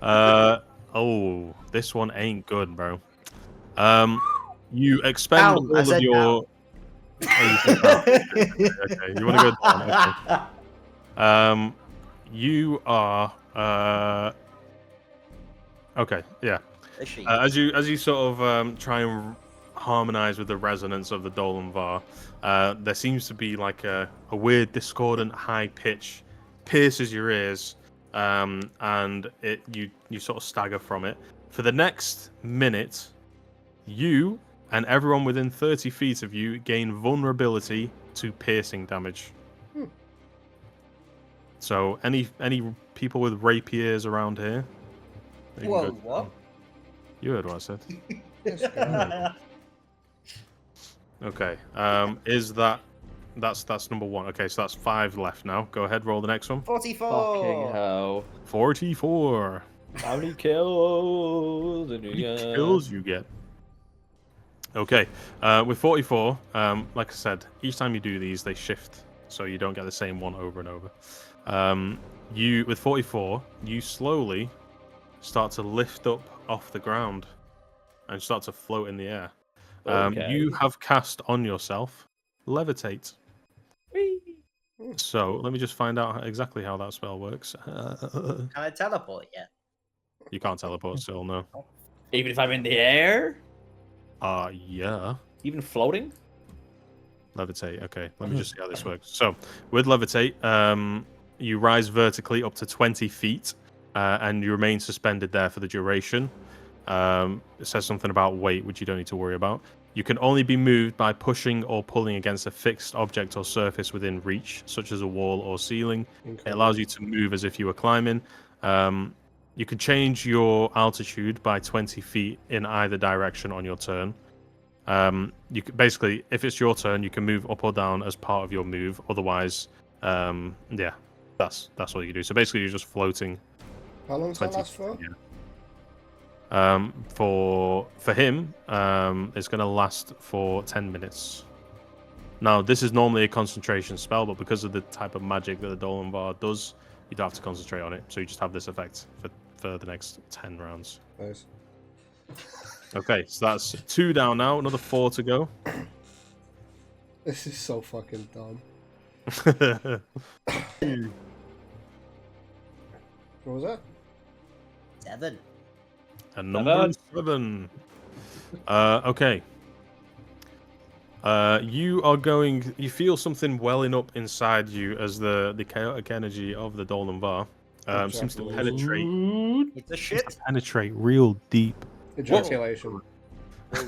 Speaker 2: up? Oh, this one ain't good, bro. You expend
Speaker 3: Down, I
Speaker 2: all of
Speaker 3: said
Speaker 2: your. Oh, you said down. Okay, you want to go down? Okay. You are. Okay, yeah.
Speaker 3: A sheep.
Speaker 2: As you sort of try and harmonize with the resonance of the Dolan Var, there seems to be like a weird discordant high pitch pierces your ears, and you sort of stagger from it. For the next minute, you and everyone within 30 feet of you gain vulnerability to piercing damage. So any people with rapiers around here? they can
Speaker 3: Whoa,
Speaker 2: go
Speaker 3: what?
Speaker 2: down. You heard what I said.
Speaker 1: Yes, go.
Speaker 2: Okay. Is that's number 1. Okay, so that's 5 left now. Go ahead, roll the next one.
Speaker 3: 44!
Speaker 4: Fucking hell!
Speaker 2: 44.
Speaker 4: How many kills did you
Speaker 2: How many
Speaker 4: get?
Speaker 2: kills you get? Okay. With 44, like I said, each time you do these, they shift, so you don't get the same one over and over. With 44, you slowly start to lift up off the ground and start to float in the air.
Speaker 4: Okay.
Speaker 2: You have cast on yourself levitate.
Speaker 4: Whee!
Speaker 2: So let me just find out exactly how that spell works.
Speaker 3: Can I teleport yet?
Speaker 2: You can't teleport still, no.
Speaker 4: Even if I'm in the air,
Speaker 2: Yeah.
Speaker 4: even floating.
Speaker 2: Levitate. Okay, let me just see how this works. So, with levitate, you rise vertically up to 20 feet, and you remain suspended there for the duration. It says something about weight, which you don't need to worry about. You can only be moved by pushing or pulling against a fixed object or surface within reach, such as a wall or ceiling. It allows you to move as if you were climbing. You can change your altitude by 20 feet in either direction on your turn. You can, basically, if it's your turn, you can move up or down as part of your move. Otherwise, yeah, that's all you do. So basically, you're just floating.
Speaker 1: How long does that
Speaker 2: 20
Speaker 1: last for?
Speaker 2: yeah. For him, it's going to last for 10 minutes. Now, this is normally a concentration spell, but because of the type of magic that the Dolan Var does, you don't have to concentrate on it. So you just have this effect for the next 10 rounds.
Speaker 1: Nice.
Speaker 2: Okay, so that's 2 down now. Another 4 to go.
Speaker 1: This is so fucking dumb. What was that?
Speaker 3: 7.
Speaker 2: And number 7. Okay. You feel something welling up inside you as the chaotic energy of the Dolan Var seems to penetrate.
Speaker 3: It's a shit.
Speaker 2: Penetrate real deep.
Speaker 1: Ejaculation.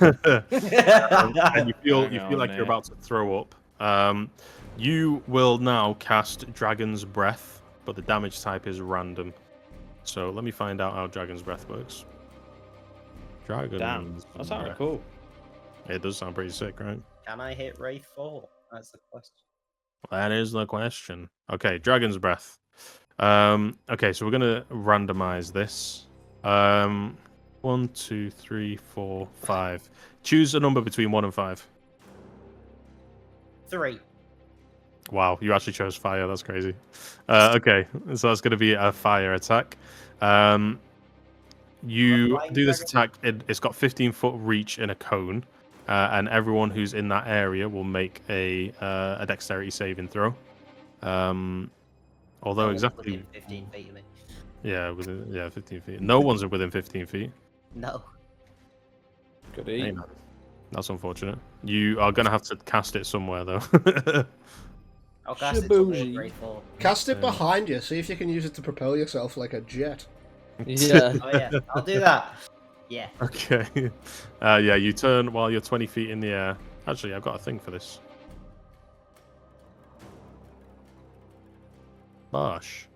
Speaker 2: And you feel
Speaker 4: Hang on,
Speaker 2: like you're
Speaker 4: mate.
Speaker 2: about to throw up. You will now cast Dragon's Breath, but the damage type is random. So let me find out how Dragon's Breath works. Dragon's
Speaker 4: Damn, that sounded
Speaker 2: Breath.
Speaker 4: cool.
Speaker 2: It does sound pretty sick, right?
Speaker 3: Can I hit Ray 4? That's the question.
Speaker 2: That is the question. Okay, Dragon's Breath. Okay, so we're gonna randomize this. 1, 2, 3, 4, 5. Choose a number between 1 and 5.
Speaker 3: 3.
Speaker 2: Wow, you actually chose fire. That's crazy. Okay, so that's going to be a fire attack. You
Speaker 3: flying
Speaker 2: do this
Speaker 3: dragon?
Speaker 2: attack. It's got 15-foot reach in a cone, and everyone who's in that area will make a dexterity saving throw. Although exactly,
Speaker 3: Within 15 feet of me.
Speaker 2: yeah, 15 feet. No one's within 15 feet.
Speaker 3: No.
Speaker 4: Good
Speaker 2: Hey,
Speaker 4: eat.
Speaker 2: man. That's unfortunate. You are going to have to cast it somewhere, though.
Speaker 3: I'll cast it to
Speaker 4: Shabuji.
Speaker 3: Ray 4.
Speaker 1: Cast it behind you. See if you can use it to propel yourself like a jet.
Speaker 4: Yeah.
Speaker 3: Oh yeah, I'll do that. Yeah.
Speaker 2: Okay. Yeah, you turn while you're 20 feet in the air. Actually, I've got a thing for this. Bosh.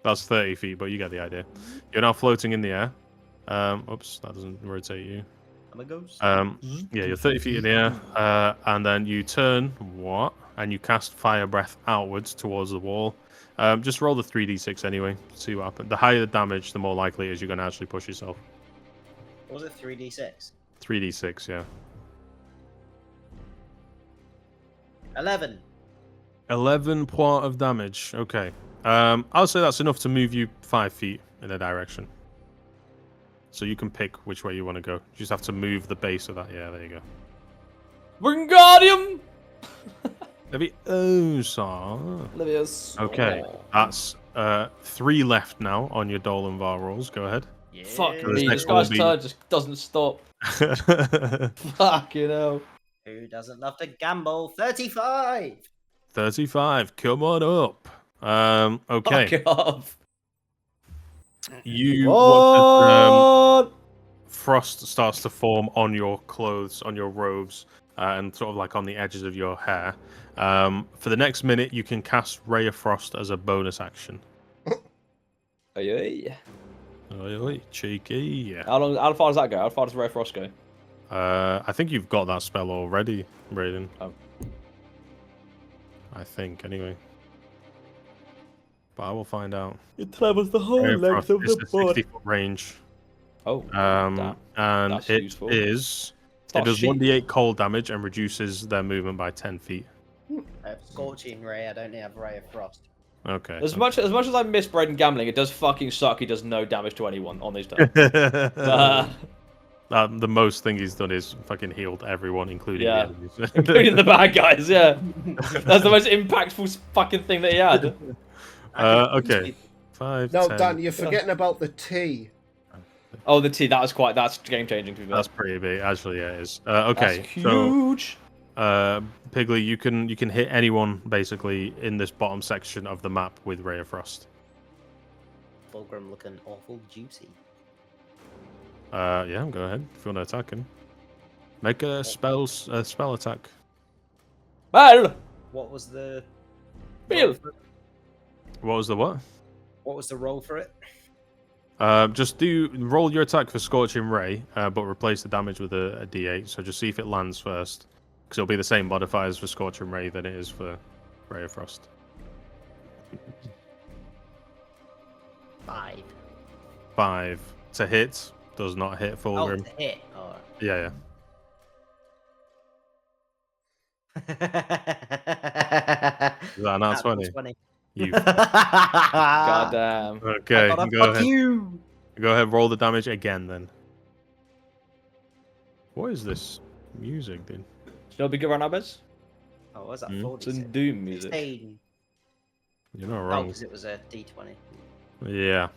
Speaker 2: That's 30 feet, but you get the idea. You're now floating in the air. Oops, that doesn't rotate you.
Speaker 3: I'm a ghost.
Speaker 2: Yeah, you're 30 feet in the air, and then you turn and you cast fire breath outwards towards the wall. Just roll the 3d6 anyway. See what happens. The higher the damage, the more likely it is you're going to actually push yourself.
Speaker 3: What was it 3d6?
Speaker 2: 3d6, yeah.
Speaker 3: 11.
Speaker 2: 11 points of damage. Okay. I'll say that's enough to move you 5 feet in a direction. So you can pick which way you want to go. You just have to move the base of that. Yeah, there you go.
Speaker 4: Wingardium
Speaker 2: Leviosa.
Speaker 4: Leviosa.
Speaker 2: Okay, that's 3 left now on your Dolan Var rolls. Go ahead.
Speaker 3: Yeah.
Speaker 4: Fuck
Speaker 2: This
Speaker 4: me,
Speaker 2: next
Speaker 4: this
Speaker 2: one will
Speaker 4: guy's
Speaker 2: be-
Speaker 4: turn just doesn't stop. Fucking hell.
Speaker 3: Who doesn't love to gamble? 35.
Speaker 2: 35. Come on up. Okay.
Speaker 4: Fuck off.
Speaker 2: You watch as,
Speaker 4: What?
Speaker 2: frost starts to form on your clothes, on your robes, and sort of like on the edges of your hair. For the next minute, you can cast Ray of Frost as a bonus action.
Speaker 4: Aye, aye.
Speaker 2: Oi, cheeky.
Speaker 4: How far does that go? How far does Ray of Frost go?
Speaker 2: I think you've got that spell already, Brayden.
Speaker 4: Oh.
Speaker 2: I think, anyway. But I will find out.
Speaker 4: It travels the whole
Speaker 2: Ray of
Speaker 4: length
Speaker 2: Frost
Speaker 4: of
Speaker 2: is
Speaker 4: the
Speaker 2: a
Speaker 4: board.
Speaker 2: 60-foot range.
Speaker 4: Oh,
Speaker 2: And
Speaker 4: that's
Speaker 2: it
Speaker 4: useful.
Speaker 2: is.
Speaker 4: not
Speaker 2: It does
Speaker 4: sheep.
Speaker 2: 1d8 cold damage and reduces their movement by 10 feet.
Speaker 3: I have Scorching Ray, I don't have Ray of Frost.
Speaker 2: Okay.
Speaker 4: As much as I miss Braden gambling, it does fucking suck. He does no damage to anyone on these turns.
Speaker 2: The most thing he's done is fucking healed everyone, including
Speaker 4: Yeah.
Speaker 2: the enemies.
Speaker 4: Including the bad guys, yeah. That's the most impactful fucking thing that he had.
Speaker 2: Okay. 5,
Speaker 1: No,
Speaker 2: 10.
Speaker 1: Dan, you're forgetting about the T.
Speaker 4: Oh, the T, that's game changing to me.
Speaker 2: That's pretty big. Actually, yeah, it is. Okay,
Speaker 4: That's
Speaker 2: so
Speaker 4: huge.
Speaker 2: Piggly, you can hit anyone basically in this bottom section of the map with Ray of Frost.
Speaker 3: Fulgrim looking awful juicy.
Speaker 2: Yeah, go ahead if you want to attack him. Make a spell attack.
Speaker 4: Well,
Speaker 3: What was the
Speaker 4: Bill.
Speaker 3: roll for it?
Speaker 2: What was the what?
Speaker 3: What was the roll for it?
Speaker 2: Just roll your attack for Scorching Ray, but replace the damage with a D8. So just see if it lands first, because it'll be the same modifiers for Scorching Ray than it is for Ray of Frost.
Speaker 3: 5.
Speaker 2: 5 to hit, does not hit
Speaker 3: Oh,
Speaker 2: Fulgrim.
Speaker 3: to hit. Oh.
Speaker 2: Yeah.
Speaker 3: Is
Speaker 2: Is that an 20? You.
Speaker 4: Goddamn.
Speaker 2: Okay,
Speaker 3: I gotta
Speaker 2: go
Speaker 3: fuck
Speaker 2: ahead.
Speaker 3: you.
Speaker 2: Go ahead, roll the damage again then. What is this music, dude?
Speaker 4: You know what we get around our beds?
Speaker 3: Oh, what was that?
Speaker 2: Hmm?
Speaker 3: 40?
Speaker 4: It's in Doom music.
Speaker 3: 16.
Speaker 2: You're not
Speaker 3: Oh,
Speaker 2: wrong.
Speaker 3: because it was a D20.
Speaker 2: Yeah.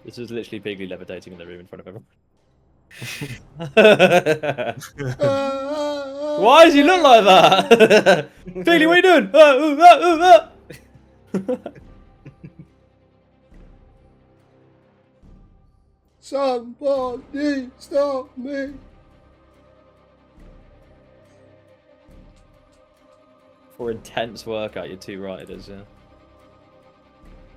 Speaker 4: This is literally Piggly levitating in the room in front of everyone. Why does he look like that? Piggly, what are you doing?
Speaker 1: Somebody stop me.
Speaker 4: For intense workout, you're too right, it is, yeah.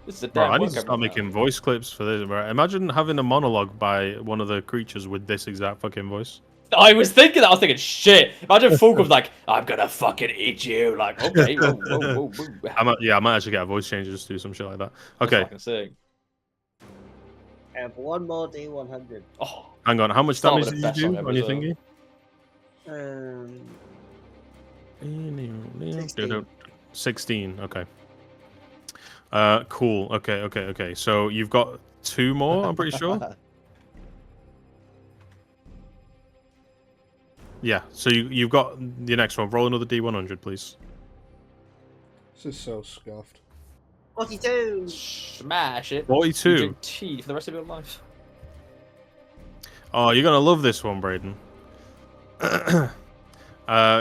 Speaker 4: This is a
Speaker 2: Bro,
Speaker 4: damn
Speaker 2: I need to
Speaker 4: workout
Speaker 2: start
Speaker 4: right now.
Speaker 2: making voice clips for this, bro. Imagine having a monologue by one of the creatures with this exact fucking voice.
Speaker 4: I was thinking that. I was thinking, shit. Imagine Fulgrim's like, I'm gonna fucking eat you. Like, okay, whoa.
Speaker 2: I might actually get a voice changer just to do some shit like that.
Speaker 4: That's
Speaker 2: Okay,
Speaker 4: fucking sick.
Speaker 3: I have one more D100.
Speaker 4: Oh,
Speaker 2: hang on. How much
Speaker 4: Start
Speaker 2: damage
Speaker 4: with
Speaker 2: did
Speaker 4: the
Speaker 2: you
Speaker 4: best
Speaker 2: do
Speaker 4: song ever
Speaker 2: on your
Speaker 4: as
Speaker 2: thingy? 16. Okay. Cool. Okay. So you've got 2 more, I'm pretty sure. Yeah. So you've got your next one. Roll another D100, please.
Speaker 1: This is so scuffed.
Speaker 3: 42.
Speaker 4: smash it.
Speaker 2: 42.
Speaker 4: You drink tea for the rest of your life.
Speaker 2: Oh, you're gonna love this one, Braden.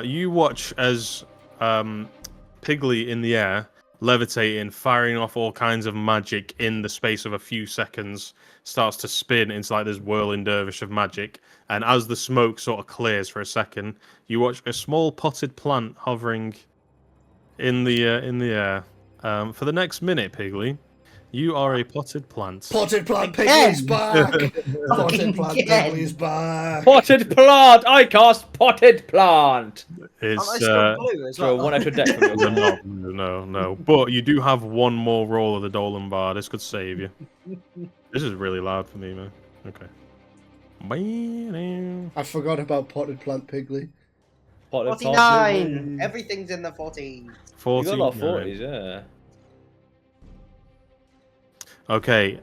Speaker 2: You watch as Piggly in the air levitating, firing off all kinds of magic in the space of a few seconds, starts to spin into like this whirling dervish of magic. And as the smoke sort of clears for a second, you watch a small potted plant hovering in the air. For the next minute, Piggly, you are a potted plant.
Speaker 1: Potted plant
Speaker 3: Again?
Speaker 1: Piggly's back. Potted plant
Speaker 3: Again?
Speaker 1: Piggly's back.
Speaker 4: Potted plant! I cast potted plant!
Speaker 3: Aren't
Speaker 2: It's
Speaker 3: I still blue as
Speaker 4: So
Speaker 3: well?
Speaker 4: one extra deck from
Speaker 2: you're
Speaker 4: yourself.
Speaker 2: not, no. But you do have one more roll of the Dolan bar. This could save you. This is really loud for me, man. Okay.
Speaker 1: I forgot about potted plant Piggly.
Speaker 4: Potted plant
Speaker 3: 49.
Speaker 4: Piggly.
Speaker 3: Everything's in the 40s.
Speaker 4: You
Speaker 2: 40.
Speaker 4: got a lot of 40s, yeah.
Speaker 2: Okay.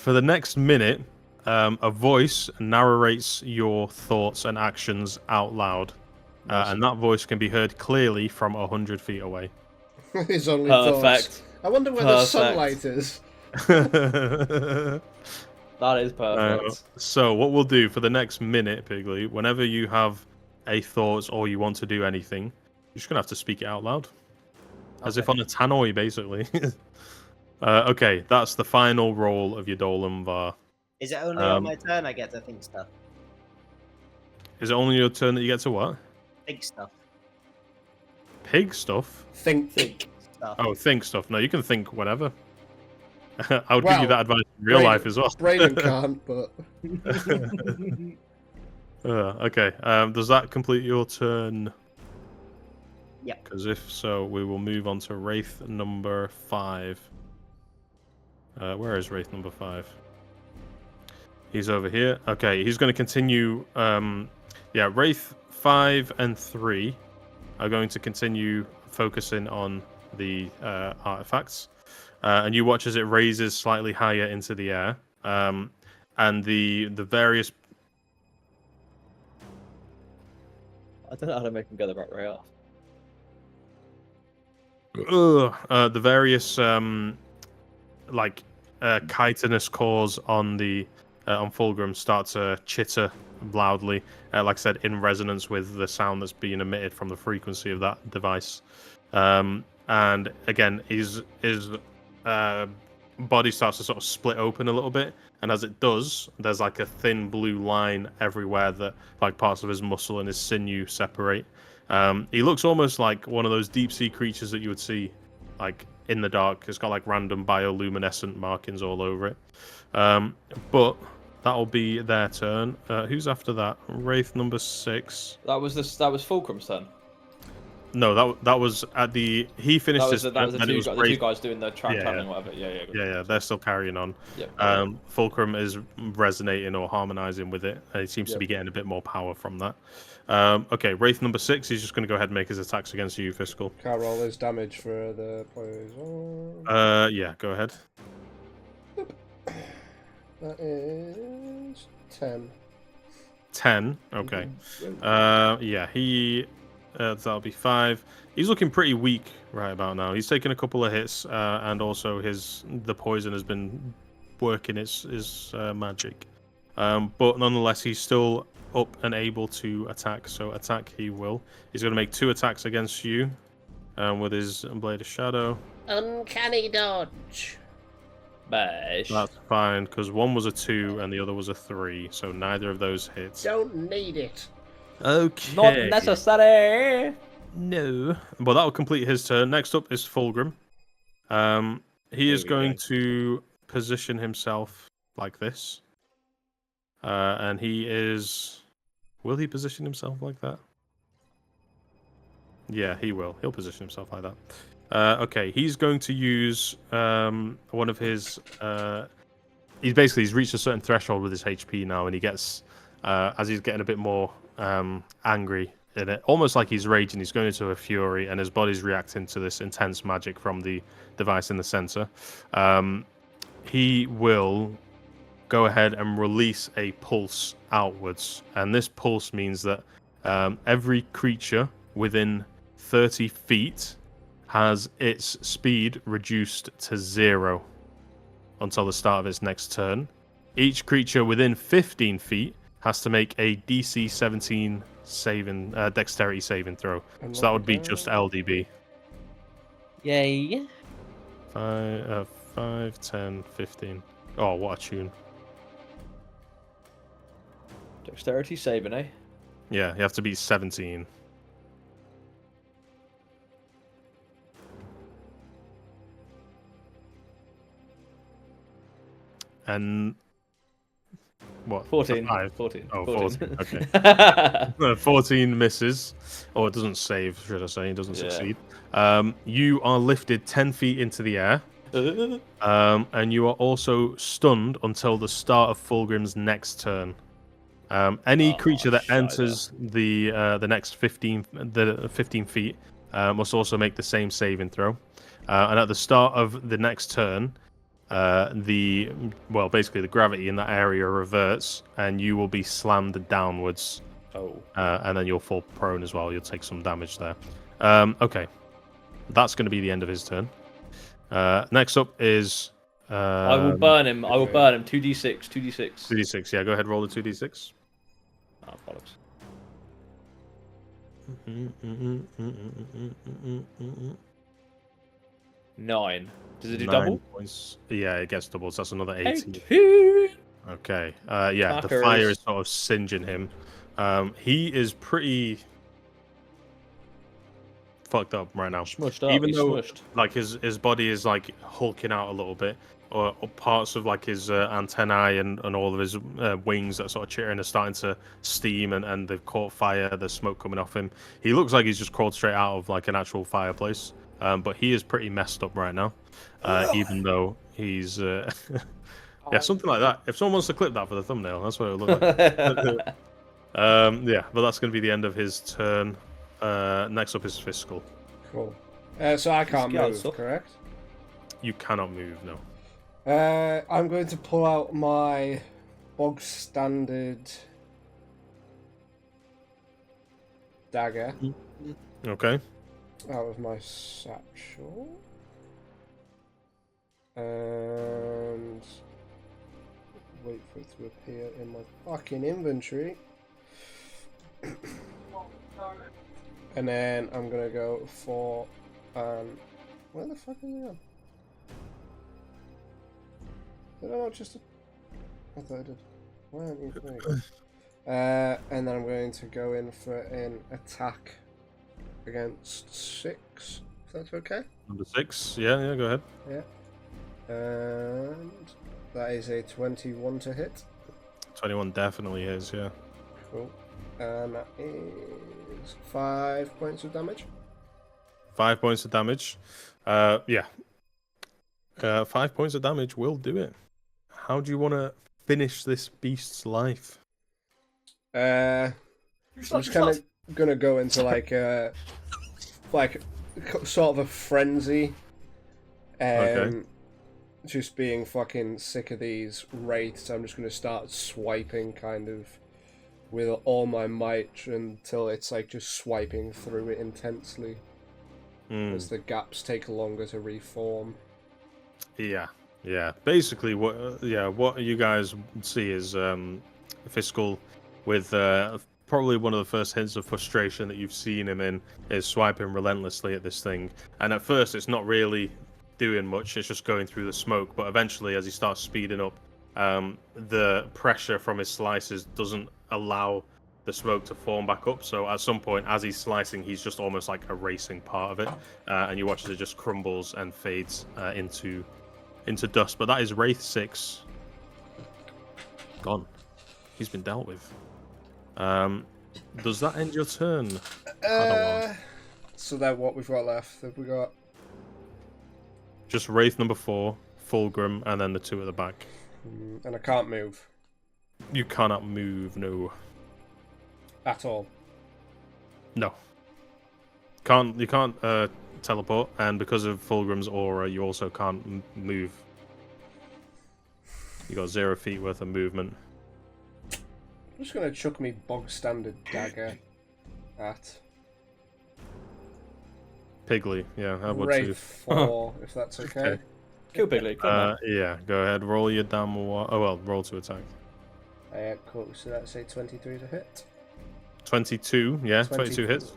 Speaker 2: For the next minute, a voice narrates your thoughts and actions out loud, and that voice can be heard clearly from 100 feet away.
Speaker 1: His only
Speaker 4: Perfect.
Speaker 1: thoughts. I wonder where the
Speaker 4: Perfect.
Speaker 1: sunlight is.
Speaker 4: That is perfect.
Speaker 2: So what we'll do for the next minute, Piggly, whenever you have a thought or you want to do anything, you're just gonna have to speak it out loud, as if on a tannoy, basically. Okay, that's the final roll of your Dolan Var.
Speaker 3: Is it only on my turn I get to think stuff?
Speaker 2: Is it only your turn that you get to what?
Speaker 3: Think stuff.
Speaker 2: Pig stuff?
Speaker 1: Think.
Speaker 3: Stuff.
Speaker 2: Oh, think stuff. No, you can think whatever. I would give
Speaker 1: Well,
Speaker 2: you that advice in real life as well.
Speaker 1: Brayden can't, but...
Speaker 2: Okay, does that complete your turn?
Speaker 3: Yep.
Speaker 2: Because if so, we will move on to Wraith number 5. Where is Wraith number 5? He's over here. Okay, he's going to continue. Yeah, Wraith 5 and 3 are going to continue focusing on the artifacts. And you watch as it raises slightly higher into the air. And the various...
Speaker 4: I don't know how to make him go the right way off.
Speaker 2: The various chitinous cores on the on Fulgrim start to chitter loudly, like I said, in resonance with the sound that's being emitted from the frequency of that device. And again, his body starts to sort of split open a little bit, and as it does, there's like a thin blue line everywhere that like parts of his muscle and his sinew separate. He looks almost like one of those deep sea creatures that you would see like in the dark. It's got like random bioluminescent markings all over it. But that'll be their turn. Who's after that? Wraith number 6.
Speaker 4: That was Fulcrum's turn.
Speaker 2: No, that was at the... He finished his...
Speaker 4: That was the two guys doing the traveling, whatever.
Speaker 2: Yeah, they're still carrying on.
Speaker 4: Yep.
Speaker 2: Fulcrum is resonating or harmonizing with it. He seems to be getting a bit more power from that. Okay, Wraith number 6, he's just going to go ahead and make his attacks against you, Fiscal.
Speaker 1: Can't roll his damage for the players.
Speaker 2: Yeah, go ahead.
Speaker 1: That is 10.
Speaker 2: 10, okay. Yeah, he... that'll be 5. He's looking pretty weak right about now. He's taken a couple of hits, and also the poison has been working its magic. But nonetheless, he's still up and able to attack. So attack he will. He's going to make 2 attacks against you with his Blade of Shadow.
Speaker 1: Uncanny dodge.
Speaker 4: Bash.
Speaker 2: That's fine, because one was a 2 and the other was a 3. So neither of those hits.
Speaker 1: Don't need it.
Speaker 2: Okay.
Speaker 4: Not necessary.
Speaker 2: No. Well, that'll complete his turn. Next up is Fulgrim. He is going to position himself like this. And he is... Will he position himself like that? Yeah, he will. He'll position himself like that. Okay, he's going to use one of his... He's reached a certain threshold with his HP now, and he gets... as he's getting a bit more angry in it, almost like he's raging, he's going into a fury, and his body's reacting to this intense magic from the device in the center. He will go ahead and release a pulse outwards, and this pulse means that every creature within 30 feet has its speed reduced to 0 until the start of its next turn. Each creature within 15 feet has to make a DC 17 dexterity saving throw. So that would be just LDB.
Speaker 4: Yay.
Speaker 2: 5, 10, 15. Oh, what a tune.
Speaker 4: Dexterity saving, eh?
Speaker 2: Yeah, you have to beat 17. And what?
Speaker 4: 14.
Speaker 2: 5?
Speaker 4: 14.
Speaker 2: Oh,
Speaker 4: 14.
Speaker 2: 14. Okay. 14 misses. Or it doesn't save, should I say. It doesn't succeed. You are lifted 10 feet into the air. And you are also stunned until the start of Fulgrim's next turn. Any creature that enters the next 15 feet must also make the same saving throw. And at the start of the next turn, basically the gravity in that area reverts, and you will be slammed downwards.
Speaker 4: Oh.
Speaker 2: And then you'll fall prone as well. You'll take some damage there. Okay, that's going to be the end of his turn. Next up is.
Speaker 4: I will burn him. I will burn him. 2d6. 2d6.
Speaker 2: 2d6. Yeah, go ahead. Roll the 2d6.
Speaker 4: Oh, bollocks. 9. Does it do
Speaker 2: 9
Speaker 4: double?
Speaker 2: points. Yeah, it gets double. So that's another 18.
Speaker 4: 18.
Speaker 2: Okay. Yeah, the
Speaker 4: Fuckers.
Speaker 2: fire is sort of singeing him. He is pretty fucked up right now.
Speaker 4: Smushed up.
Speaker 2: Even
Speaker 4: He's
Speaker 2: though
Speaker 4: smushed.
Speaker 2: like his body is like hulking out a little bit, or parts of like his antennae and all of his wings that are sort of chittering are starting to steam and they've caught fire. There's smoke coming off him. He looks like he's just crawled straight out of like an actual fireplace. But he is pretty messed up right now. Even though he's yeah, something like that. If someone wants to clip that for the thumbnail, that's what it would look like. Yeah, but that's going to be the end of his turn. Next up is Fiscal.
Speaker 1: Cool. So I can't move, correct?
Speaker 2: You cannot move, no.
Speaker 1: I'm going to pull out my bog standard dagger
Speaker 2: Okay.
Speaker 1: out of my satchel. And wait for it to appear in my fucking inventory. And then I'm gonna go for where the fuck is he on? Did I not just? I thought I did. Why aren't you? There you go. And then I'm going to go in for an attack against 6. If that's okay.
Speaker 2: Number 6. Yeah, go ahead.
Speaker 1: Yeah. And that is a 21 to hit.
Speaker 2: 21 definitely is, yeah.
Speaker 1: Cool. And that is 5 points of damage.
Speaker 2: 5 points of damage. Yeah. 5 points of damage will do it. How do you want to finish this beast's life?
Speaker 1: I'm just kind of gonna go into like sort of a frenzy.
Speaker 2: Okay.
Speaker 1: Just being fucking sick of these wraiths, I'm just gonna start swiping kind of with all my might until it's like just swiping through it intensely as the gaps take longer to reform.
Speaker 2: Yeah. Basically, what you guys see is Fiscal with probably one of the first hints of frustration that you've seen him in is swiping relentlessly at this thing. And at first, it's not really doing much. It's just going through the smoke. But eventually, as he starts speeding up, the pressure from his slices doesn't allow the smoke to form back up. So at some point, as he's slicing, he's just almost like erasing part of it. And you watch as it just crumbles and fades into dust. But that is Wraith 6 gone. He's been dealt with. Does that end your turn?
Speaker 1: So then what we've got left? Have we got
Speaker 2: just Wraith number 4, Fulgrim, and then the 2 at the back.
Speaker 1: And I can't move
Speaker 2: You cannot move, no.
Speaker 1: at all.
Speaker 2: No. You can't teleport, and because of Fulgrim's aura, you also can't move. You got 0 feet worth of movement.
Speaker 1: I'm just gonna chuck me bog standard dagger at
Speaker 2: Piggly, yeah, I would too.
Speaker 1: Wraith 4, if that's okay.
Speaker 4: Kill Piggly. Come on.
Speaker 2: Yeah, go ahead. Roll your damn. Roll to attack.
Speaker 1: Cool. So that's a 23 to hit.
Speaker 2: 22, yeah, 22 hits.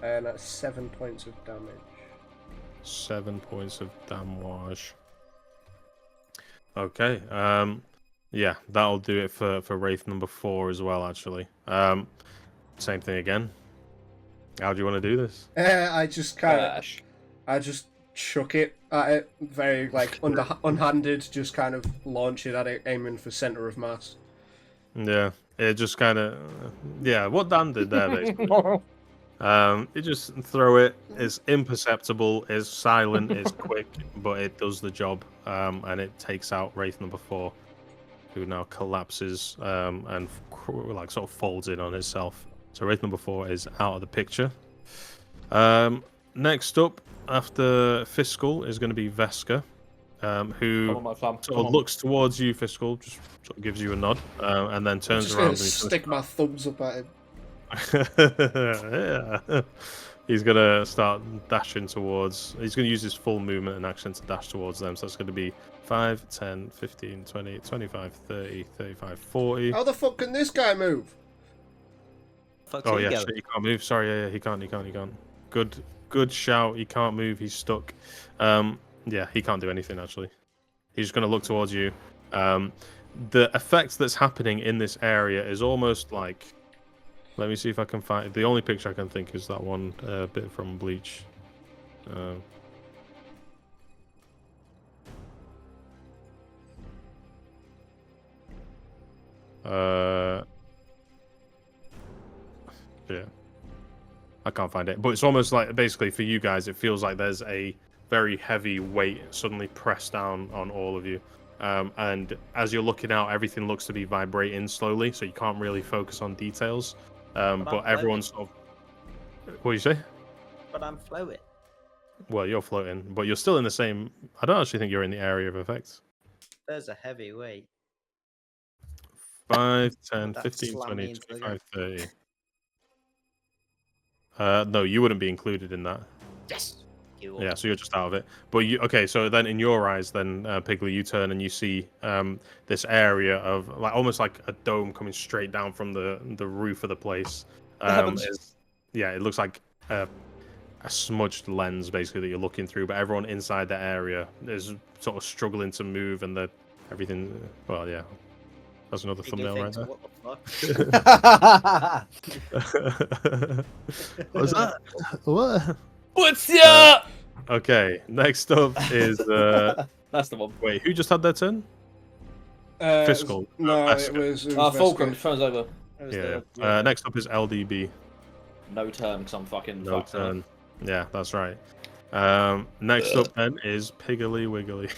Speaker 1: Yeah. And that's 7 points of damage.
Speaker 2: 7 points of damage. Okay. Yeah, that'll do it for Wraith number 4 as well. Actually. Same thing again. How do you want to do this?
Speaker 1: I just kind of,
Speaker 4: Bash.
Speaker 1: I just chuck it at it, very like unhanded, just kind of launch it at it, aiming for center of mass.
Speaker 2: Yeah, it just kind of, yeah. What Dan did there, basically. You just throw it. It's imperceptible. It's silent. It's quick, but it does the job. And it takes out Wraith number 4, who now collapses and like sort of folds in on itself. So Wraith number 4 is out of the picture. Next up, after Fiscal, is going to be Veska, who
Speaker 4: Come on, my fam.
Speaker 2: sort of looks towards you, Fiscal, just sort of gives you a nod, and then
Speaker 1: I'm
Speaker 2: turns
Speaker 1: just
Speaker 2: around
Speaker 1: gonna
Speaker 2: and he's
Speaker 1: stick my thumbs up at him.
Speaker 2: yeah. He's going to start dashing towards... He's going to use his full movement and action to dash towards them. So that's going to be 5, 10, 15, 20, 25, 30, 35, 40.
Speaker 1: How the fuck can this guy move?
Speaker 2: Oh, yeah, shit, he can't move. Sorry, yeah, he can't. Good shout. He can't move. He's stuck. Yeah, he can't do anything, actually. He's just going to look towards you. The effect that's happening in this area is almost like... Let me see if I can find... The only picture I can think is that one bit from Bleach. Yeah. I can't find it. But it's almost like, basically, for you guys, it feels like there's a very heavy weight suddenly pressed down on all of you. And as you're looking out, everything looks to be vibrating slowly, so you can't really focus on details. But everyone's sort of... What do you say?
Speaker 3: But I'm floating.
Speaker 2: Well, you're floating, but you're still in the same... I don't actually think you're in the area of effects.
Speaker 3: There's a heavy weight.
Speaker 2: 5, 10,
Speaker 3: That
Speaker 2: 15,
Speaker 3: slammed
Speaker 2: 20,
Speaker 3: me into the
Speaker 2: 25, 30. No, you wouldn't be included in that.
Speaker 3: Yes.
Speaker 2: Yeah, so you're just out of it. But you... Okay, so then in your eyes, then, Piggly, you turn and you see this area of... like almost like a dome coming straight down from the roof of the place. Yeah, it looks like a smudged lens, basically, that you're looking through. But everyone inside that area is sort of struggling to move, and everything... Well, yeah. That's another thumbnail right there.
Speaker 3: What the fuck?
Speaker 2: What was that? What?
Speaker 4: What's up?
Speaker 2: Okay, next up is...
Speaker 4: That's the one.
Speaker 2: Wait, who just had their turn? Fiscal.
Speaker 1: No,
Speaker 2: Veska.
Speaker 1: it was
Speaker 4: Fulcrum,
Speaker 1: Veska.
Speaker 4: turns over.
Speaker 2: Yeah. Next up is LDB.
Speaker 4: No turn, because I'm fucking
Speaker 2: No
Speaker 4: fucked
Speaker 2: turn.
Speaker 4: up.
Speaker 2: Yeah, that's right. Next up then is Piggly Wiggly.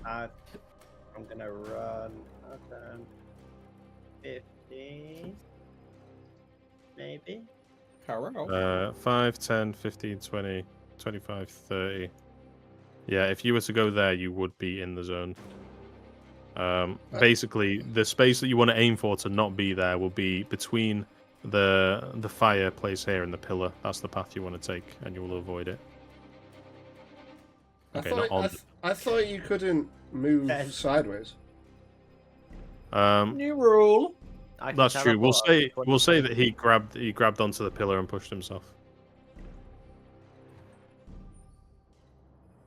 Speaker 3: I'm gonna run 50, maybe.
Speaker 2: 5, 10, 15, 20, 25, 30. Yeah, if you were to go there, you would be in the zone. Basically, the space that you want to aim for to not be there will be between the fireplace here and the pillar. That's the path you want to take, and you will avoid it. Okay, not on.
Speaker 1: I thought you couldn't move sideways.
Speaker 4: New rule.
Speaker 2: That's true. We'll say that he grabbed onto the pillar and pushed himself.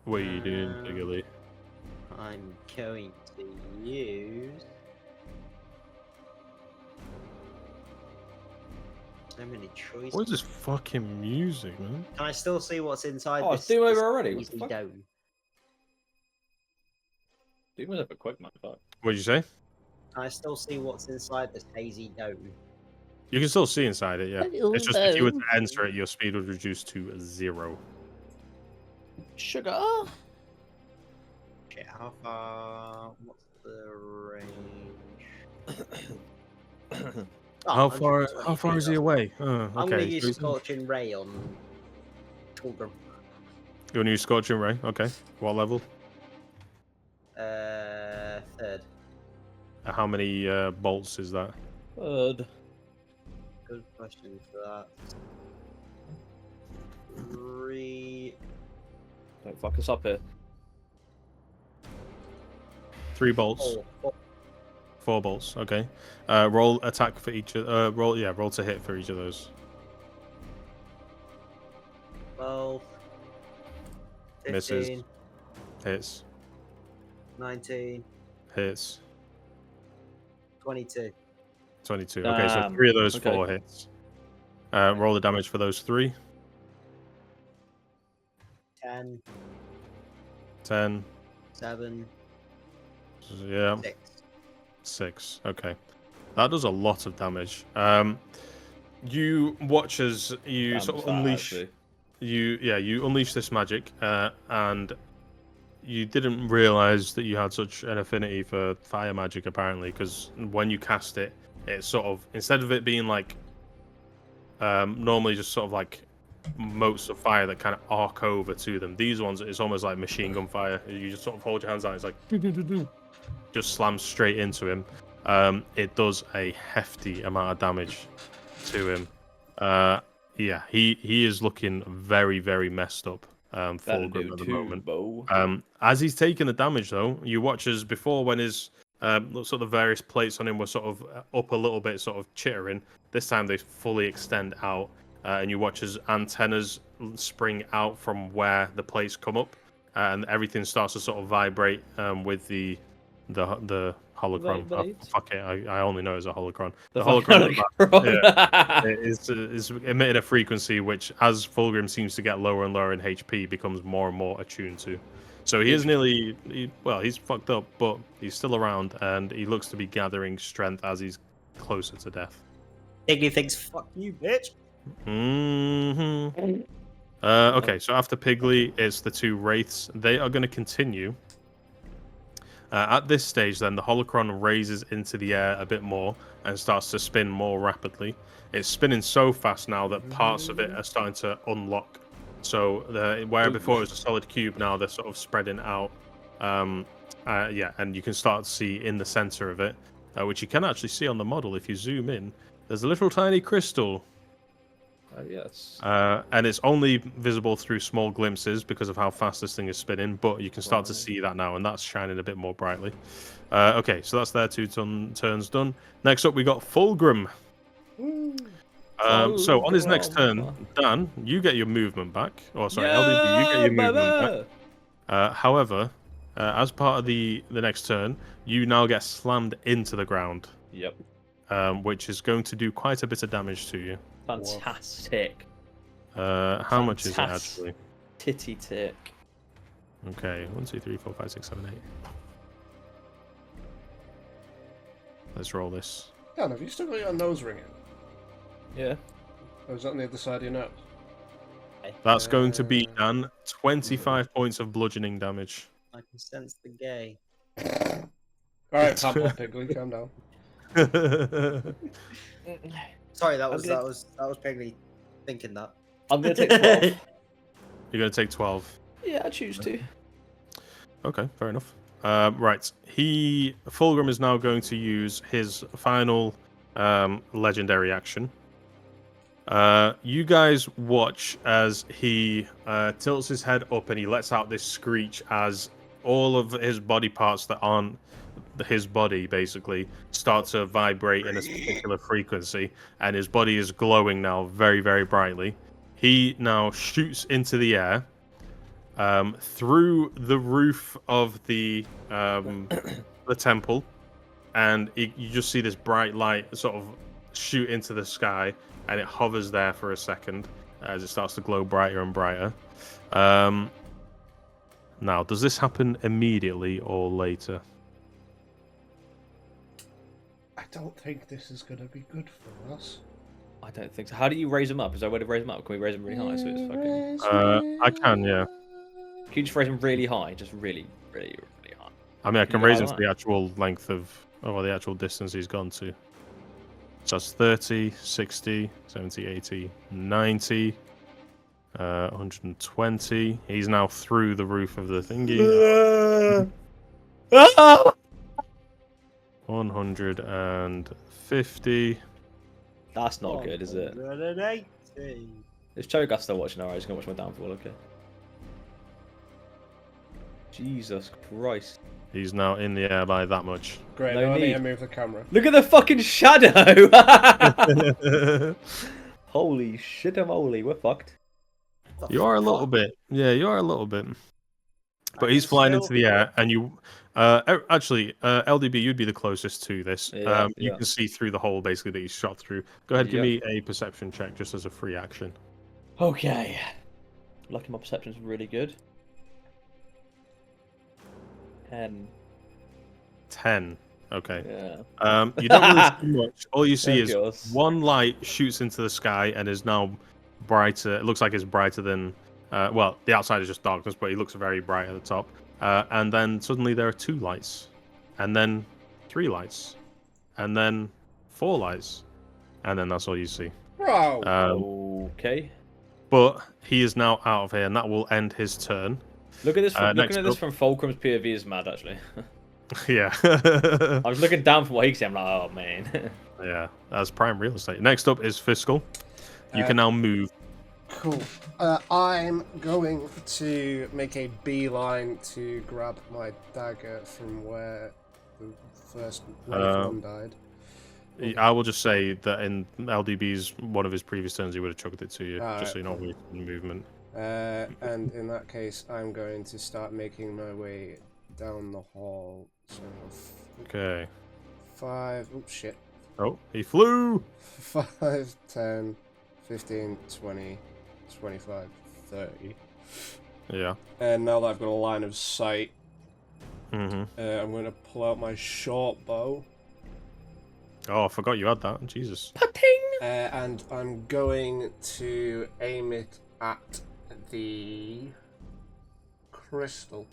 Speaker 2: What are you doing, Piggly?
Speaker 3: I'm going to use so many choices.
Speaker 2: What is this fucking music, man?
Speaker 3: Can I still see what's inside?
Speaker 4: Oh,
Speaker 3: this,
Speaker 4: it's Doom over
Speaker 3: this
Speaker 4: already. What
Speaker 3: easy
Speaker 4: the fuck?
Speaker 3: dome?
Speaker 4: Doom was a bit quick, man. Fuck.
Speaker 2: What did you say?
Speaker 3: Can I still see what's inside this hazy dome?
Speaker 2: You can still see inside it, yeah. It's just if you were to enter it, your speed would reduce to 0.
Speaker 4: Sugar.
Speaker 3: Shit, how far? What's the range?
Speaker 2: How far is he away?
Speaker 3: I'm
Speaker 2: Okay.
Speaker 3: gonna use Scorching Ray on Pilgrim.
Speaker 2: You want to use Scorching Ray? Okay. What level?
Speaker 3: 3rd.
Speaker 2: How many bolts is that?
Speaker 4: Good.
Speaker 3: Good question for that. 3.
Speaker 4: Don't fuck us up here.
Speaker 2: 3 bolts.
Speaker 3: 4.
Speaker 2: 4 bolts. Okay. Roll attack for each. Roll to hit for each of those.
Speaker 3: 12, 15,
Speaker 2: Misses. Hits.
Speaker 3: 19,
Speaker 2: Hits.
Speaker 3: 22.
Speaker 2: 22. Okay, so 3 of those 4 hits. Roll the damage for those 3.
Speaker 3: 10,
Speaker 2: 10.
Speaker 3: 7,
Speaker 2: Yeah.
Speaker 3: 6.
Speaker 2: 6. Okay. That does a lot of damage. You watch as you sort of unleash. You unleash this magic, and you didn't realize that you had such an affinity for fire magic apparently, because when you cast it, it sort of, instead of it being like normally just sort of like motes of fire that kind of arc over to them, these ones it's almost like machine gun fire. You just sort of hold your hands out, it's like just slams straight into him. It does a hefty amount of damage to him. Yeah, he is looking very, very messed up. Fulgrim at the moment. As he's taking the damage, though, you watch as before when his sort of various plates on him were sort of up a little bit, sort of chittering. This time they fully extend out, and you watch as antennas spring out from where the plates come up, and everything starts to sort of vibrate with the holocron. Fuck it, I only know it's a holocron. The holocron is emitting a frequency which, as Fulgrim seems to get lower and lower in HP, becomes more and more attuned to. So he is nearly, he's fucked up, but he's still around, and he looks to be gathering strength as he's closer to death.
Speaker 3: Iggy thinks, fuck you, bitch.
Speaker 2: Mm-hmm. Okay, so after Piggly, it's the 2 Wraiths. They are going to continue. At this stage, then, the holocron raises into the air a bit more and starts to spin more rapidly. It's spinning so fast now that parts of it are starting to unlock. So where before it was a solid cube, now they're sort of spreading out. Yeah, and you can start to see in the center of it, which you can actually see on the model if you zoom in. There's a little tiny crystal.
Speaker 4: Yes.
Speaker 2: And it's only visible through small glimpses because of how fast this thing is spinning, but you can start to see that now, and that's shining a bit more brightly. Okay, so that's their 2 turns done. Next up, we got Fulgrim. So on his next turn, Dan, you get your movement back. Or sorry, LDB, you get your movement back. However, as part of the next turn, you now get slammed into the ground.
Speaker 4: Yep.
Speaker 2: Which is going to do quite a bit of damage to you.
Speaker 4: Fantastic.
Speaker 2: How much is it actually?
Speaker 4: Titty tick.
Speaker 2: Okay, 1, 2, 3, 4, 5, 6, 7, 8. Let's roll this.
Speaker 1: Dan, have you still got your nose ringing?
Speaker 4: Yeah.
Speaker 1: Or is that on the other side of your nose?
Speaker 2: That's going to be, Dan, 25 points of bludgeoning damage.
Speaker 3: I can sense the gay.
Speaker 1: Alright, Papa Piggly, calm down.
Speaker 3: Sorry, that was Piggly thinking that.
Speaker 4: I'm gonna take 12.
Speaker 2: You're going to take 12.
Speaker 4: Yeah, I choose to.
Speaker 2: Okay, fair enough. Right, Fulgrim is now going to use his final legendary action. You guys watch as he tilts his head up and he lets out this screech as all of his body parts that aren't his body basically start to vibrate in a particular frequency, and his body is glowing now very, very brightly. He now shoots into the air through the roof of the temple, and you just see this bright light sort of shoot into the sky, and it hovers there for a second as it starts to glow brighter and brighter. Now, does this happen immediately or later?
Speaker 1: I don't think this is going to be good for us.
Speaker 4: I don't think so. How do you raise them up? Is there a way to raise them up? Can we raise them really high so it's fucking...
Speaker 2: I can, yeah.
Speaker 4: Can you just raise them really high? Just really, really, really high?
Speaker 2: I mean, I can raise them to the actual length of... or the actual distance he's gone to. So that's 30, 60, 70, 80, 90, 120. He's now through the roof of the thingy. 150.
Speaker 4: That's not good, is it?
Speaker 3: 180.
Speaker 4: If Cho'Gath's still watching, alright, he's gonna watch my downfall, okay. Jesus Christ.
Speaker 2: He's now in the air by that much.
Speaker 1: Great,
Speaker 4: No
Speaker 1: I need
Speaker 4: need.
Speaker 1: to move the camera.
Speaker 4: Look at the fucking shadow! Holy shit, I'm holy, we're fucked.
Speaker 2: You are a little bit. Yeah, you are a little bit. But he's
Speaker 3: can
Speaker 2: flying
Speaker 3: still-
Speaker 2: into the air, and you. Actually, LDB, you'd be the closest to this.
Speaker 4: Yeah,
Speaker 2: You
Speaker 4: yeah.
Speaker 2: can see through the hole basically that he's shot through. Go ahead, give
Speaker 4: Yep.
Speaker 2: me a perception check just as a free action.
Speaker 4: Okay. Lucky my perception's really good. 10.
Speaker 2: 10. Okay.
Speaker 4: Yeah.
Speaker 2: You don't really see much. All you see
Speaker 4: Of
Speaker 2: is
Speaker 4: course.
Speaker 2: one light shoots into the sky and is now brighter. It looks like it's brighter than. Well, the outside is just darkness, but it looks very bright at the top. And then suddenly there are 2 lights, and then 3 lights, and then 4 lights, and then that's all you see.
Speaker 1: Bro.
Speaker 4: Okay.
Speaker 2: But he is now out of here, and that will end his turn.
Speaker 4: Look at this. Looking
Speaker 2: next
Speaker 4: at this
Speaker 2: up-
Speaker 4: from Fulcrum's POV is mad, actually.
Speaker 2: Yeah.
Speaker 4: I was looking down from what he can see. I'm like, oh man.
Speaker 2: Yeah, that's prime real estate. Next up is Fiscal. You can now move.
Speaker 1: Cool. I'm going to make a beeline to grab my dagger from where the first one died.
Speaker 2: I will just say that in LDB's one of his previous turns, he would have chucked it to you, just so you're not wasting movement.
Speaker 1: And in that case, I'm going to start making my way down the hall. So
Speaker 2: Okay.
Speaker 1: 5. Oh shit.
Speaker 2: Oh, he flew!
Speaker 1: 5, 10, 15, 20, 25, 30.
Speaker 2: Yeah.
Speaker 1: And now that I've got a line of sight,
Speaker 2: Mm-hmm.
Speaker 1: I'm going to pull out my short bow.
Speaker 2: Oh, I forgot you had that. Jesus.
Speaker 1: And I'm going to aim it at the crystal.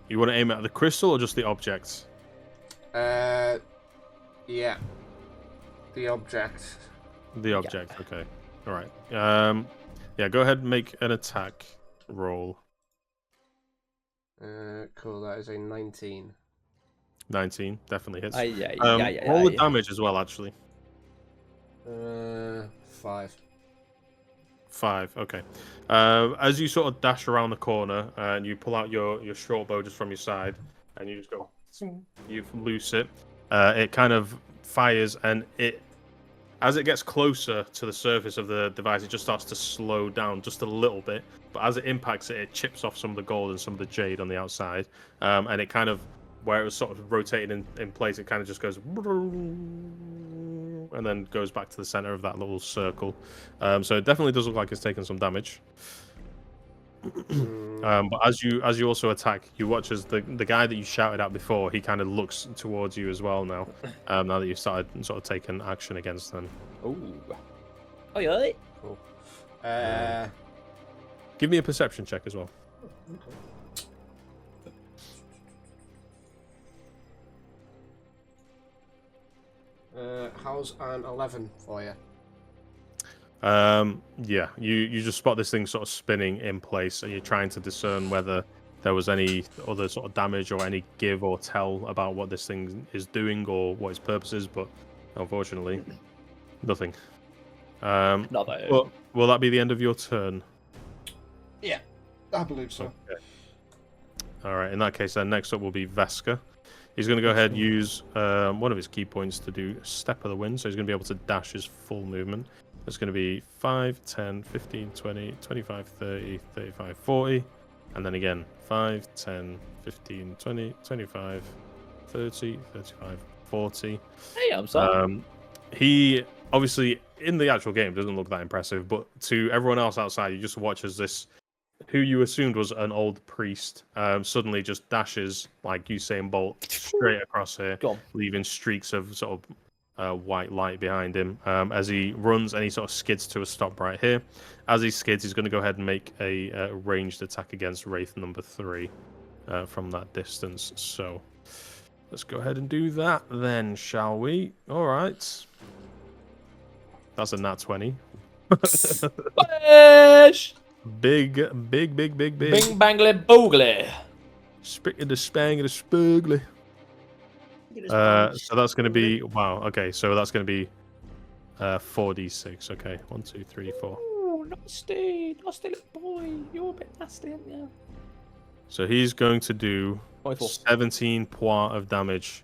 Speaker 2: You want to aim at the crystal or just the objects?
Speaker 1: Yeah. The object.
Speaker 2: The object, okay. Alright. Yeah, go ahead and make an attack roll.
Speaker 1: Cool, that is a 19.
Speaker 2: 19, definitely hits.
Speaker 4: Yeah.
Speaker 2: Roll the damage as well, actually.
Speaker 1: 5.
Speaker 2: 5, okay. As you sort of dash around the corner and you pull out your short bow just from your side and you just go, you loose it. It kind of fires and as it gets closer to the surface of the device, it just starts to slow down just a little bit. But as it impacts it, it chips off some of the gold and some of the jade on the outside. And it kind of, where it was sort of rotated in place, it kind of just goes and then goes back to the center of that little circle. So it definitely does look like it's taken some damage. But as you also attack, you watch as the guy that you shouted at before, he kind of looks towards you as well now. Now that you've started sort of taking action against them.
Speaker 4: Ooh. Oh yeah.
Speaker 1: Cool.
Speaker 2: Give me a perception check as well.
Speaker 1: How's an 11 for you?
Speaker 2: Yeah, you just spot this thing sort of spinning in place, and you're trying to discern whether there was any other sort of damage or any give or tell about what this thing is doing or what its purpose is, but unfortunately, nothing.
Speaker 4: Not that.
Speaker 2: Well, will that be the end of your turn?
Speaker 1: Yeah, I believe so.
Speaker 2: Okay. All right. In that case, then next up will be Veska. He's going to go ahead and use one of his key points to do Step of the Wind, so he's going to be able to dash his full movement. It's going to be 5, 10, 15, 20, 25, 30, 35, 40. And then again, 5, 10, 15, 20, 25, 30, 35, 40.
Speaker 4: Hey, I'm sorry.
Speaker 2: He, obviously, in the actual game, doesn't look that impressive, but to everyone else outside, you just watch as this, who you assumed was an old priest, suddenly just dashes, like Usain Bolt, straight across here, leaving streaks of sort of white light behind him as he runs, and he sort of skids to a stop right here. As he skids, he's going to go ahead and make a ranged attack against Wraith number 3 from that distance. So let's go ahead and do that then, shall we? All right. That's a nat 20. Big.
Speaker 4: Bing bangly boogly.
Speaker 2: Spick the spang the spugly. So that's going to be, wow, okay, so that's going to be 4d6, okay, 1, 2, 3, 4.
Speaker 4: Oh, nasty little boy, you're a bit nasty, aren't you?
Speaker 2: So he's going to do
Speaker 4: 24.
Speaker 2: 17 points of damage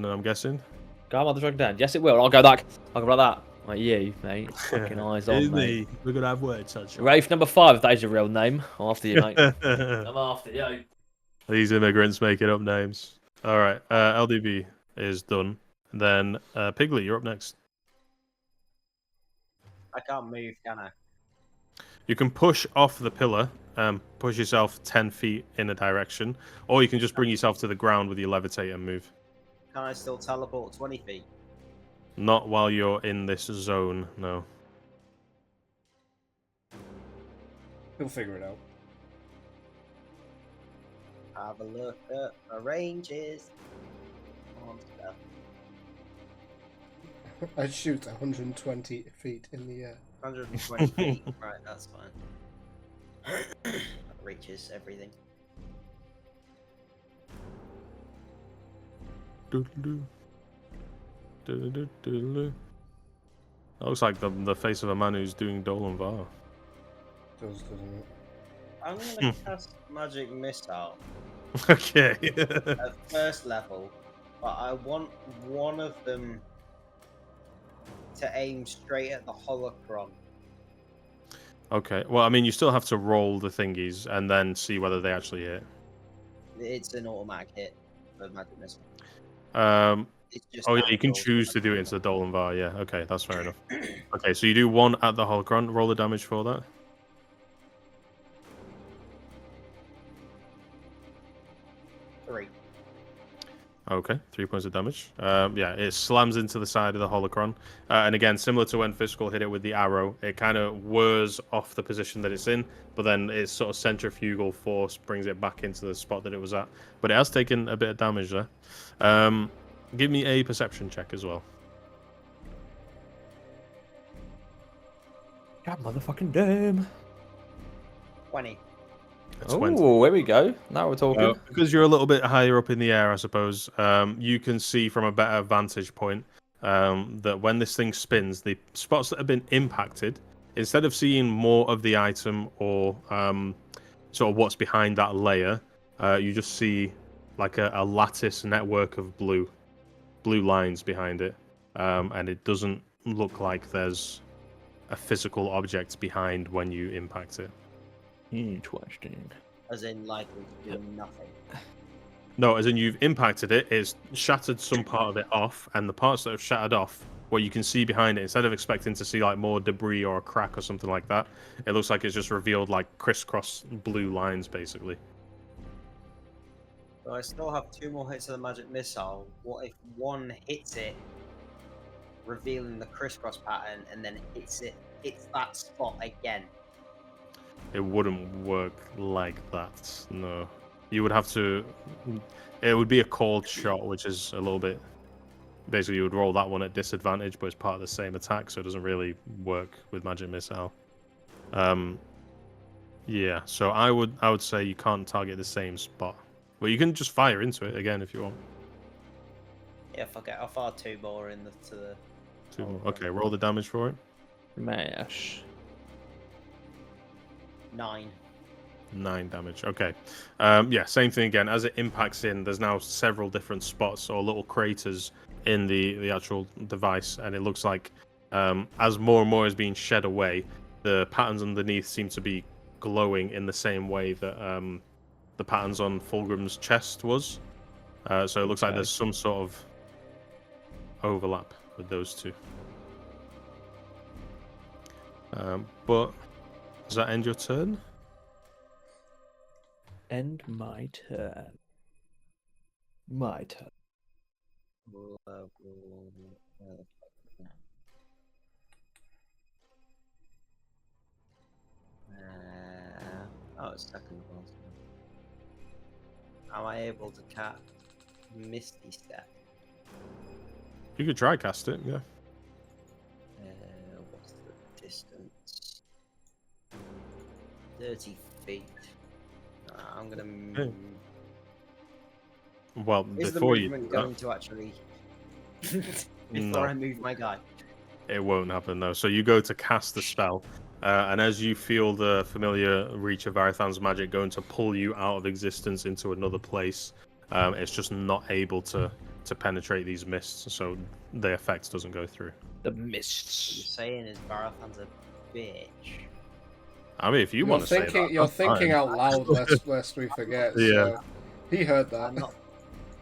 Speaker 2: then, I'm guessing.
Speaker 4: Go on, the dragon down. Yes, it will. I'll go like that. Like you, mate. Fucking eyes on, mate.
Speaker 2: We're gonna have words, sunshine.
Speaker 4: Rafe number 5, if that is your real name. I'm after you, mate. I'm after you.
Speaker 2: These immigrants making up names. All right, LDB is done. Then Piglet, you're up next.
Speaker 3: I can't move, can I?
Speaker 2: You can push off the pillar, push yourself 10 feet in a direction, or you can just bring yourself to the ground with your levitate and move.
Speaker 3: Can I still teleport 20 feet?
Speaker 2: Not while you're in this zone, no.
Speaker 1: We'll figure it out.
Speaker 3: Have a look at the ranges. On stuff.
Speaker 1: I shoot 120 feet in the air.
Speaker 3: 120 feet. Right, that's fine. That reaches everything.
Speaker 2: Doodle-doo. Doodle-doo-doodle-doo. That looks like the face of a man who's doing Dolan Var.
Speaker 1: Doesn't it?
Speaker 3: I'm gonna cast Magic Missile
Speaker 2: Okay.
Speaker 3: at first level, but I want one of them to aim straight at the holocron.
Speaker 2: Okay. Well, I mean, you still have to roll the thingies and then see whether they actually hit.
Speaker 3: It's an automatic hit for Magic Missile. It's just
Speaker 2: Oh yeah, you can
Speaker 3: natural.
Speaker 2: choose to do it into the Dolan Var. Yeah. Okay, that's fair enough. Okay, so you do one at the holocron. Roll the damage for that.
Speaker 3: 3.
Speaker 2: Okay, 3 points of damage. Yeah, it slams into the side of the holocron. And again, similar to when Fiscal hit it with the arrow, it kind of whirs off the position that it's in, but then its sort of centrifugal force brings it back into the spot that it was at. But it has taken a bit of damage there. Give me a perception check as well.
Speaker 4: God motherfucking damn.
Speaker 3: 20.
Speaker 2: It's 20.
Speaker 4: Oh, here we go. Now we're talking.
Speaker 2: Because you're a little bit higher up in the air, I suppose, you can see from a better vantage point that when this thing spins, the spots that have been impacted, instead of seeing more of the item or sort of what's behind that layer, you just see like a lattice network of blue lines behind it, and it doesn't look like there's a physical object behind when you impact it.
Speaker 4: Interesting.
Speaker 3: As in, like, it's doing nothing.
Speaker 2: No, as in you've impacted it, it's shattered some part of it off, and the parts that have shattered off, what you can see behind it, instead of expecting to see like more debris or a crack or something like that, it looks like it's just revealed like crisscross blue lines, basically.
Speaker 3: So I still have 2 more hits of the magic missile. What if one hits it, revealing the crisscross pattern, and then hits that spot again?
Speaker 2: It wouldn't work like that. No, you would have to. It would be a called shot, which is a little bit. Basically, you would roll that one at disadvantage, but it's part of the same attack, so it doesn't really work with magic missile. Yeah. So I would say you can't target the same spot. Well, you can just fire into it again if you want.
Speaker 3: Yeah, fuck it. I'll fire 2 more in to the.
Speaker 2: 2 more. Okay, roll the damage for it.
Speaker 4: Mash.
Speaker 3: 9.
Speaker 2: 9 damage. Okay. Yeah, same thing again. As it impacts in, there's now several different spots or little craters in the actual device, and it looks like as more and more is being shed away, the patterns underneath seem to be glowing in the same way that the patterns on Fulgrim's chest was. So it looks like there's some sort of overlap with those two. But does that end your turn?
Speaker 4: End my turn. My turn.
Speaker 3: Oh, it's second boss. Am I able to cast Misty Step?
Speaker 2: You could try cast it, yeah.
Speaker 3: What's the distance? 30 feet. I'm gonna move.
Speaker 2: Well,
Speaker 3: Is the
Speaker 2: before you
Speaker 3: movement
Speaker 2: do that,
Speaker 3: going to actually before
Speaker 2: No.
Speaker 3: I move my guy?
Speaker 2: it won't happen though. So you go to cast the spell, and as you feel the familiar reach of Varathan's magic going to pull you out of existence into another place, it's just not able to penetrate these mists, so the effect doesn't go through.
Speaker 4: The
Speaker 3: What you're
Speaker 4: mists.
Speaker 3: saying is Varathan's a bitch.
Speaker 2: I mean, if you
Speaker 1: You're
Speaker 2: want to say
Speaker 1: thinking,
Speaker 2: that,
Speaker 1: you're
Speaker 2: that's
Speaker 1: thinking
Speaker 2: fine.
Speaker 1: out loud, lest we forget.
Speaker 2: Yeah.
Speaker 1: So he heard that.
Speaker 3: I'm not.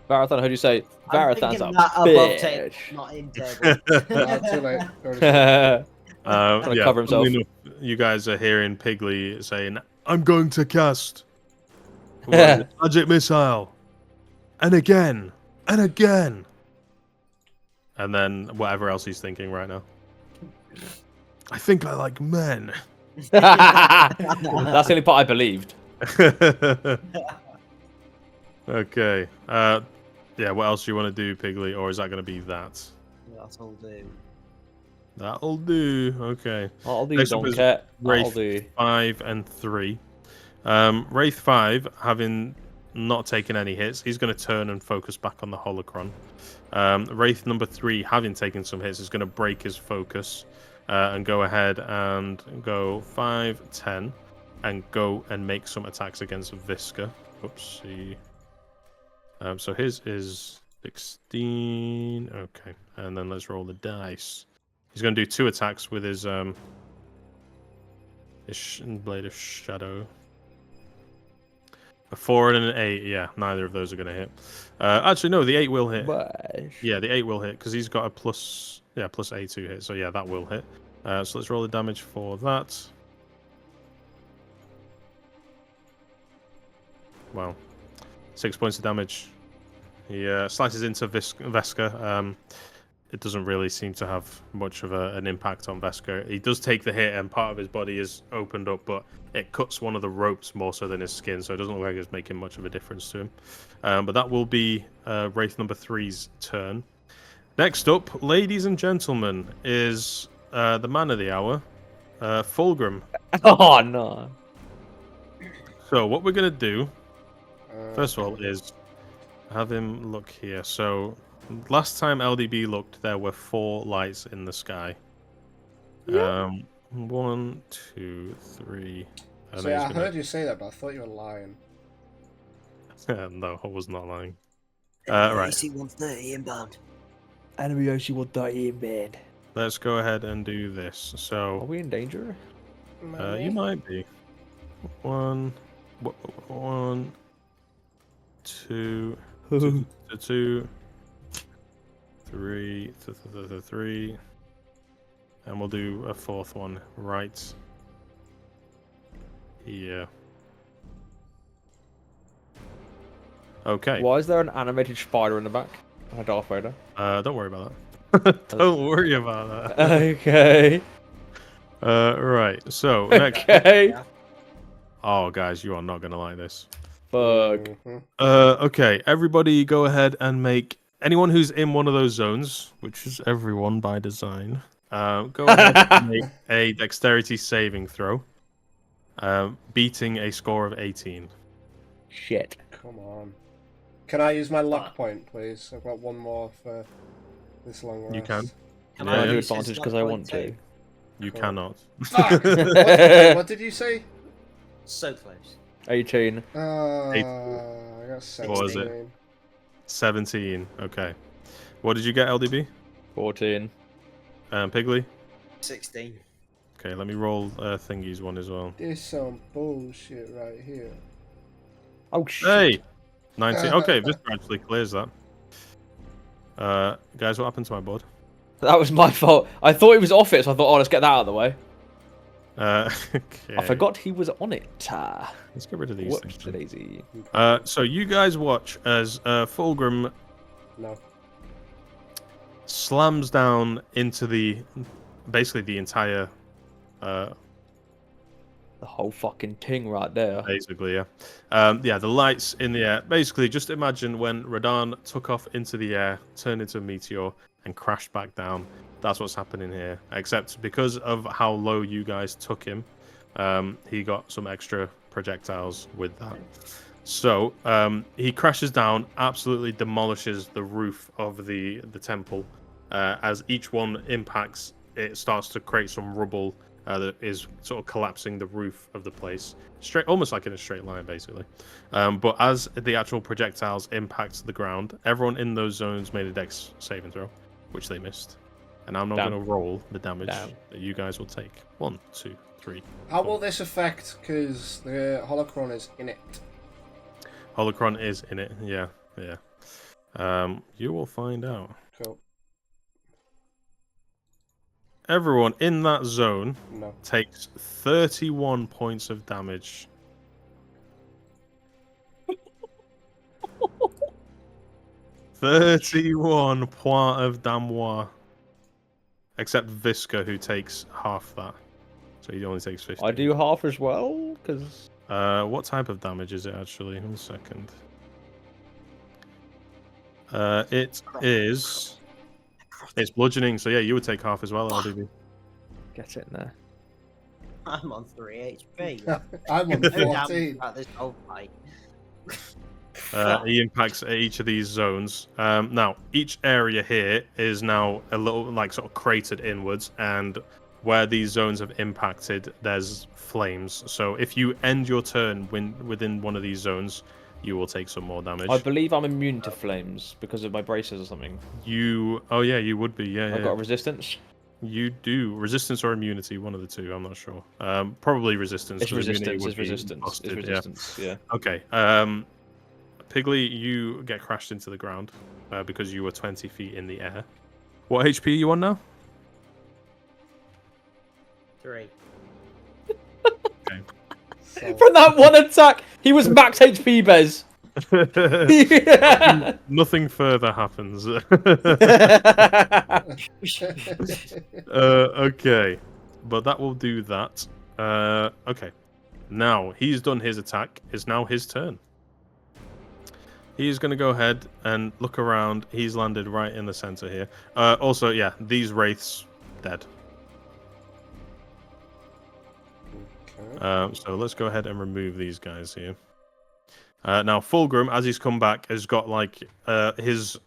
Speaker 4: Varathan, heard you say
Speaker 3: I'm
Speaker 4: Varathan's
Speaker 3: thinking
Speaker 4: a
Speaker 3: that above table,
Speaker 4: bitch.
Speaker 3: not in table.
Speaker 1: Too late. Already said.
Speaker 4: Trying to
Speaker 2: Yeah,
Speaker 4: cover himself.
Speaker 2: funnily enough, you guys are hearing Piggly saying, "I'm going to cast what is it? Magic missile, and again, and again." And then whatever else he's thinking right now. I think I like men.
Speaker 4: That's the only part I believed.
Speaker 2: Okay. Yeah, what else do you want to do, Piggly? Or is that going to be that?
Speaker 3: That'll do.
Speaker 2: That'll do. Okay.
Speaker 4: I'll do
Speaker 2: Next up is
Speaker 4: Donket. I'll
Speaker 2: Wraith
Speaker 4: do.
Speaker 2: 5 and 3. Wraith 5, having not taken any hits, he's going to turn and focus back on the holocron. Wraith number 3, having taken some hits, is going to break his focus and go ahead and go 5, 10, and go and make some attacks against Visca. Oopsie. So his is 16. Okay, and then let's roll the dice. He's going to do 2 attacks with his Blade of Shadow. A 4 and an 8. Yeah, neither of those are going to hit. Actually, no, the 8 will hit. Yeah, the 8 will hit because he's got a plus A2 hit. So yeah, that will hit. So let's roll the damage for that. Wow. 6 points of damage. He slices into Vesca. It doesn't really seem to have much of an impact on Vesca. He does take the hit, and part of his body is opened up, but it cuts one of the ropes more so than his skin, so it doesn't look like it's making much of a difference to him. But that will be Wraith number 3's turn. Next up, ladies and gentlemen, is the man of the hour, Fulgrim.
Speaker 4: Oh no.
Speaker 2: So what we're gonna do,
Speaker 1: Uh,
Speaker 2: first of all, is have him look here. So last time LDB looked, there were 4 lights in the sky. 1, 2, 3. And
Speaker 1: so
Speaker 2: then
Speaker 1: yeah, I
Speaker 2: he's gonna...
Speaker 1: heard you say that, but I thought you were lying.
Speaker 2: No, I was not lying. Right.
Speaker 3: AC 130 inbound.
Speaker 4: Enemy Ocean 130 in bed.
Speaker 2: Let's go ahead and do this.
Speaker 4: Are
Speaker 2: So
Speaker 4: we in danger?
Speaker 2: you might be. 1, 2, 2, 3, 3, and we'll do a 4th one right here. Okay.
Speaker 4: Why is there an animated spider in the back? A Darth Vader.
Speaker 2: Don't worry about that. Don't worry about that.
Speaker 4: Okay.
Speaker 2: Right. So next.
Speaker 4: Okay.
Speaker 2: Oh, guys, you are not gonna like this.
Speaker 4: Fuck.
Speaker 1: Mhm.
Speaker 2: Okay. Everybody, go ahead and make anyone who's in one of those zones, which is everyone by design. Go ahead and make a dexterity saving throw, beating a score of 18.
Speaker 4: Shit.
Speaker 1: Come on. Can I use my luck point, please? I've got one more for this long rest.
Speaker 2: You can.
Speaker 3: Can
Speaker 2: Yeah,
Speaker 4: I
Speaker 3: I
Speaker 4: do
Speaker 2: yeah.
Speaker 3: use his
Speaker 4: advantage because
Speaker 3: luck
Speaker 4: I
Speaker 3: point
Speaker 4: want to.
Speaker 3: too?
Speaker 2: You
Speaker 1: Cool.
Speaker 2: cannot.
Speaker 1: Fuck! What did you say?
Speaker 3: So close.
Speaker 4: 18.
Speaker 1: I got 17.
Speaker 2: What was it? 17. Okay. What did you get, LDB?
Speaker 4: 14.
Speaker 2: Piggly?
Speaker 3: 16.
Speaker 2: Okay, let me roll Thingy's one as well.
Speaker 1: This some bullshit right here.
Speaker 4: Oh shit.
Speaker 2: Hey! 19. Okay, this actually clears that. Guys, what happened to my board?
Speaker 4: That was my fault. I thought he was off it, so I thought, oh, let's get that out of the way.
Speaker 2: Okay.
Speaker 4: I forgot he was on it.
Speaker 2: Let's get rid of these
Speaker 4: Whoops,
Speaker 2: things.
Speaker 4: daisy.
Speaker 2: So you guys watch as Fulgrim
Speaker 1: No.
Speaker 2: slams down into basically the entire,
Speaker 4: The whole fucking thing right there.
Speaker 2: basically, yeah. Yeah, the lights in the air. Basically, just imagine when Radahn took off into the air, turned into a meteor, and crashed back down. That's what's happening here. Except because of how low you guys took him, he got some extra projectiles with that. So he crashes down, absolutely demolishes the roof of the temple. As each one impacts, it starts to create some rubble that is sort of collapsing the roof of the place, straight, almost like in a straight line, basically. But as the actual projectiles impact the ground, everyone in those zones made a dex saving throw, which they missed. And I'm not
Speaker 4: Damn.
Speaker 2: going to roll the damage
Speaker 4: Damn.
Speaker 2: that you guys will take. 1, 2, 3.
Speaker 1: How will this affect? Because the holocron is in it.
Speaker 2: Holocron is in it. Yeah, yeah. You will find out.
Speaker 1: Cool.
Speaker 2: Everyone in that zone
Speaker 1: No.
Speaker 2: takes 31 points of damage. "31 points of damage." Except Visca, who takes half that. So he only takes 50.
Speaker 4: I do half as well, because...
Speaker 2: What type of damage is it, actually? 1 second. It is... It's bludgeoning, so yeah, you would take half as well, LDB.
Speaker 4: Get it in there.
Speaker 3: I'm on 3 HP.
Speaker 1: I'm on
Speaker 3: No damage
Speaker 1: 14.
Speaker 3: about this whole fight.
Speaker 2: He impacts each of these zones. Now, each area here is now a little, like, sort of cratered inwards, and where these zones have impacted, there's flames. So if you end your turn within one of these zones, you will take some more damage.
Speaker 4: I believe I'm immune to flames because of my braces or something.
Speaker 2: Oh yeah, you would be. Yeah,
Speaker 4: I've got a resistance.
Speaker 2: You do. Resistance or immunity, one of the two. I'm not sure. Probably resistance.
Speaker 4: It's
Speaker 2: 'cause immunity
Speaker 4: resistance.
Speaker 2: would
Speaker 4: It's
Speaker 2: be
Speaker 4: resistance.
Speaker 2: busted,
Speaker 4: It's
Speaker 2: yeah.
Speaker 4: resistance. Yeah.
Speaker 2: Okay. Piggly, you get crashed into the ground because you were 20 feet in the air. What HP are you on now?
Speaker 3: 3.
Speaker 2: Okay.
Speaker 1: So,
Speaker 4: From that one attack, he was max HP, Bez.
Speaker 2: Nothing further happens. Okay, but that will do that. Okay, now he's done his attack. It's now his turn. He's going to go ahead and look around. He's landed right in the center here. Also, yeah, these wraiths dead.
Speaker 1: Okay.
Speaker 2: So let's go ahead and remove these guys here. Now, Fulgrim, as he's come back, has got like his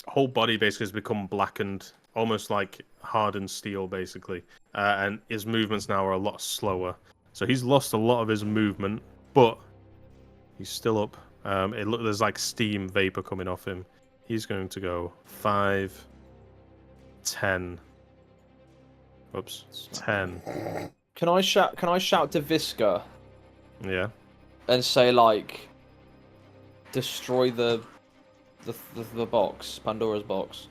Speaker 2: whole body basically has become blackened, almost like hardened steel, basically. And his movements now are a lot slower. So he's lost a lot of his movement, but he's still up. There's like steam vapor coming off him. He's going to go 5, 10. Oops, 10.
Speaker 4: Can I shout to Visca
Speaker 2: Yeah.
Speaker 4: and say like, destroy the box, Pandora's box?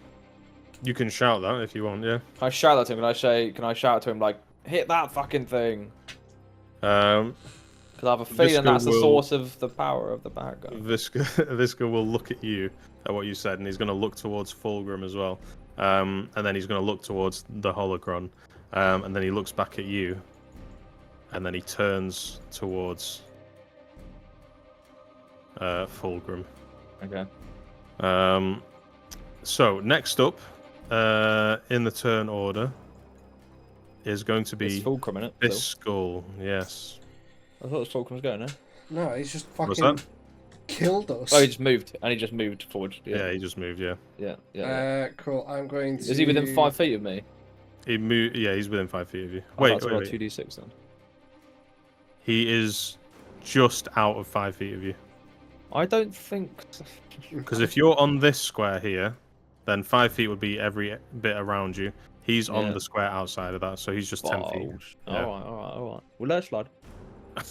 Speaker 2: You can shout that if you want, yeah.
Speaker 4: Can I shout that to him? Can I shout to him like, hit that fucking thing? Because I have a feeling
Speaker 2: Visca
Speaker 4: that's the
Speaker 2: will-
Speaker 4: source of the power of the bad guy.
Speaker 2: Visca will look at you at what you said, and he's going to look towards Fulgrim as well. And then he's going to look towards the holocron. And then he looks back at you. And then he turns towards Fulgrim.
Speaker 4: Okay.
Speaker 2: So next up, in the turn order, is going to be
Speaker 4: It's Fulcrum, innit?
Speaker 2: this skull. Yes.
Speaker 4: I thought it was Fulcrum was going, eh?
Speaker 1: No, he's just
Speaker 2: What's
Speaker 1: fucking
Speaker 2: that?
Speaker 1: killed us.
Speaker 4: Oh, he just moved, and he just moved forward.
Speaker 2: Yeah, he just moved. Yeah.
Speaker 4: Yeah.
Speaker 1: Cool. I'm going to.
Speaker 4: Is he within 5 feet of me?
Speaker 2: He moved. Yeah, he's within 5 feet of you.
Speaker 4: Oh,
Speaker 2: Wait,
Speaker 4: that's
Speaker 2: wait,
Speaker 4: about
Speaker 2: wait.
Speaker 4: 2d6 then.
Speaker 2: He is just out of 5 feet of you.
Speaker 4: I don't think.
Speaker 2: Because if you're on this square here, then 5 feet would be every bit around you. He's on
Speaker 4: Yeah.
Speaker 2: the square outside of that, so he's just 10 feet. Yeah.
Speaker 4: Alright. Well, let's slide.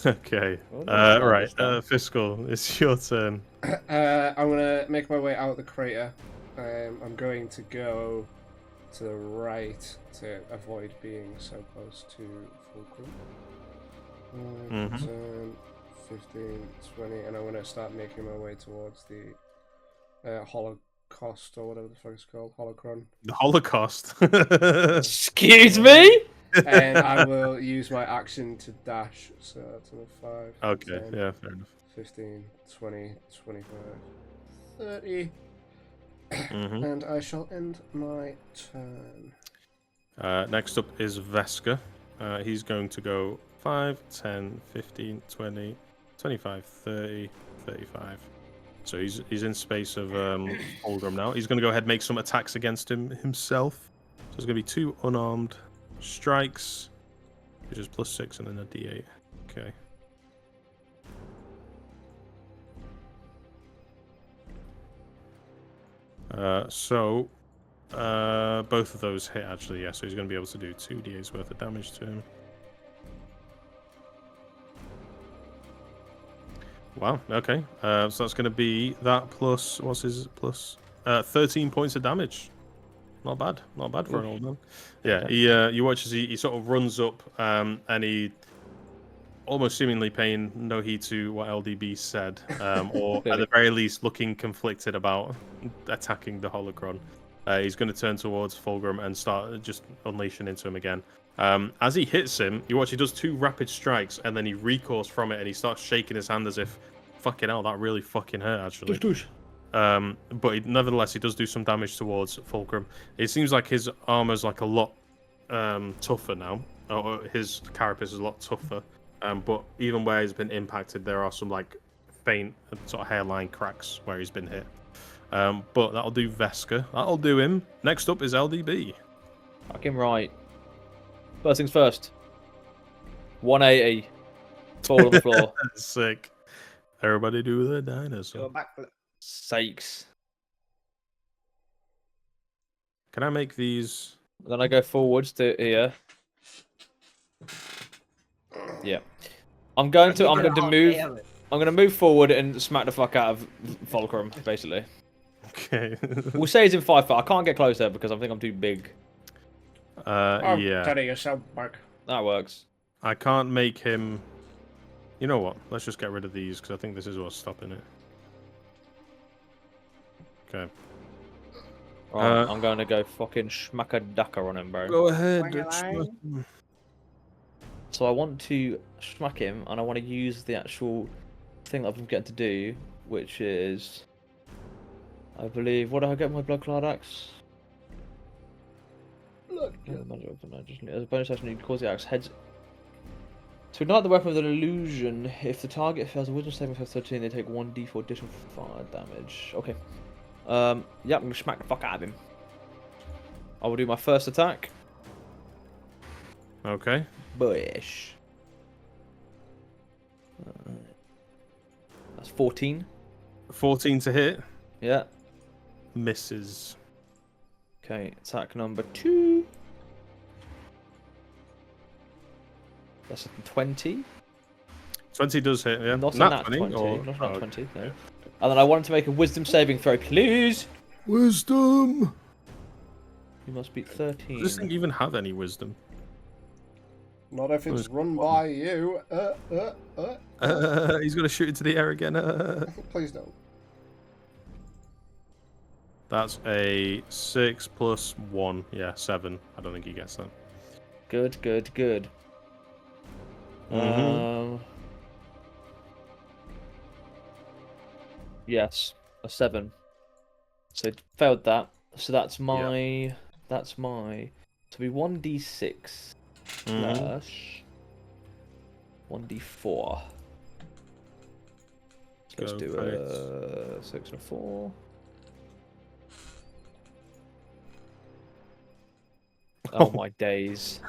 Speaker 2: Okay.
Speaker 4: Well, that's not
Speaker 2: Right.
Speaker 4: this time.
Speaker 2: Fiscal, it's your turn.
Speaker 1: I'm gonna make my way out of the crater. I'm going to go to the right to avoid being so close to Fulcrum. 10, 15, 20, and I'm gonna start making my way towards the Holocaust or whatever the fuck it's called, Holocron.
Speaker 2: The Holocaust.
Speaker 4: Excuse me?
Speaker 1: And I will use my action to dash. So that's another 5.
Speaker 2: Okay,
Speaker 1: 10,
Speaker 2: yeah, fair enough.
Speaker 1: 15, 20, 25, 30.
Speaker 2: Mhm.
Speaker 1: And I shall end my turn.
Speaker 2: Next up is Veska. He's going to go 5, 10, 15, 20, 25, 30, 35. So he's in space of Fulgrim now. He's going to go ahead and make some attacks against him himself. So there's going to be 2 unarmed strikes, which is +6 and then a d8. Okay. So both of those hit actually, yeah. So he's going to be able to do 2d8's worth of damage to him. Wow. Okay. So that's going to be that plus what's his plus 13 points of damage. Not bad. Not bad for an old man. Yeah. He you watch as he sort of runs up and he almost seemingly paying no heed to what LDB said, or at the very least looking conflicted about attacking the holocron. He's going to turn towards Fulgrim and start just unleashing into him again. As he hits him, you watch he does 2 rapid strikes and then he recoils from it and he starts shaking his hand as if, fucking hell, that really fucking hurt actually. But nevertheless, he does do some damage towards Fulgrim. It seems like his armor's like a lot tougher now, or his carapace is a lot tougher. But even where he's been impacted, there are some like faint sort of hairline cracks where he's been hit. But that'll do Veska. That'll do him. Next up is LDB.
Speaker 4: Fucking right. First things first. 180. Fall on the floor.
Speaker 2: Sick. Everybody do the
Speaker 3: Go
Speaker 2: dinosaur.
Speaker 3: back.
Speaker 4: Sakes.
Speaker 2: Can I make these?
Speaker 4: Then I go forwards to here. Yeah. I'm going to move. I'm going to move forward and smack the fuck out of Fulcrum, basically.
Speaker 2: Okay.
Speaker 4: We'll say he's in 5 foot. I can't get close there because I think I'm too big.
Speaker 2: Yeah.
Speaker 1: Teddy, yourself back.
Speaker 4: That works.
Speaker 2: I can't make him. You know what? Let's just get rid of these because I think this is what's stopping it. Okay.
Speaker 4: Right, I'm going to go fucking schmack-a-ducker on him, bro.
Speaker 2: Go ahead.
Speaker 3: Wang-a-lang.
Speaker 4: So I want to smack him, and I want to use the actual thing that I've been getting to do, which is, I believe, what did I get my blood cloud axe?
Speaker 1: Look.
Speaker 4: As a bonus action, you cause the axe heads. To ignite the weapon with an illusion, if the target fails a wisdom saving throw 13, they take 1d4 additional fire damage. Okay. Yeah, I'm gonna smack the fuck out of him. I will do my first attack.
Speaker 2: Okay.
Speaker 4: Bush. That's 14.
Speaker 2: 14 to hit.
Speaker 4: Yeah.
Speaker 2: Misses.
Speaker 4: Okay, attack number 2. That's a 20.
Speaker 2: 20 does hit, yeah.
Speaker 4: Not a
Speaker 2: Nat
Speaker 4: nat 20.
Speaker 2: or...
Speaker 4: Not a
Speaker 2: oh,
Speaker 4: nat 20, no. And then I want him to make a wisdom saving throw, please.
Speaker 2: Wisdom!
Speaker 4: You must beat 13.
Speaker 2: Does this thing even have any wisdom?
Speaker 1: Not if it's run by you.
Speaker 2: He's going to shoot into the air again.
Speaker 1: Please don't.
Speaker 2: That's a 6 plus 1. Yeah, 7. I don't think he gets that.
Speaker 4: Good, good, good. Yes, a 7. So failed that. So that's my that's my to be 1d6 plus 1d4. So let's
Speaker 2: Go
Speaker 4: do
Speaker 2: for
Speaker 4: a 6 and a 4. Oh my days.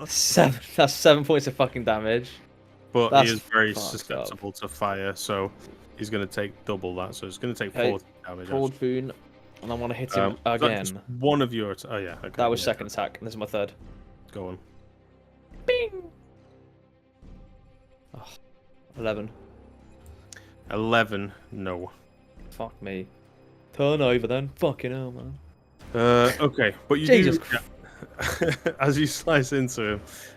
Speaker 4: 7 that's 7 points of fucking damage.
Speaker 2: But
Speaker 4: That's
Speaker 2: he is very
Speaker 4: fucked
Speaker 2: susceptible to fire, so he's going to take double that. So it's going to take
Speaker 4: Okay,
Speaker 2: 40 damage.
Speaker 4: Broad boon, and I want to hit him
Speaker 2: Is that
Speaker 4: again.
Speaker 2: just one of your... Oh, yeah. Okay,
Speaker 4: That was
Speaker 2: yeah.
Speaker 4: second attack, and this is my third.
Speaker 2: Go on.
Speaker 4: Bing! Oh, 11.
Speaker 2: 11. No.
Speaker 4: Fuck me. Turn over then. Fucking hell, man.
Speaker 2: Okay, but you
Speaker 4: Jesus
Speaker 2: do... as you slice into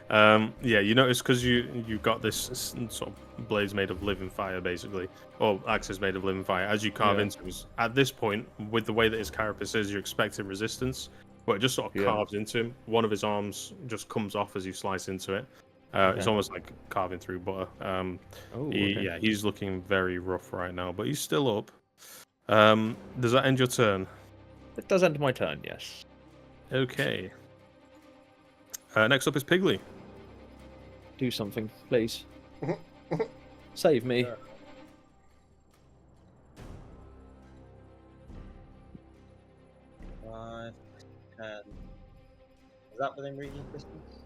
Speaker 2: him, yeah, you notice because you got this sort of blades made of living fire, basically, or axes made of living fire. As you carve into him, at this point, with the way that his carapace is, you're expecting resistance, but it just sort of carves into him. One of his arms just comes off as you slice into it. It's almost like carving through butter. Yeah, he's looking very rough right now, but he's still up. Does that end your turn?
Speaker 4: It does end my turn, yes.
Speaker 2: Okay. Next up is Piggly.
Speaker 4: Do something, please. Save me.
Speaker 3: 5, 10. Is that within reading distance?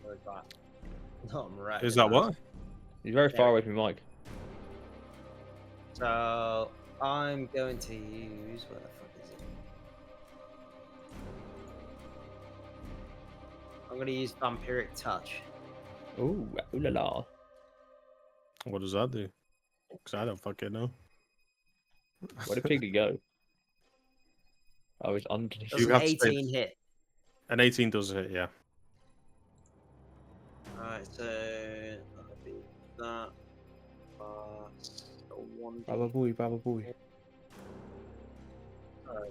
Speaker 3: Or is that? No, I'm right.
Speaker 2: Is that what?
Speaker 4: You're very far away from your mic.
Speaker 3: So I'm going to use where the fuck is it? I'm going to use Vampiric Touch.
Speaker 4: Ooh, ooh la la.
Speaker 2: What does that do? Because I don't fucking know.
Speaker 4: Where did Piggy go? Oh, he's underneath.
Speaker 3: Does
Speaker 2: You
Speaker 3: an
Speaker 2: have to say-
Speaker 3: 18 hit?
Speaker 2: An 18 does hit, yeah.
Speaker 3: Alright, so that'll be that. Plus a 1d.
Speaker 4: Baba booey, baba booey.
Speaker 3: Sorry.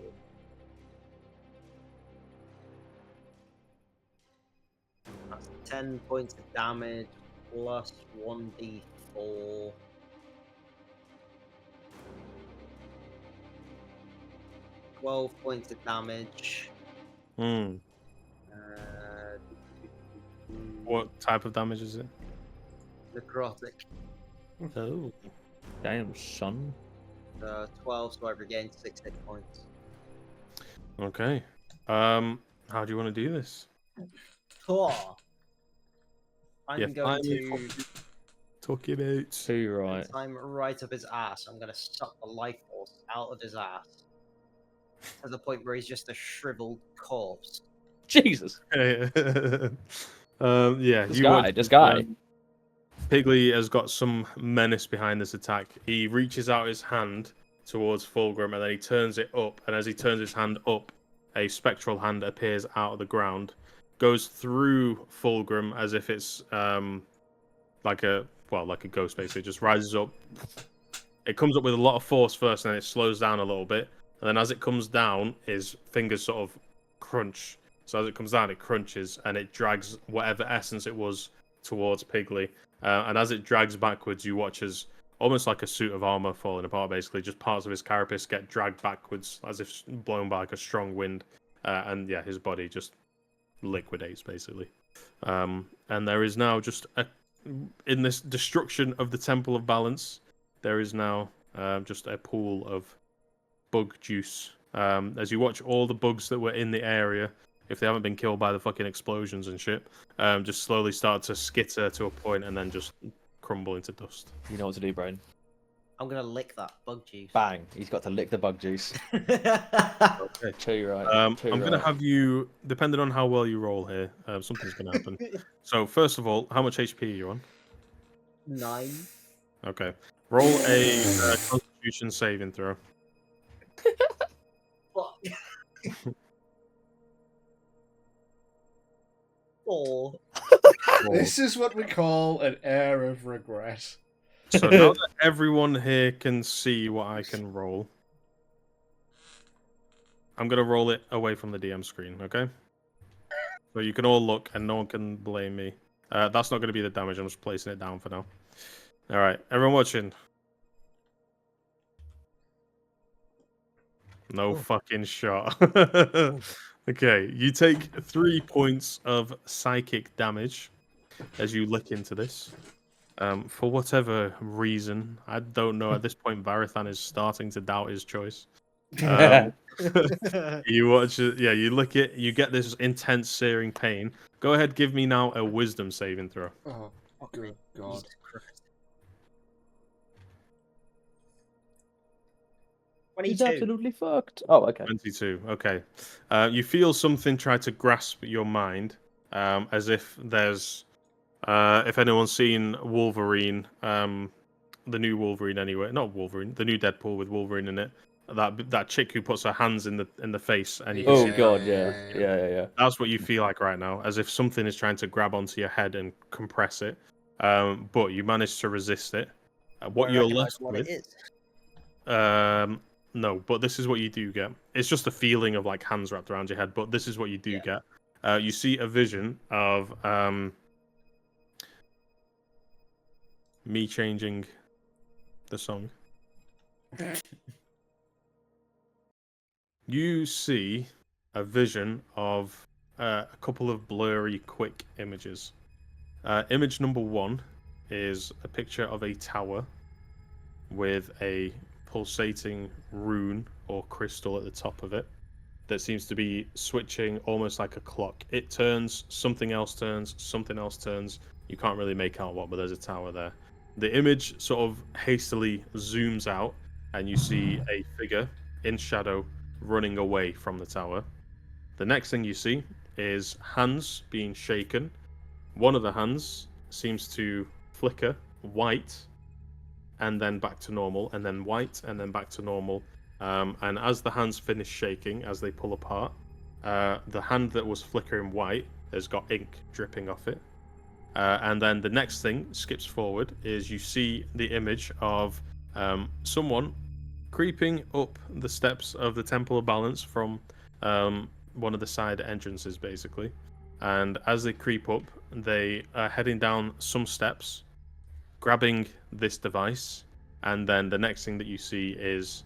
Speaker 3: That's 10 points of damage plus 1d4. $12 points of damage.
Speaker 2: Hmm. What type of damage is it?
Speaker 3: Necrotic.
Speaker 4: Oh. Damn, son.
Speaker 3: 12, so I regain 6 hit points.
Speaker 2: Okay. How do you want to do this?
Speaker 3: Cool.
Speaker 2: Yeah,
Speaker 3: I'm going to
Speaker 2: talk about.
Speaker 4: Too right.
Speaker 3: climb right up his ass. I'm going to suck the life force out of his ass to the point where he's just a shriveled corpse.
Speaker 4: Jesus.
Speaker 2: Yeah,
Speaker 4: This guy.
Speaker 2: Piggly has got some menace behind this attack. He reaches out his hand towards Fulgrim and then he turns it up. And as he turns his hand up, a spectral hand appears out of the ground, goes through Fulgrim as if it's like a ghost, basically. It just rises up. It comes up with a lot of force first, and then it slows down a little bit. And then as it comes down, his fingers sort of crunch. So as it comes down, it crunches, and it drags whatever essence it was towards Piggly. And as it drags backwards, you watch as almost like a suit of armor falling apart, basically. Just parts of his carapace get dragged backwards as if blown by like a strong wind. And yeah, his body just liquidates, basically. And there is now just in this destruction of the Temple of Balance, there is now just a pool of bug juice. As you watch all the bugs that were in the area, if they haven't been killed by the fucking explosions and shit, just slowly start to skitter to a point and then just crumble into dust.
Speaker 4: You know what to do, Brain.
Speaker 3: I'm gonna lick that bug juice.
Speaker 4: Bang! He's got to lick the bug juice.
Speaker 2: Okay.
Speaker 4: Too right.
Speaker 2: I'm going to have you, depending on how well you roll here, something's going to happen. So, first of all, how much HP are you on?
Speaker 3: 9.
Speaker 2: Okay. Roll a Constitution saving throw.
Speaker 3: Fuck. 4.
Speaker 1: This is what we call an air of regret.
Speaker 2: So now that everyone here can see what I can roll, I'm going to roll it away from the DM screen, okay? So you can all look and no one can blame me. That's not going to be the damage. I'm just placing it down for now. All right, everyone watching. No fucking shot. Okay, you take 3 points of psychic damage as you lick into this. For whatever reason, I don't know. At this point, Varathan is starting to doubt his choice. You watch it, yeah, you lick it, you get this intense searing pain. Go ahead, give me now a wisdom saving throw.
Speaker 1: Oh, good God.
Speaker 4: He's
Speaker 3: 22.
Speaker 4: absolutely fucked. Oh, okay.
Speaker 2: 22, okay. You feel something try to grasp your mind, as if there's... if anyone's seen Wolverine, the new Wolverine anyway, not Wolverine, the new Deadpool with Wolverine in it, that chick who puts her hands in the face and you can see
Speaker 4: God, yeah.
Speaker 2: that's what you feel like right now, as if something is trying to grab onto your head and compress it, but you manage to resist it. What you're left with, no, but this is what you do get. It's just a feeling of like hands wrapped around your head, but this is what you do get. You see a vision of me changing the song. You see a vision of a couple of blurry, quick images. Image number 1 is a picture of a tower with a pulsating rune or crystal at the top of it that seems to be switching almost like a clock. It turns, something else turns, something else turns. You can't really make out what, but there's a tower there. The image sort of hastily zooms out and you see a figure in shadow running away from the tower. The next thing you see is hands being shaken. One of the hands seems to flicker white and then back to normal, and then white and then back to normal. And as the hands finish shaking, as they pull apart, the hand that was flickering white has got ink dripping off it. And then the next thing skips forward is you see the image of someone creeping up the steps of the Temple of Balance from one of the side entrances, basically. And as they creep up, they are heading down some steps, grabbing this device, and then the next thing that you see is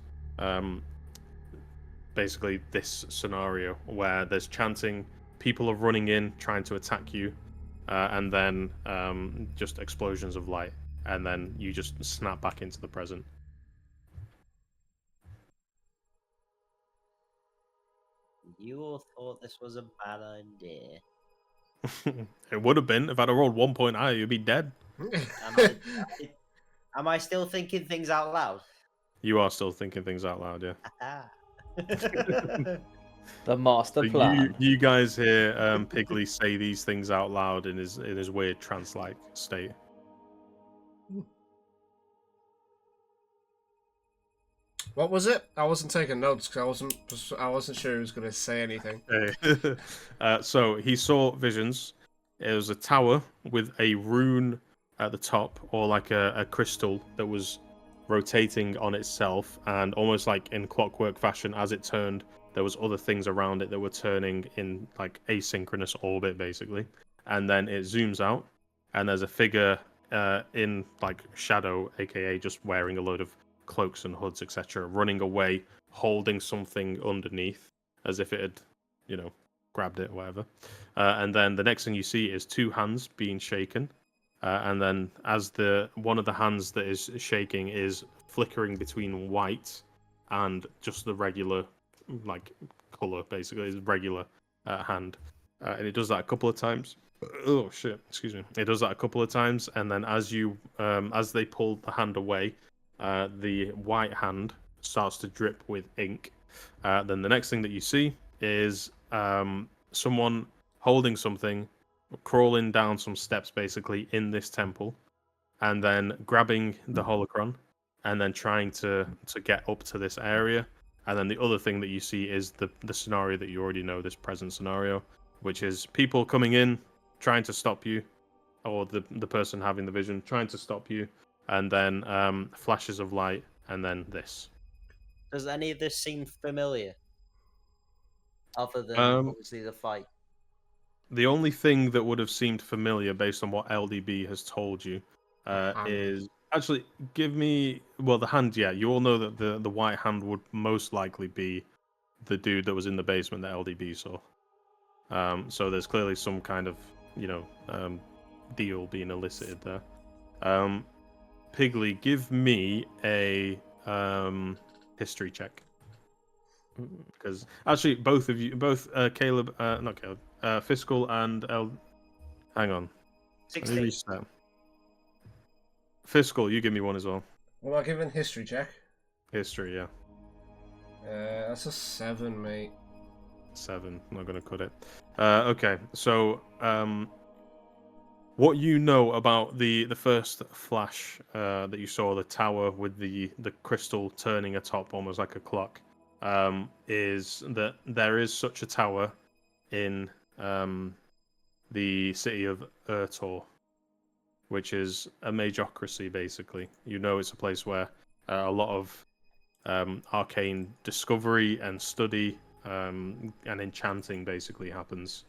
Speaker 2: basically this scenario where there's chanting, people are running in, trying to attack you, and then just explosions of light, and then you just snap back into the present.
Speaker 3: You all thought this was a bad idea.
Speaker 2: It would have been if I'd have rolled 1 point higher. You'd be dead.
Speaker 3: Am I still thinking things out loud?
Speaker 2: You are still thinking things out loud, yeah.
Speaker 4: The master
Speaker 2: So
Speaker 4: plan.
Speaker 2: you guys hear Piggly say these things out loud in his weird trance-like state.
Speaker 1: What was it? I wasn't taking notes because I wasn't sure he was going to say anything.
Speaker 2: So he saw visions. It was a tower with a rune at the top, or like a crystal that was rotating on itself, and almost like in clockwork fashion, as it turned, there was other things around it that were turning in like asynchronous orbit, basically. And then it zooms out, and there's a figure in like shadow, aka just wearing a load of cloaks and hoods, etc., running away, holding something underneath, as if it had, grabbed it, whatever. And then the next thing you see is two hands being shaken. And then as one of the hands that is shaking is flickering between white and just the regular, like, color, basically, is regular hand. And it does that a couple of times. Oh shit! Excuse me. It does that a couple of times, and then as they pull the hand away, the white hand starts to drip with ink. Then the next thing that you see is someone holding something, crawling down some steps, basically in this temple, and then grabbing the holocron, and then trying to get up to this area. And then the other thing that you see is the scenario that you already know, this present scenario, which is people coming in, trying to stop you, or the person having the vision trying to stop you, and then flashes of light, and then this.
Speaker 3: Does any of this seem familiar? Other than obviously the fight.
Speaker 2: The only thing that would have seemed familiar based on what LDB has told you is actually give me the hand. Yeah, you all know that the white hand would most likely be the dude that was in the basement that LDB saw. So there's clearly some kind of deal being elicited there. Piggly, give me a history check. Because actually, both of you, Caleb, not Caleb, Fiscal and hang on.
Speaker 3: 16.
Speaker 2: Let me restart. Fiscal, you give me one as well.
Speaker 1: What am I giving history check?
Speaker 2: History, yeah.
Speaker 1: That's a 7, mate.
Speaker 2: 7. I'm not going to cut it. Okay, so what you know about the first flash that you saw, the tower with the crystal turning atop almost like a clock, is that there is such a tower in the city of Urtor, which is a magocracy, basically. You know it's a place where a lot of arcane discovery and study and enchanting basically happens.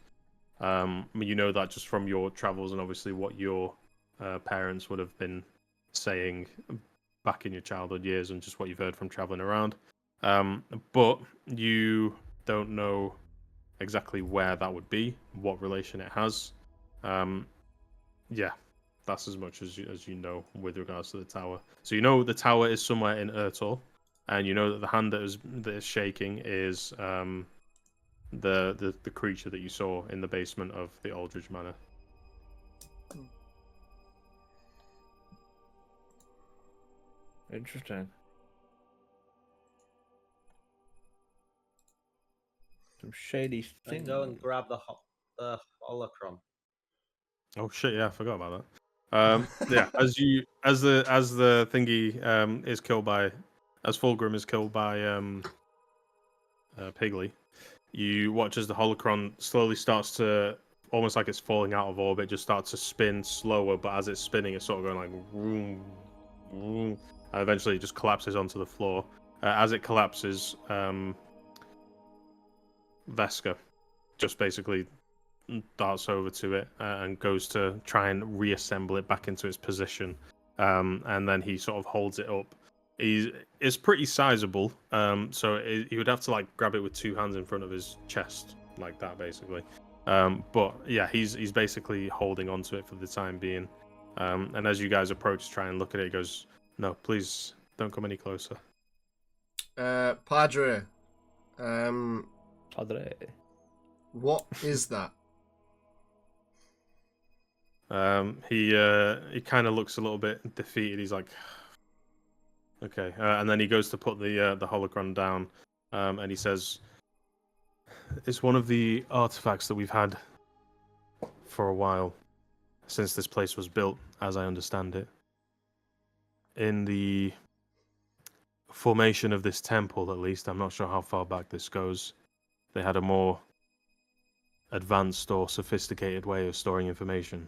Speaker 2: You know that just from your travels and obviously what your parents would have been saying back in your childhood years and just what you've heard from traveling around. But you don't know exactly where that would be, what relation it has. Yeah, that's as much as you know with regards to the tower. So you know the tower is somewhere in Urtor, and you know that the hand that is shaking is the creature that you saw in the basement of the Aldridge Manor.
Speaker 4: Interesting. Some shady
Speaker 3: And
Speaker 4: things.
Speaker 3: go and grab the holocron.
Speaker 2: Oh shit! Yeah, I forgot about that. Yeah, as the thingy is killed by, as Fulgrim is killed by Piggly, you watch as the holocron slowly starts to, almost like it's falling out of orbit, just starts to spin slower. But as it's spinning, it's sort of going like vroom, vroom, and eventually it just collapses onto the floor. As it collapses, Veska just basically darts over to it and goes to try and reassemble it back into its position. And then he sort of holds it up. It's pretty sizable, so he would have to like grab it with two hands in front of his chest, like that, basically. But yeah, he's basically holding onto it for the time being. And as you guys approach, try and look at it, he goes, "No, please don't come any closer."
Speaker 1: Padre.
Speaker 4: Padre.
Speaker 1: What is that?
Speaker 2: He kind of looks a little bit defeated. He's like, okay, and then he goes to put the holocron down, and he says, "It's one of the artifacts that we've had for a while, since this place was built, as I understand it. In the formation of this temple, at least, I'm not sure how far back this goes, they had a more advanced or sophisticated way of storing information.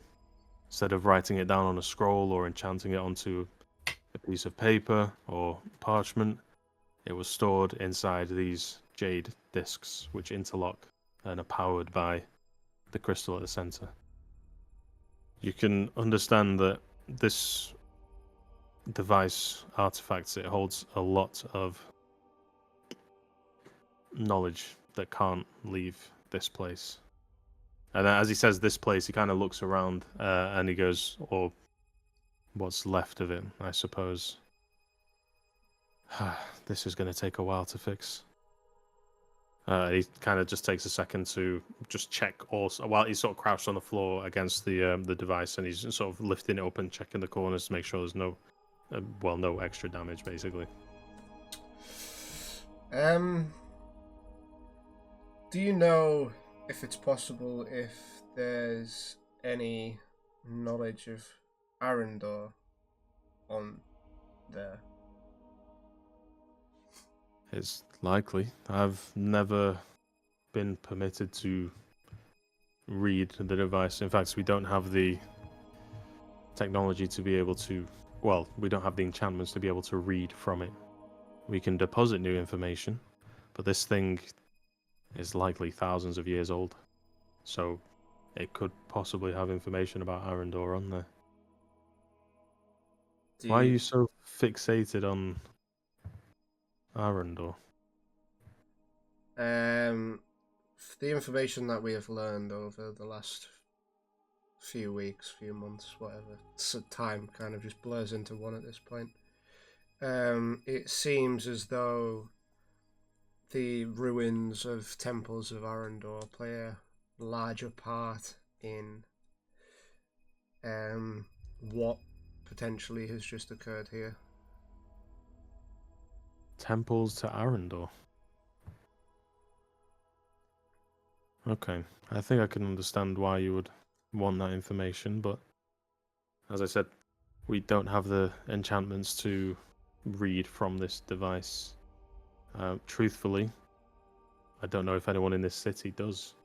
Speaker 2: Instead of writing it down on a scroll or enchanting it onto a piece of paper or parchment, it was stored inside these jade discs, which interlock and are powered by the crystal at the center. You can understand that this device, artifacts, it holds a lot of knowledge that can't leave this place. And as he says this place, he kind of looks around and he goes, or what's left of it, I suppose. This is going to take a while to fix. He kind of just takes a second to just check also while he's sort of crouched on the floor against the device, and he's sort of lifting it up and checking the corners to make sure there's no no extra damage, basically.
Speaker 1: Do you know if it's possible if there's any knowledge of Arendor on there?
Speaker 2: It's likely. I've never been permitted to read the device. In fact, we don't have the technology to be able to... Well, we don't have the enchantments to be able to read from it. We can deposit new information, but this thing is likely thousands of years old. So it could possibly have information about Arendor on there. Why are you so fixated on Arendor?
Speaker 1: The information that we have learned over the last few weeks, few months, whatever, so time kind of just blurs into one at this point. It seems as though the ruins of temples of Arendor play a larger part in what potentially has just occurred here.
Speaker 2: Temples to Arendor. Okay, I think I can understand why you would want that information, but as I said, we don't have the enchantments to read from this device. Truthfully, I don't know if anyone in this city does.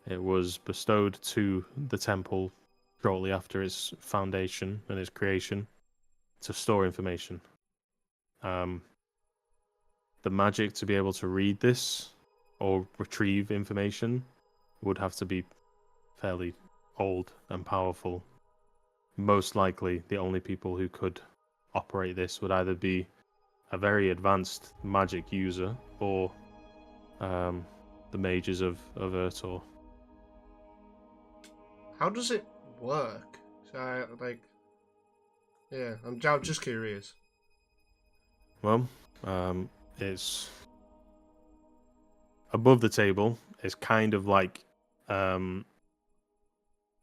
Speaker 2: It was bestowed to the temple shortly after its foundation and its creation to store information. The magic to be able to read this or retrieve information would have to be fairly old and powerful. Most likely, the only people who could operate this would either be a very advanced magic user or the mages of Urtor.
Speaker 1: How does it work? I'm just curious.
Speaker 2: Well, it's above the table. It's kind of like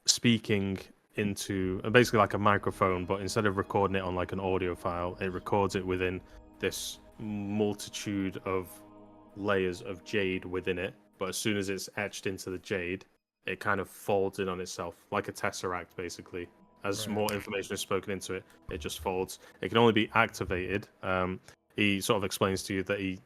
Speaker 2: speaking into basically like a microphone, but instead of recording it on like an audio file, it records it within this multitude of layers of jade within it. But as soon as it's etched into the jade, it kind of folds in on itself like a tesseract, basically. As more information is spoken into it, it just folds. It can only be activated. He sort of explains to you that he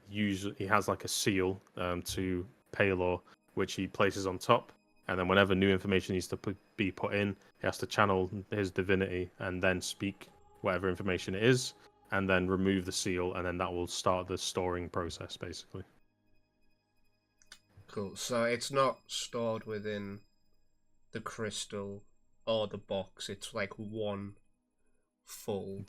Speaker 2: has like a seal to Paylor, which he places on top, and then whenever new information needs to be put in, he has to channel his divinity and then speak whatever information it is, and then remove the seal, and then that will start the storing process, basically.
Speaker 1: Cool. So it's not stored within the crystal or the box. It's like one full.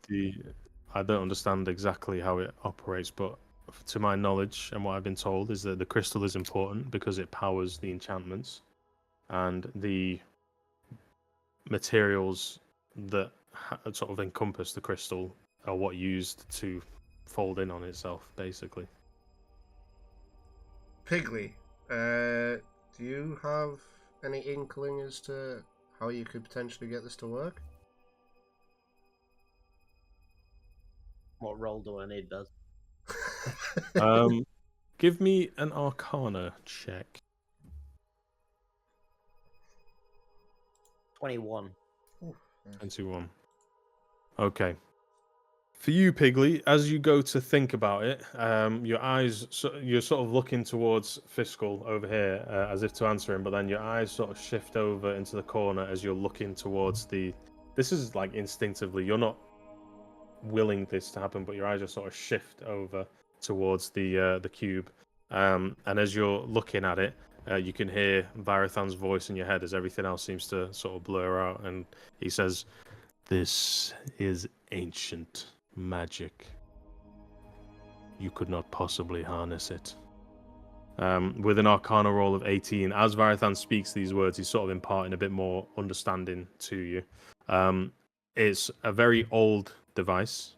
Speaker 2: I don't understand exactly how it operates, but to my knowledge and what I've been told is that the crystal is important because it powers the enchantments, and the materials that sort of encompass the crystal are what used to fold in on itself, basically.
Speaker 1: Piggly, do you have any inkling as to how you could potentially get this to work?
Speaker 3: What role do I need, Does?
Speaker 2: Give me an Arcana check.
Speaker 3: 21.
Speaker 2: 21. Okay. For you, Piggly, as you go to think about it, you're sort of looking towards Fiscal over here as if to answer him, but then your eyes sort of shift over into the corner as you're looking towards the... This is like instinctively, you're not willing this to happen, but your eyes just sort of shift over towards the cube. And as you're looking at it, you can hear Varathan's voice in your head as everything else seems to sort of blur out, and he says, "This is ancient magic. You could not possibly harness it. with an Arcana roll of 18. As Varathan speaks these words, he's sort of imparting a bit more understanding to you. It's a very old device.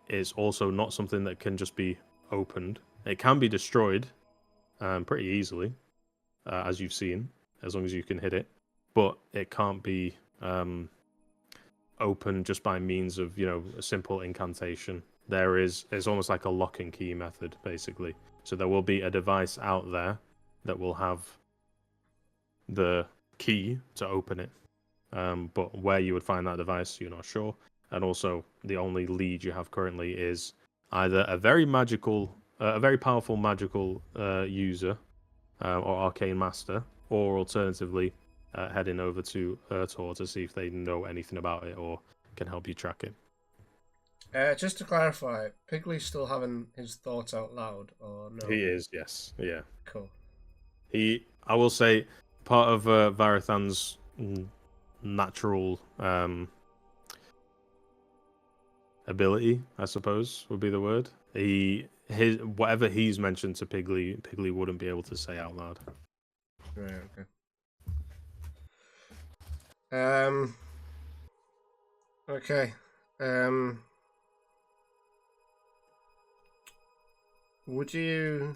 Speaker 2: It's also not something that can just be opened. It can be destroyed pretty easily, as you've seen, as long as you can hit it. But it can't be opened just by means of, a simple incantation. It's almost like a lock and key method, basically. So there will be a device out there that will have the key to open it. But where you would find that device, you're not sure. And also, the only lead you have currently is either a very powerful magical user or arcane master, or alternatively, heading over to Urtor to see if they know anything about it or can help you track it.
Speaker 1: Just to clarify, Pigley's still having his thoughts out loud, or no?
Speaker 2: He is, yes. Yeah.
Speaker 1: Cool.
Speaker 2: I will say, part of Varathan's natural ability, I suppose, would be the word. Whatever he's mentioned to Pigley wouldn't be able to say out loud.
Speaker 1: Right, okay. Okay. Would you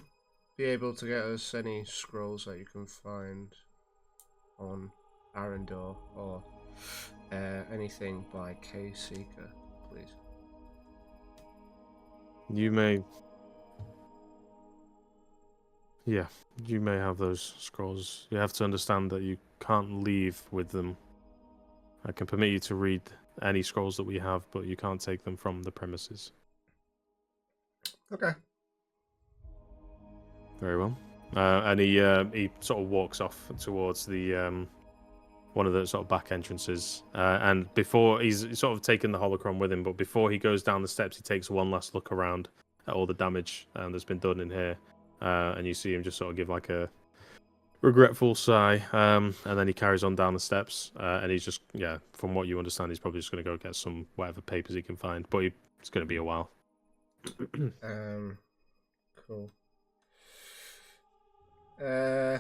Speaker 1: be able to get us any scrolls that you can find on Arendor or anything by K Seeker, please?
Speaker 2: You may have those scrolls. You have to understand that you can't leave with them. I can permit you to read any scrolls that we have, but you can't take them from the premises.
Speaker 1: Okay.
Speaker 2: Very well. And he sort of walks off towards the one of the sort of back entrances. And before he's sort of taken the holocron with him, but before he goes down the steps, he takes one last look around at all the damage that's been done in here. And you see him just sort of give like a regretful sigh. And then he carries on down the steps. And he's just, from what you understand, he's probably just going to go get some whatever papers he can find. But it's going to be a while.
Speaker 1: Cool. I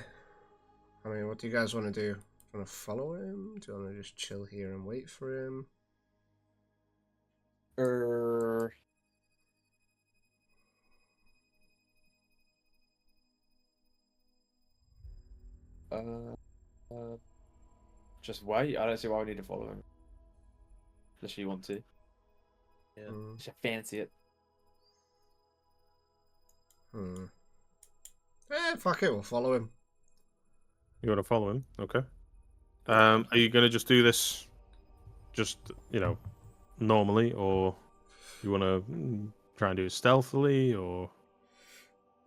Speaker 1: mean, what do you guys want to do? Do you want to follow him? Do you want to just chill here and wait for him?
Speaker 4: Just wait. I don't see why we need to follow him. Unless you want to.
Speaker 3: Yeah.
Speaker 4: Unless you fancy it.
Speaker 1: Fuck it, we'll follow him.
Speaker 2: You want to follow him? Okay. Are you going to just do this just, normally, or you want to try and do it stealthily, or?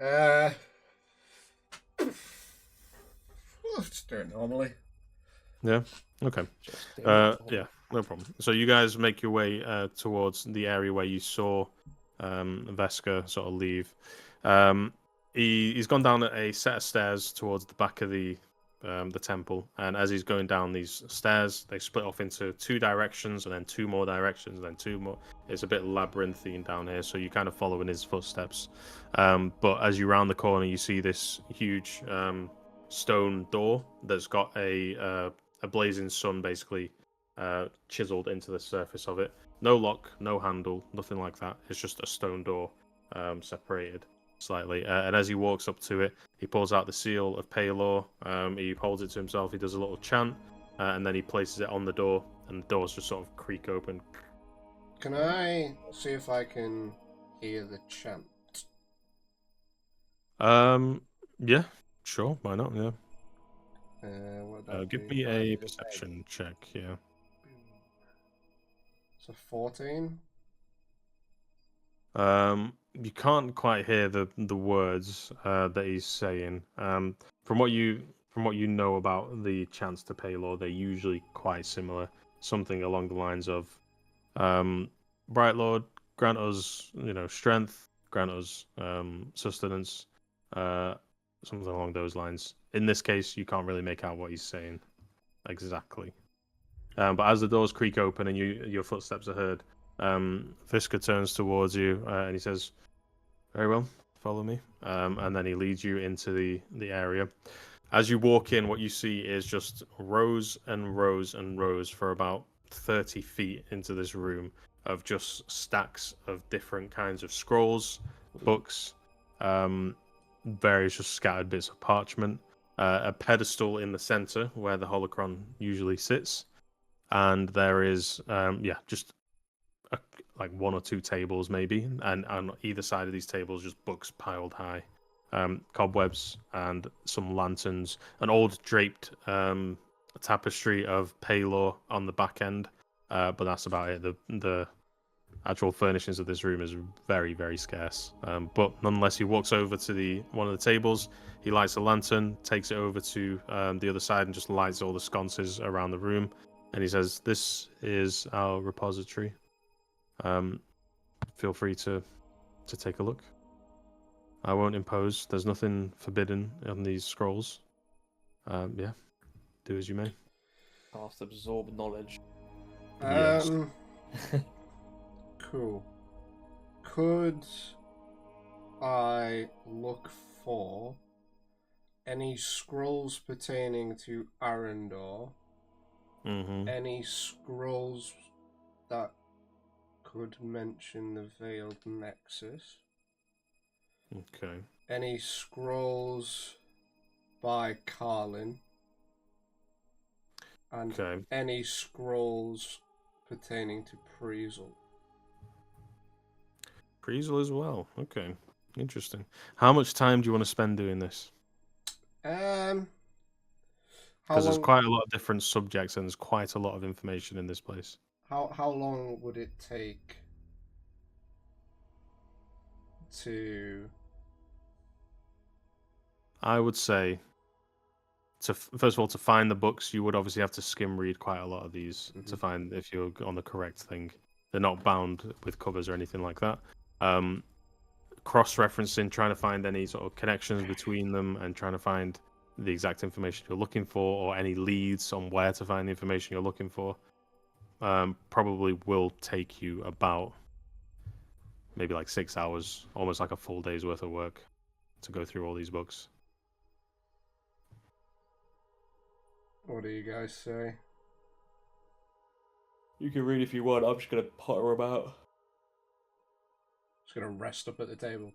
Speaker 1: Let's do it normally.
Speaker 2: Yeah? Okay. Yeah, no problem. So you guys make your way towards the area where you saw Veska sort of leave. He's gone down a set of stairs towards the back of the temple, and as he's going down these stairs, they split off into two directions, and then two more directions, and then two more. It's a bit labyrinthine down here, so you kind of follow in his footsteps. But as you round the corner, you see this huge stone door that's got a blazing sun basically chiseled into the surface of it. No lock, no handle, nothing like that. It's just a stone door separated slightly. And as he walks up to it, he pulls out the seal of Paylor. He holds it to himself. He does a little chant, and then he places it on the door, and the doors just sort of creak open.
Speaker 1: Can I see if I can hear the chant?
Speaker 2: Yeah, sure. Why not? Yeah. Give me a
Speaker 3: the
Speaker 2: perception check. Yeah.
Speaker 1: So 14.
Speaker 2: You can't quite hear the words that he's saying. From what you know about the chants to Paylor, they're usually quite similar. Something along the lines of, Bright Lord, grant us, strength, grant us sustenance, something along those lines. In this case, you can't really make out what he's saying exactly. But as the doors creak open and your footsteps are heard, Fisker turns towards you and he says, "Very well. follow me. And then he leads you into the area. As you walk in, what you see is just rows and rows and rows for about 30 feet into this room of just stacks of different kinds of scrolls, books, various just scattered bits of parchment, a pedestal in the center where the holocron usually sits, and there is just like one or two tables maybe, and on either side of these tables just books piled high, cobwebs and some lanterns, an old draped tapestry of Paylor on the back end, but that's about it. The actual furnishings of this room is very, very scarce. But nonetheless, he walks over to one of the tables. He lights a lantern, takes it over to the other side, and just lights all the sconces around the room. And he says, "This is our repository. Feel free to take a look. I won't impose. There's nothing forbidden on these scrolls. Do as you may."
Speaker 4: Cast absorb knowledge.
Speaker 2: Yes.
Speaker 1: Cool. Could I look for any scrolls pertaining to Arendor?
Speaker 2: Mm-hmm.
Speaker 1: Any scrolls that could mention the Veiled Nexus?
Speaker 2: Okay.
Speaker 1: Any scrolls by Carlin? And
Speaker 2: Okay.
Speaker 1: any scrolls pertaining to Priesel?
Speaker 2: Priesel as well. Okay. Interesting. How much time do you want to spend doing this?
Speaker 1: How
Speaker 2: Because there's
Speaker 1: long?
Speaker 2: quite a lot of different subjects and there's quite a lot of information in this place.
Speaker 1: How long would it take to?
Speaker 2: I would say, first of all, to find the books, you would obviously have to skim read quite a lot of these to find if you're on the correct thing. They're not bound with covers or anything like that. Cross-referencing, trying to find any sort of connections between them and trying to find the exact information you're looking for or any leads on where to find the information you're looking for, probably will take you about maybe like 6 hours, almost like a full day's worth of work to go through all these books.
Speaker 1: What do you guys say?
Speaker 4: You can read if you want. I'm just gonna potter about.
Speaker 1: Just gonna rest up at the table.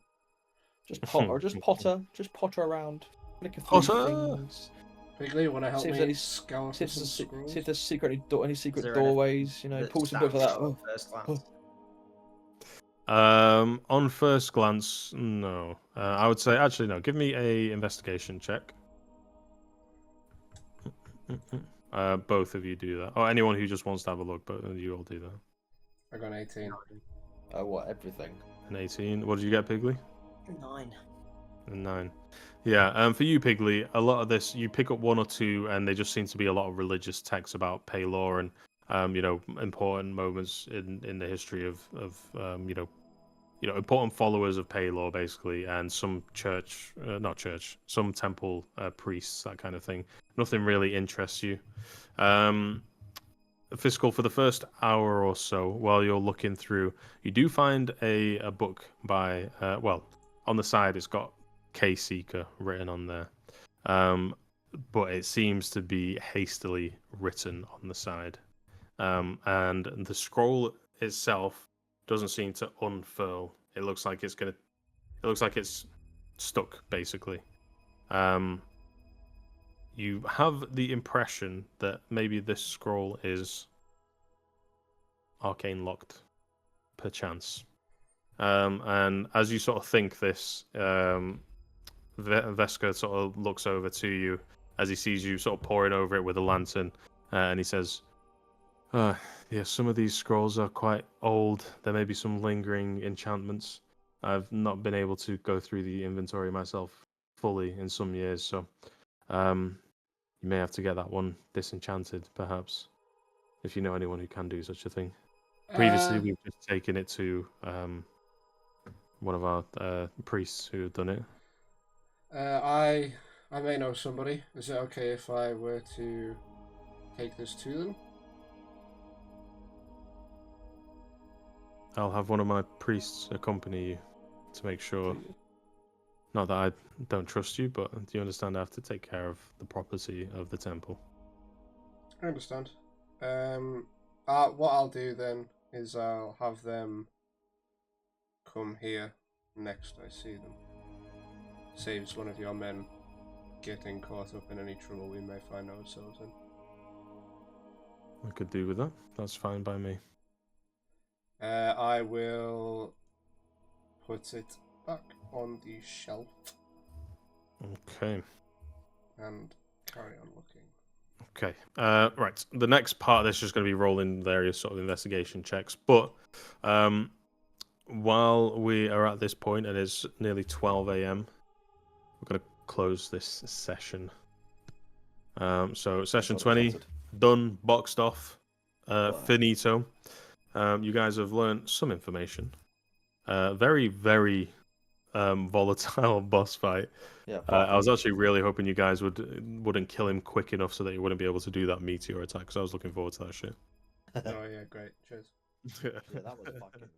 Speaker 4: Just potter, just potter around. Look at
Speaker 2: Potter!
Speaker 4: things.
Speaker 1: Piggly, you want to help
Speaker 4: See if
Speaker 1: me
Speaker 4: there's
Speaker 1: scout
Speaker 4: See
Speaker 1: for some scrolls?
Speaker 4: if there's any secret
Speaker 3: there
Speaker 4: doorways. You know,
Speaker 3: That
Speaker 4: pull some books like
Speaker 3: stands
Speaker 4: that.
Speaker 3: out
Speaker 4: Oh,
Speaker 3: at first glance.
Speaker 2: On first glance, no. I would say, actually, no. Give me a investigation check. Both of you do that. Or anyone who just wants to have a look, but you all do that.
Speaker 1: I got an 18.
Speaker 4: oh, what everything?
Speaker 2: An 18. What did you get, Piggly?
Speaker 3: 9.
Speaker 2: A 9. Yeah, for you, Piggly, a lot of this, you pick up one or two, and they just seem to be a lot of religious texts about Paylor and, important moments in the history of important followers of Paylor, basically, and some some temple priests, that kind of thing. Nothing really interests you. Fiscal, for the first hour or so, while you're looking through, you do find a book by, on the side it's got K Seeker written on there. But it seems to be hastily written on the side. And the scroll itself doesn't seem to unfurl. It looks like it's stuck, basically. You have the impression that maybe this scroll is arcane locked, perchance. And as you sort of think this, Veska sort of looks over to you as he sees you sort of poring over it with a lantern, and he says, some of these scrolls are quite old. There may be some lingering enchantments. I've not been able to go through the inventory myself fully in some years, so you may have to get that one disenchanted, perhaps, if you know anyone who can do such a thing. Previously, we've just taken it to one of our priests who had done it.
Speaker 1: I may know somebody. Is it okay if I were to take this to them?
Speaker 2: I'll have one of my priests accompany you to make sure Not that I don't trust you, but do you understand I have to take care of the property of the temple?
Speaker 1: I understand. What I'll do then is I'll have them come here next I see them. Saves one of your men getting caught up in any trouble we may find ourselves in.
Speaker 2: I could do with that. That's fine by me.
Speaker 1: I will put it back on the shelf
Speaker 2: Okay.
Speaker 1: and carry on looking.
Speaker 2: Okay. Right. The next part of this is just going to be rolling various sort of investigation checks. But while we are at this point, it is nearly 12 a.m. We're going to close this session. So session 20 done, boxed off, finito. You guys have learned some information. Very, very volatile boss fight.
Speaker 5: Yeah.
Speaker 2: I was actually really hoping you guys wouldn't kill him quick enough so that you wouldn't be able to do that meteor attack. Because I was looking forward to that shit.
Speaker 1: Oh yeah, great. Cheers.
Speaker 5: Yeah, that was fucking wicked.